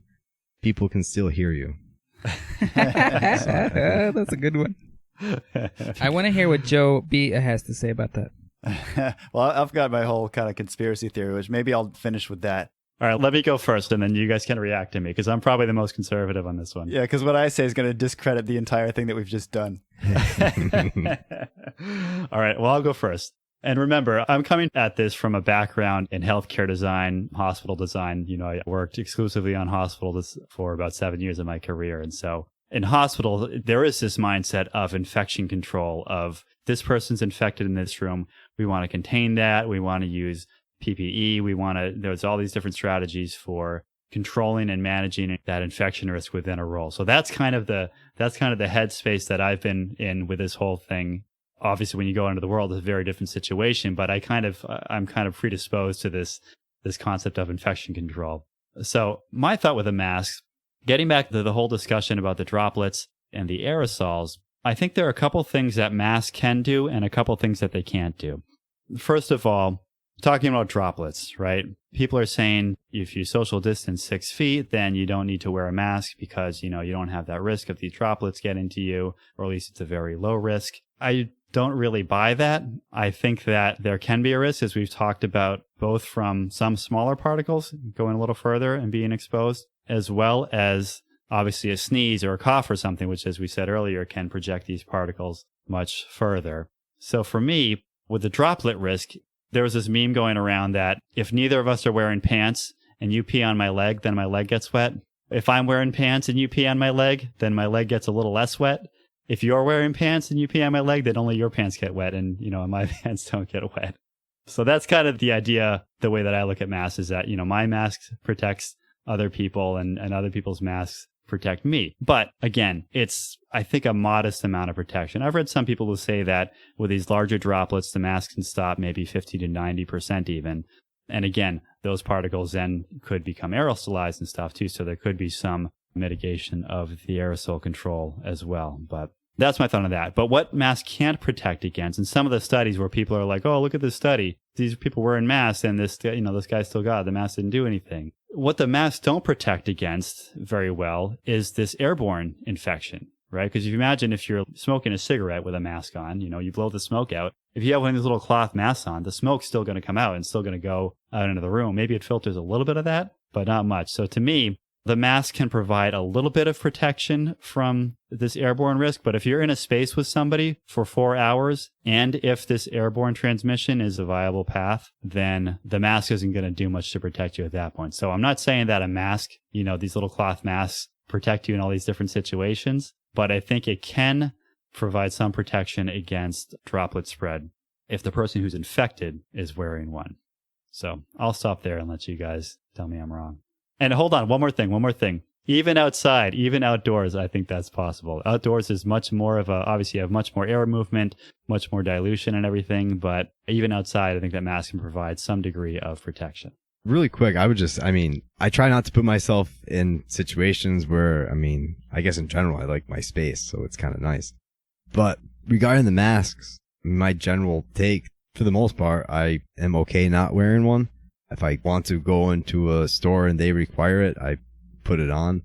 people can still hear you.
That's a good one. I want to hear what Joe B has to say about that.
Well, I've got my whole kind of conspiracy theory, which maybe I'll finish with that.
All right, let me go first, and then you guys can react to me, because I'm probably the most conservative on this one.
Yeah, because what I say is going to discredit the entire thing that we've just done.
All right, well, I'll go first. And remember, I'm coming at this from a background in healthcare design, hospital design. I worked exclusively on hospitals for about 7 years of my career. And so in hospital, there is this mindset of infection control, of this person's infected in this room. We want to contain that. We want to use PPE. There's all these different strategies for controlling and managing that infection risk within a role. So that's kind of the headspace that I've been in with this whole thing. Obviously, when you go into the world, it's a very different situation, but I'm kind of predisposed to this concept of infection control. So my thought with a mask, getting back to the whole discussion about the droplets and the aerosols, I think there are a couple things that masks can do and a couple things that they can't do. First of all, talking about droplets, right? People are saying if you social distance 6 feet, then you don't need to wear a mask because, you don't have that risk of these droplets getting to you, or at least it's a very low risk. I don't really buy that. I think that there can be a risk, as we've talked about, both from some smaller particles going a little further and being exposed, as well as obviously a sneeze or a cough or something, which, as we said earlier, can project these particles much further. So for me, with the droplet risk, there was this meme going around that if neither of us are wearing pants and you pee on my leg, then my leg gets wet. If I'm wearing pants and you pee on my leg, then my leg gets a little less wet. If you're wearing pants and you pee on my leg, then only your pants get wet and, my pants don't get wet. So that's kind of the idea, the way that I look at masks is that, my mask protects other people and other people's masks protect me. But again, it's, I think, a modest amount of protection. I've read some people who say that with these larger droplets, the mask can stop maybe 50 to 90% even. And again, those particles then could become aerosolized and stuff too. So there could be some mitigation of the aerosol control as well. But that's my thought on that. But what masks can't protect against, and some of the studies where people are like, oh, look at this study. These people wearing masks and this guy still got it. The mask didn't do anything. What the masks don't protect against very well is this airborne infection, right? Because if you imagine if you're smoking a cigarette with a mask on, you blow the smoke out. If you have one of these little cloth masks on, the smoke's still going to come out and still going to go out into the room. Maybe it filters a little bit of that, but not much. So to me, the mask can provide a little bit of protection from this airborne risk, but if you're in a space with somebody for 4 hours, and if this airborne transmission is a viable path, then the mask isn't going to do much to protect you at that point. So I'm not saying that a mask, these little cloth masks protect you in all these different situations, but I think it can provide some protection against droplet spread if the person who's infected is wearing one. So I'll stop there and let you guys tell me I'm wrong. And hold on, one more thing. Even outside, even outdoors, I think that's possible. Outdoors is much more of obviously you have much more air movement, much more dilution and everything, but even outside, I think that mask can provide some degree of protection.
Really quick, I try not to put myself in situations where, I guess in general, I like my space, so it's kind of nice. But regarding the masks, my general take, for the most part, I am okay not wearing one. If I want to go into a store and they require it, I put it on.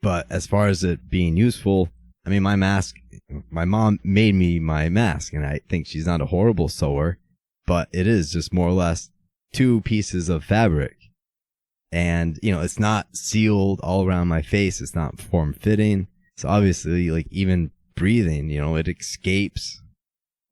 But as far as it being useful, my mask, my mom made me my mask, and I think she's not a horrible sewer, but it is just more or less 2 pieces of fabric. And, it's not sealed all around my face. It's not form-fitting. So obviously, even breathing, it escapes.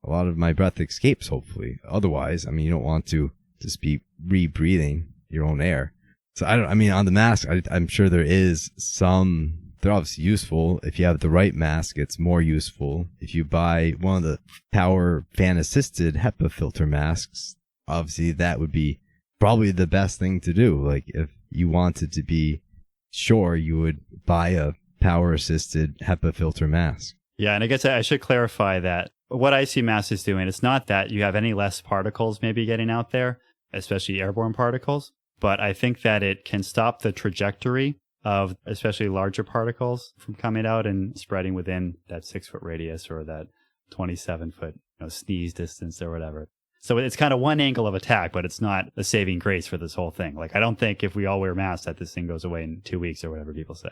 A lot of my breath escapes, hopefully. Otherwise, you don't want to just be rebreathing your own air. So on the mask, I'm sure there is some, they're obviously useful. If you have the right mask, it's more useful. If you buy one of the power fan assisted HEPA filter masks, obviously that would be probably the best thing to do. If you wanted to be sure, you would buy a power assisted HEPA filter mask.
Yeah. And I guess I should clarify that what I see masks is doing, it's not that you have any less particles maybe getting out there, especially airborne particles, but I think that it can stop the trajectory of especially larger particles from coming out and spreading within that 6-foot radius or that 27-foot sneeze distance or whatever. So it's kind of one angle of attack, but it's not a saving grace for this whole thing. I don't think if we all wear masks that this thing goes away in 2 weeks or whatever people say,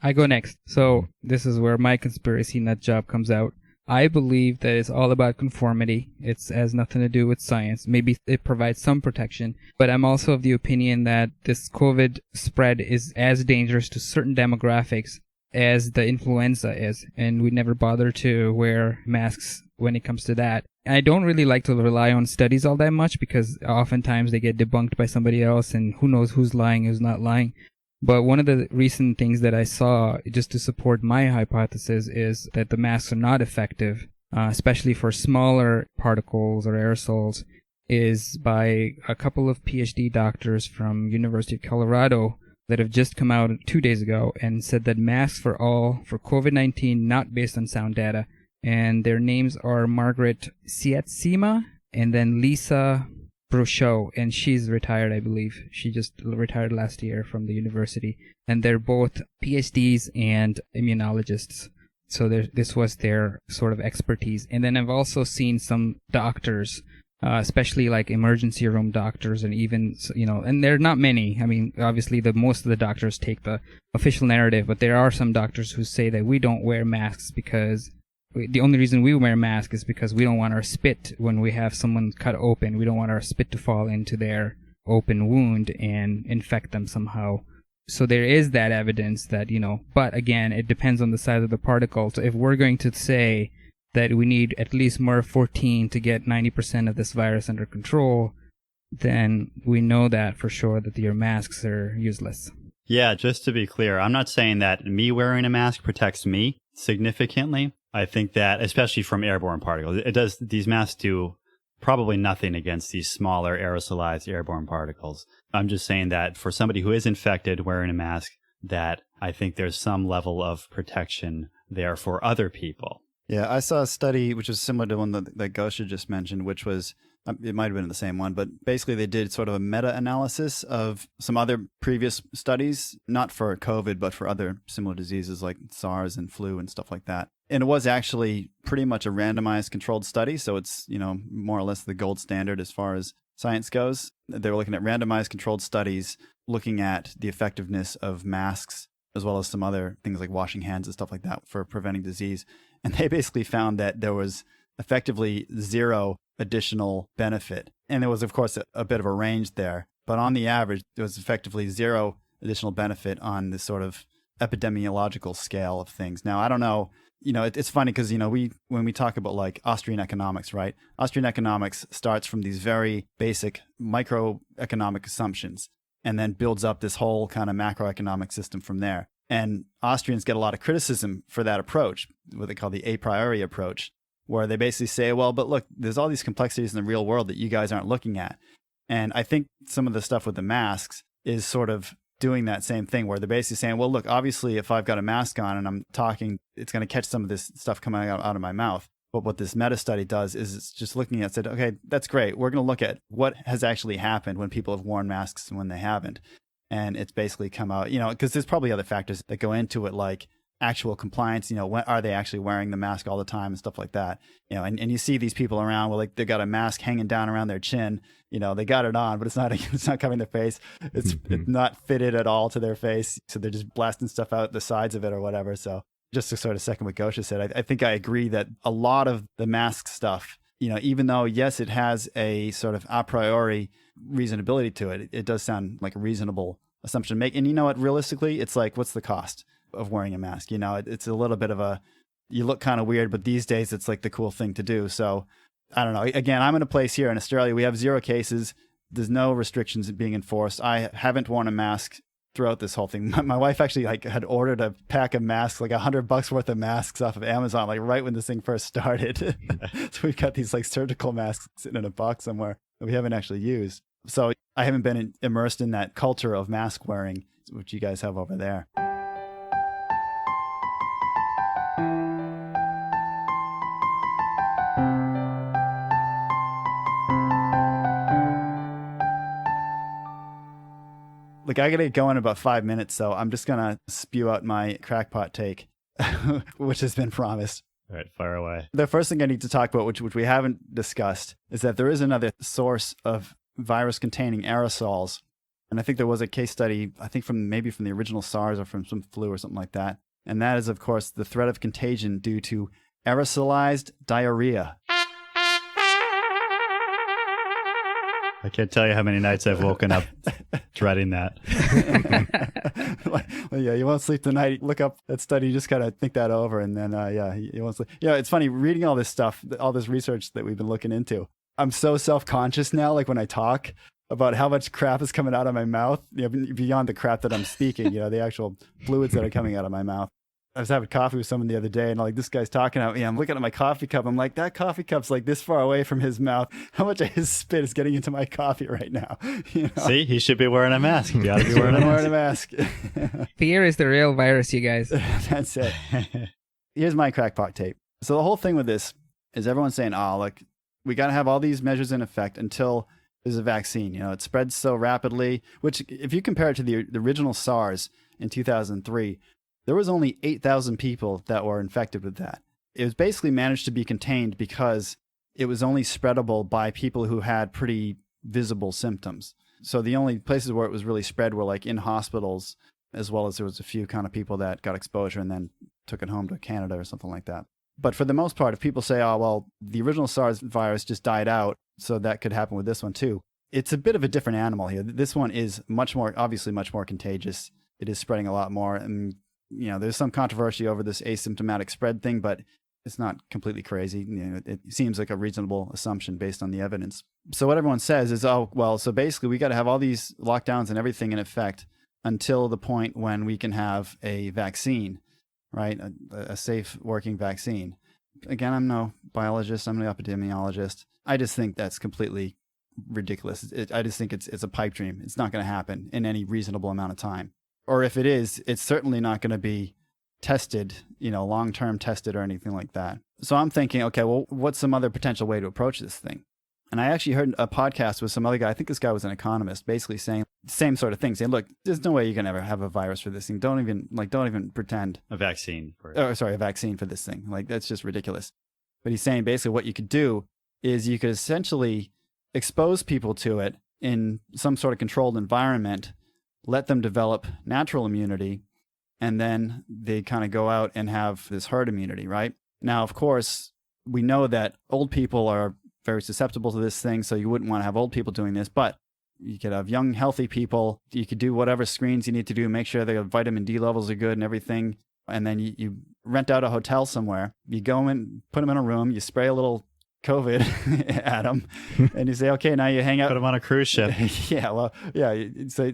I go next. So this is where my conspiracy nut job comes out. I believe that it's all about conformity. It has nothing to do with science. Maybe it provides some protection, but I'm also of the opinion that this COVID spread is as dangerous to certain demographics as the influenza is, and we never bother to wear masks when it comes to that. I don't really like to rely on studies all that much because oftentimes they get debunked by somebody else, and who knows who's lying, who's not lying. But one of the recent things that I saw, just to support my hypothesis, is that the masks are not effective, especially for smaller particles or aerosols, is by a couple of PhD doctors from University of Colorado that have just come out 2 days ago and said that masks for COVID-19, not based on sound data. And their names are Margaret Sietsima and then Lisa Bruchot, and she's retired, I believe. She just retired last year from the university. And they're both PhDs and immunologists. So this was their sort of expertise. And then I've also seen some doctors, especially like emergency room doctors, and even, and there are not many. I mean, obviously most of the doctors take the official narrative, but there are some doctors who say that we don't wear masks because the only reason we wear masks is because we don't want our spit, when we have someone cut open, we don't want our spit to fall into their open wound and infect them somehow. So there is that evidence that, but again, it depends on the size of the particle. So if we're going to say that we need at least Merv 14 to get 90% of this virus under control, then we know that for sure that your masks are useless.
Yeah, just to be clear, I'm not saying that me wearing a mask protects me significantly. I think that, especially from airborne particles, these masks do probably nothing against these smaller aerosolized airborne particles. I'm just saying that for somebody who is infected wearing a mask, that I think there's some level of protection there for other people.
Yeah, I saw a study which was similar to one that Gosha just mentioned, which was, it might have been the same one, but basically they did sort of a meta-analysis of some other previous studies, not for COVID, but for other similar diseases like SARS and flu and stuff like that. And it was actually pretty much a randomized controlled study, so it's, more or less the gold standard as far as science goes. They were looking at randomized controlled studies, looking at the effectiveness of masks, as well as some other things like washing hands and stuff like that for preventing disease. And they basically found that there was effectively zero additional benefit. And there was, of course, a bit of a range there. But on the average, there was effectively zero additional benefit on this sort of epidemiological scale of things. Now, I don't know, it's funny because, when we talk about like Austrian economics, right? Austrian economics starts from these very basic microeconomic assumptions and then builds up this whole kind of macroeconomic system from there. And Austrians get a lot of criticism for that approach, what they call the a priori approach, where they basically say, well, but look, there's all these complexities in the real world that you guys aren't looking at. And I think some of the stuff with the masks is sort of doing that same thing, where they're basically saying, well, look, obviously, if I've got a mask on and I'm talking, it's going to catch some of this stuff coming out of my mouth. But what this meta study does is it's just looking at, said, okay, that's great. We're going to look at what has actually happened when people have worn masks and when they haven't. And it's basically come out, because there's probably other factors that go into it, like actual compliance, when are they actually wearing the mask all the time and stuff like that, and you see these people around where like they got a mask hanging down around their chin, they got it on, but it's not covering their face. It's not fitted at all to their face. So they're just blasting stuff out the sides of it or whatever. So just to sort of second what Gosha said, I think I agree that a lot of the mask stuff, even though, yes, it has a sort of a priori reasonability to it, it does sound like a reasonable assumption to make. And you know what, realistically, it's like, what's the cost of wearing a mask? It's a little bit of you look kind of weird, but these days it's like the cool thing to do. So I don't know. Again, I'm in a place here in Australia. We have 0 cases. There's no restrictions being enforced. I haven't worn a mask throughout this whole thing. My wife actually had ordered a pack of masks, like $100 worth of masks off of Amazon, like right when this thing first started. So we've got these like surgical masks sitting in a box somewhere that we haven't actually used. So I haven't been immersed in that culture of mask wearing, which you guys have over there. Look, I got to get going in about 5 minutes, so I'm just going to spew out my crackpot take, which has been promised.
All right, fire away.
The first thing I need to talk about, which we haven't discussed, is that there is another source of virus-containing aerosols. And I think there was a case study, I think from the original SARS or from some flu or something like that. And that is, of course, the threat of contagion due to aerosolized diarrhea.
I can't tell you how many nights I've woken up dreading that.
Well, yeah, you won't sleep tonight. Look up that study. You just gotta think that over, and then you won't sleep. Yeah, it's funny reading all this stuff, all this research that we've been looking into. I'm so self-conscious now, like when I talk about how much crap is coming out of my mouth, beyond the crap that I'm speaking. The actual fluids that are coming out of my mouth. I was having coffee with someone the other day, and like this guy's talking at me. I'm looking at my coffee cup. I'm like, that coffee cup's like this far away from his mouth. How much of his spit is getting into my coffee right now?
See, he should be wearing a mask. You gotta be wearing a mask.
Fear is the real virus, you guys.
That's it. Here's my crackpot tape. So the whole thing with this is everyone's saying, oh, look, we got to have all these measures in effect until there's a vaccine. It spreads so rapidly, which if you compare it to the original SARS in 2003, there was only 8,000 people that were infected with that. It was basically managed to be contained because it was only spreadable by people who had pretty visible symptoms. So the only places where it was really spread were like in hospitals, as well as there was a few kind of people that got exposure and then took it home to Canada or something like that. But for the most part, if people say, oh, well, the original SARS virus just died out, so that could happen with this one too. It's a bit of a different animal here. This one is obviously much more contagious. It is spreading a lot more. And there's some controversy over this asymptomatic spread thing, but it's not completely crazy. It seems like a reasonable assumption based on the evidence. So what everyone says is, oh, well, so basically we got to have all these lockdowns and everything in effect until the point when we can have a vaccine, right? A safe working vaccine. Again, I'm no biologist. I'm no epidemiologist. I just think that's completely ridiculous. I just think it's a pipe dream. It's not going to happen in any reasonable amount of time. Or if it is, it's certainly not going to be tested, long-term tested or anything like that. So I'm thinking, okay, well, what's some other potential way to approach this thing? And I actually heard a podcast with some other guy. I think this guy was an economist, basically saying the same sort of thing, saying, look, there's no way you can ever have a virus for this thing. Don't even pretend.
A vaccine.
A vaccine for this thing. Like, that's just ridiculous. But he's saying basically what you could do is you could essentially expose people to it in some sort of controlled environment, let them develop natural immunity, and then they kind of go out and have this herd immunity, right? Now, of course, we know that old people are very susceptible to this thing, so you wouldn't want to have old people doing this, but you could have young, healthy people. You could do whatever screens you need to do, make sure their vitamin D levels are good and everything, and then you rent out a hotel somewhere. You go in, put them in a room, you spray a little COVID at them, and you say, okay, now you hang out.
Put them on a cruise ship.
So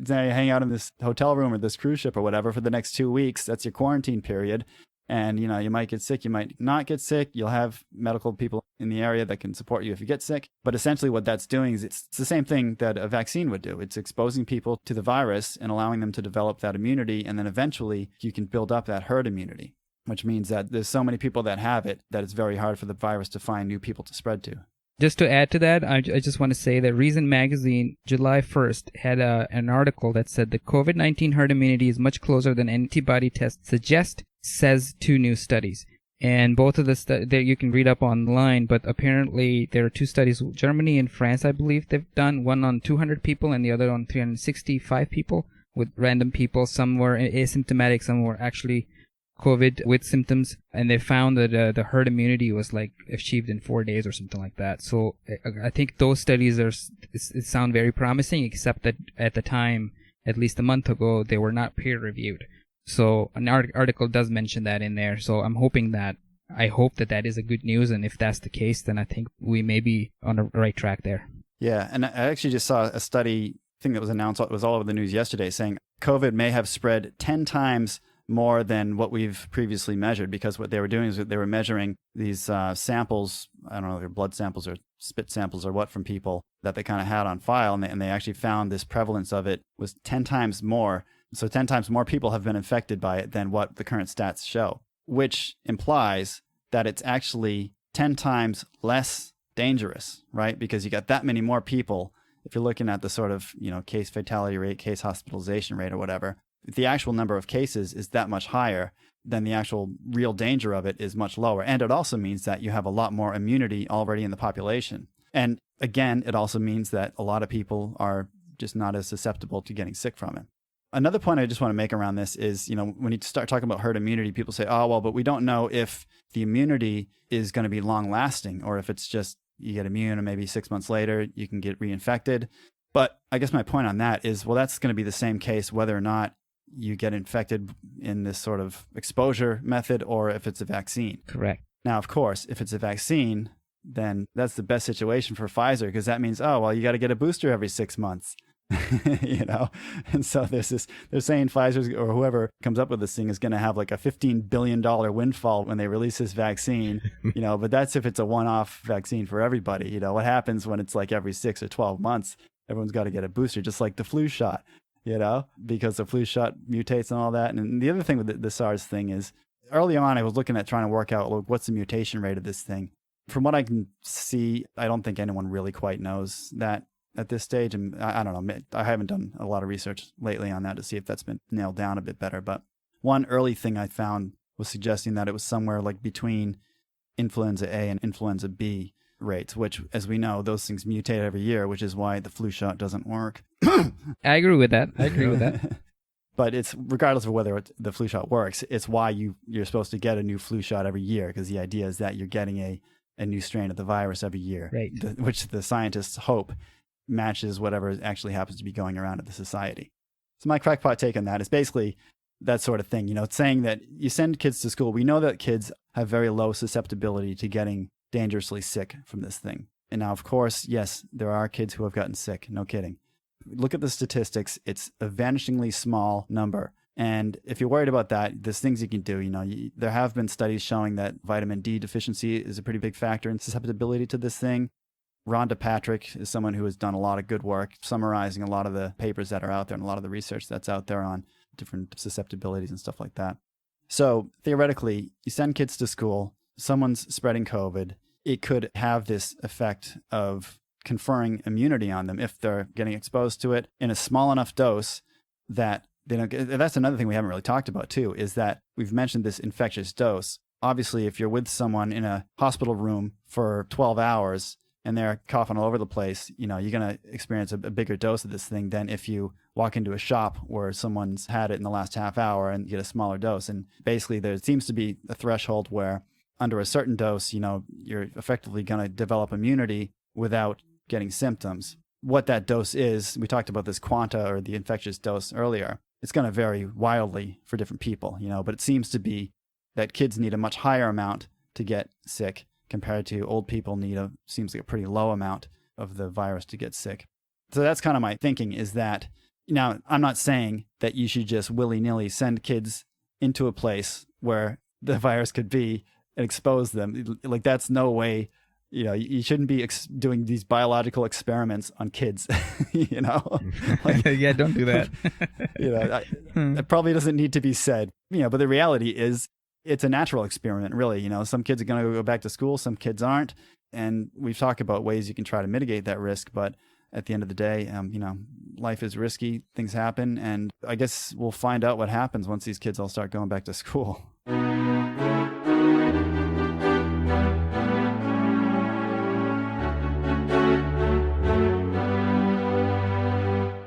now you hang out in this hotel room or this cruise ship or whatever for the next 2 weeks. That's your quarantine period. And, you might get sick, you might not get sick. You'll have medical people in the area that can support you if you get sick. But essentially what that's doing is it's the same thing that a vaccine would do. It's exposing people to the virus and allowing them to develop that immunity. And then eventually you can build up that herd immunity, which means that there's so many people that have it that it's very hard for the virus to find new people to spread to.
Just to add to that, I just want to say that Reason Magazine, July 1st, had an article that said the COVID-19 herd immunity is much closer than antibody tests suggest, says two new studies. And both of the that you can read up online, but apparently there are two studies, Germany and France, I believe they've done, one on 200 people and the other on 365 people with random people. Some were asymptomatic, some were actually COVID with symptoms, and they found that the herd immunity was like achieved in 4 days or something like that. So I think those studies sound very promising, except that at the time, at least a month ago, they were not peer reviewed. So an article does mention that in there. So I hope that is a good news, and if that's the case, then I think we may be on the right track there.
Yeah, and I actually just saw a study thing that was announced. It was all over the news yesterday, saying COVID may have spread 10 times more than what we've previously measured, because what they were doing is they were measuring these samples, I don't know if they're blood samples or spit samples or what, from people that they kind of had on file, and they actually found this prevalence of it was 10 times more. So 10 times more people have been infected by it than what the current stats show, which implies that it's actually 10 times less dangerous, right? Because you got that many more people. If you're looking at the sort of, case fatality rate, case hospitalization rate or whatever, the actual number of cases is that much higher, then the actual real danger of it is much lower. And it also means that you have a lot more immunity already in the population. And again, it also means that a lot of people are just not as susceptible to getting sick from it. Another point I just want to make around this is, when you start talking about herd immunity, people say, oh, well, but we don't know if the immunity is going to be long lasting or if it's just you get immune and maybe 6 months later you can get reinfected. But I guess my point on that is, well, that's going to be the same case whether or not you get infected in this sort of exposure method or if it's a vaccine.
Correct.
Now, of course, if it's a vaccine, then that's the best situation for Pfizer because that means, oh, well, you got to get a booster every 6 months. And so they're saying Pfizer or whoever comes up with this thing is going to have like a $15 billion windfall when they release this vaccine, but that's if it's a one-off vaccine for everybody. What happens when it's like every 6 or 12 months, everyone's got to get a booster, just like the flu shot, because the flu shot mutates and all that. And the other thing with the SARS thing is early on, I was looking at trying to work out, look, what's the mutation rate of this thing? From what I can see, I don't think anyone really quite knows that at this stage. And I don't know, I haven't done a lot of research lately on that to see if that's been nailed down a bit better. But one early thing I found was suggesting that it was somewhere like between influenza A and influenza B rates, which, as we know, those things mutate every year, which is why the flu shot doesn't work.
I agree with that.
But it's regardless of whether the flu shot works, it's why you're supposed to get a new flu shot every year, because the idea is that you're getting a new strain of the virus every year,
right?
Which the scientists hope matches whatever actually happens to be going around in the society. So my crackpot take on that is basically that sort of thing, saying that you send kids to school. We know that kids have very low susceptibility to getting dangerously sick from this thing. And now, of course, yes, there are kids who have gotten sick. No kidding. Look at the statistics. It's a vanishingly small number. And if you're worried about that, there's things you can do. There have been studies showing that vitamin D deficiency is a pretty big factor in susceptibility to this thing. Rhonda Patrick is someone who has done a lot of good work summarizing a lot of the papers that are out there and a lot of the research that's out there on different susceptibilities and stuff like that. So theoretically, you send kids to school, someone's spreading COVID, it could have this effect of conferring immunity on them if they're getting exposed to it in a small enough dose that they don't get. That's another thing we haven't really talked about too, is that we've mentioned this infectious dose. Obviously, if you're with someone in a hospital room for 12 hours and they're coughing all over the place, you're going to experience a bigger dose of this thing than if you walk into a shop where someone's had it in the last half hour and get a smaller dose. And basically, there seems to be a threshold where under a certain dose, you're effectively going to develop immunity without getting symptoms. What that dose is, we talked about this quanta or the infectious dose earlier. It's going to vary wildly for different people, but it seems to be that kids need a much higher amount to get sick compared to old people seems like a pretty low amount of the virus to get sick. So that's kind of my thinking, is that, now I'm not saying that you should just willy-nilly send kids into a place where the virus could be and expose them. Like, that's no way, you shouldn't be doing these biological experiments on kids,
Yeah, don't do that.
It probably doesn't need to be said, but the reality is it's a natural experiment, really. Some kids are going to go back to school, some kids aren't. And we've talked about ways you can try to mitigate that risk. But at the end of the day, life is risky, things happen. And I guess we'll find out what happens once these kids all start going back to school.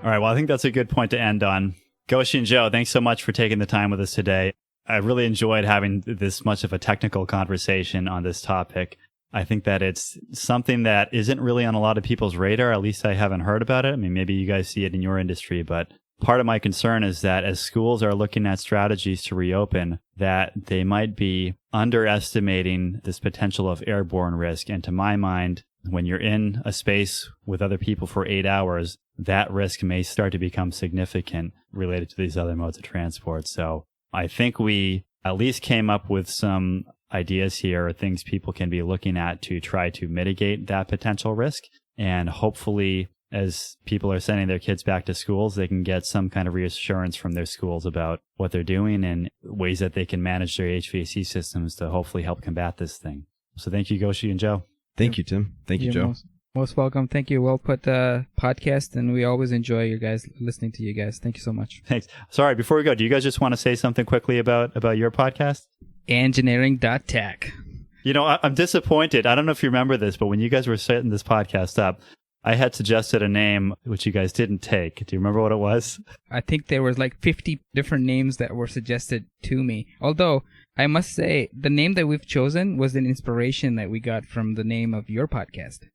All right, well, I think that's a good point to end on. Goshi and Joe, thanks so much for taking the time with us today. I really enjoyed having this much of a technical conversation on this topic. I think that it's something that isn't really on a lot of people's radar. At least I haven't heard about it. I mean, maybe you guys see it in your industry, but part of my concern is that as schools are looking at strategies to reopen, that they might be underestimating this potential of airborne risk. And to my mind, when you're in a space with other people for 8 hours, that risk may start to become significant related to these other modes of transport. So I think we at least came up with some ideas here, or things people can be looking at to try to mitigate that potential risk. And hopefully, as people are sending their kids back to schools, they can get some kind of reassurance from their schools about what they're doing and ways that they can manage their HVAC systems to hopefully help combat this thing. So thank you, Goshi and Joe.
Thank you, Tim. Thank you, Joe.
Most welcome. Thank you. Well put podcast, and we always enjoy you guys listening to you guys. Thank you so much.
Thanks. Sorry, before we go, do you guys just want to say something quickly about your podcast?
Engineering.tech.
I'm disappointed. I don't know if you remember this, but when you guys were setting this podcast up, I had suggested a name which you guys didn't take. Do you remember what it was?
I think there was like 50 different names that were suggested to me. Although I must say the name that we've chosen was an inspiration that we got from the name of your podcast.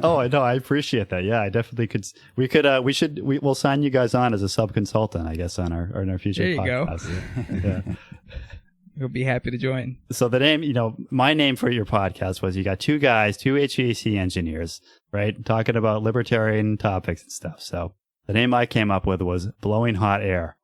Oh, I know. I appreciate that. Yeah, I definitely could. We'll sign you guys on as a sub-consultant, I guess, on our future podcast.
There you go.
Yeah.
We'll be happy to join.
So the name, my name for your podcast was, you got two guys, two HVAC engineers, right? Talking about libertarian topics and stuff. So the name I came up with was Blowing Hot Air.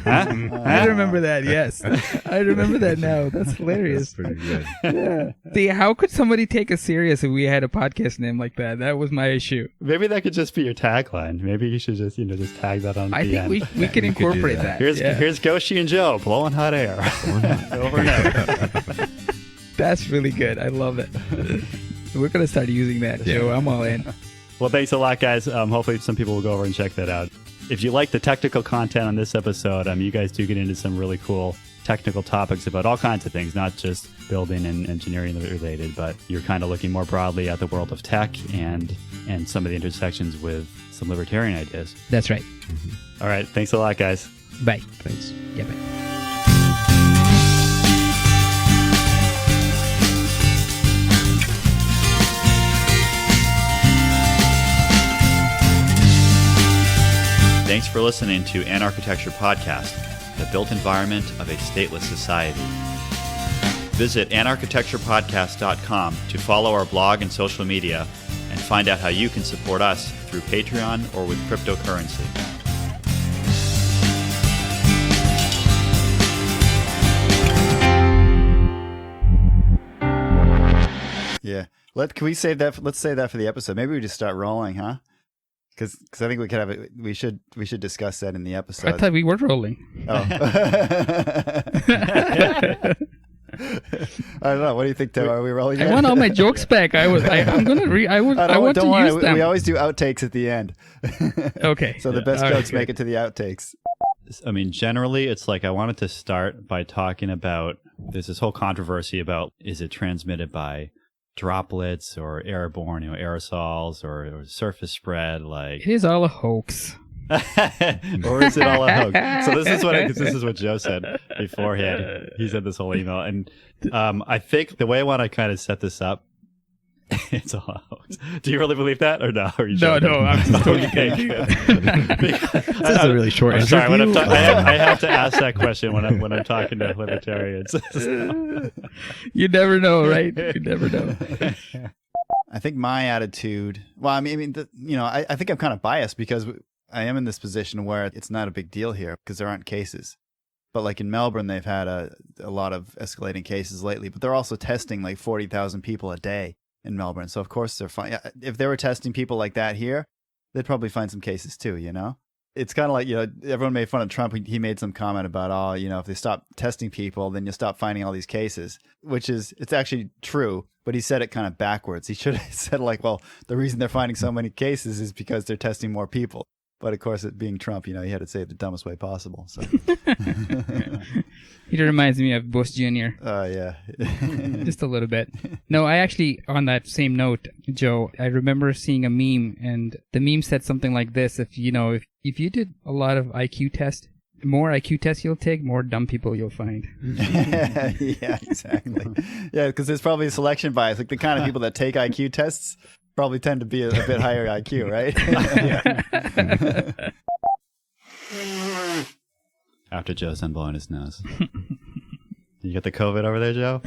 Huh?
I remember that, yes. I remember that now. That's hilarious.
That's pretty good.
Yeah. See, how could somebody take us serious if we had a podcast name like that? That was my issue.
Maybe that could just be your tagline. Maybe you should just, just tag that on
I
the
think
end.
we can incorporate that.
Here's Goshi and Joe blowing hot air. Over and over.
That's really good. I love it. We're going to start using that, Joe. I'm all in.
Well, thanks a lot, guys. Hopefully some people will go over and check that out. If you like the technical content on this episode, you guys do get into some really cool technical topics about all kinds of things, not just building and engineering related, but you're kind of looking more broadly at the world of tech and some of the intersections with some libertarian ideas.
That's right.
All right. Thanks a lot, guys.
Bye.
Thanks.
Yeah, bye.
Thanks for listening to AnArchitecture Podcast, the built environment of a stateless society. Visit AnArchitecturePodcast.com to follow our blog and social media and find out how you can support us through Patreon or with cryptocurrency.
Yeah. Can we save that? Let's save that for the episode. Maybe we just start rolling, huh? Because I think we could have it. We should discuss that in the episode.
I thought we were rolling.
Oh. I don't know. What do you think, Tim? Are we rolling?
I
yet?
want all my jokes back. I want to use them.
We always do outtakes at the end.
Okay.
So the best jokes make it to the outtakes.
Generally, it's like I wanted to start by talking about, there's this whole controversy about, is it transmitted by droplets or airborne, aerosols or surface spread? Like,
It is all a hoax.
or is it all a hoax? So this is what Joe said beforehand. He said this whole email, and I think the way I want to kind of set this up, it's all a hoax. Do you really believe that, or no? Are you
No, I'm just totally
kidding.
This is a really short
I'm sorry,
interview.
I have to ask that question when I'm talking to libertarians.
You never know, right? You never know.
I think my attitude. Well, I think I'm kind of biased because I am in this position where it's not a big deal here because there aren't cases. But like in Melbourne, they've had a lot of escalating cases lately. But they're also testing like 40,000 people a day in Melbourne. So of course they're fine. If they were testing people like that here, they'd probably find some cases too, It's kind of like, everyone made fun of Trump. He made some comment about, if they stop testing people, then you'll stop finding all these cases, it's actually true. But he said it kind of backwards. He should have said like, well, the reason they're finding so many cases is because they're testing more people. But of course, it being Trump, he had to say it the dumbest way possible. So
He reminds me of Bush Jr.
Yeah.
Just a little bit. No, I actually, on that same note, Joe, I remember seeing a meme, and the meme said something like this: if you did a lot of IQ tests, more IQ tests you'll take, more dumb people you'll find.
Yeah, exactly. Yeah, because there's probably a selection bias. Like the kind of people that take IQ tests probably tend to be a bit higher IQ, right?
After Joe's done blowing his nose. You got the COVID over there, Joe?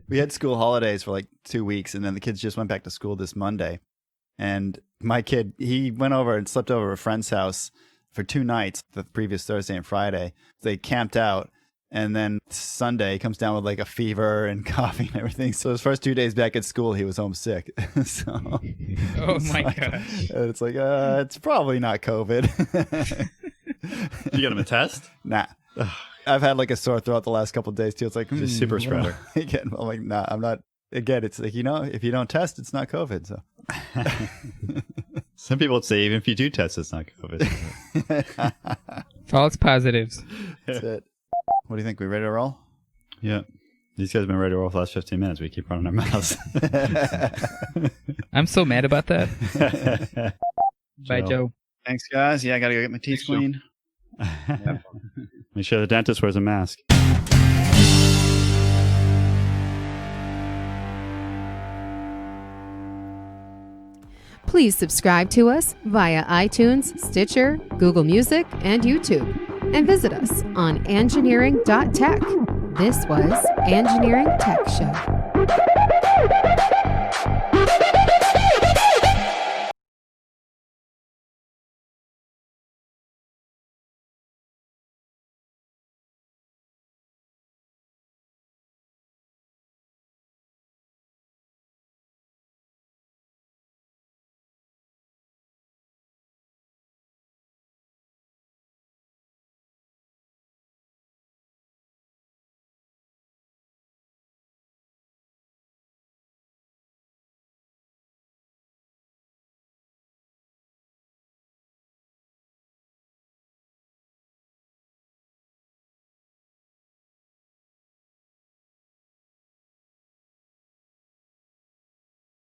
We had school holidays for like 2 weeks, and then the kids just went back to school this Monday. And my kid, he went over and slept over at a friend's house for 2 nights, the previous Thursday and Friday. They camped out. And then Sunday, he comes down with like a fever and coughing and everything. So his first 2 days back at school, he was homesick.
Oh my gosh.
It's like, it's probably not COVID.
You get him a test?
Nah. I've had like a sore throat the last couple of days too. It's like,
Just super spreader.
Again, I'm like, nah, I'm not. Again, it's like, if you don't test, it's not COVID. So
some people would say even if you do test, it's not COVID.
False positives.
That's it. What do you think? We ready to roll?
Yeah. These guys have been ready to roll for the last 15 minutes. We keep running our mouths.
I'm so mad about that. Bye, Joe.
Thanks, guys. Yeah, I got to go get my teeth cleaned.
Make sure the dentist wears a mask.
Please subscribe to us via iTunes, Stitcher, Google Music, and YouTube. And visit us on engineering.tech. This was Engineering Tech Show.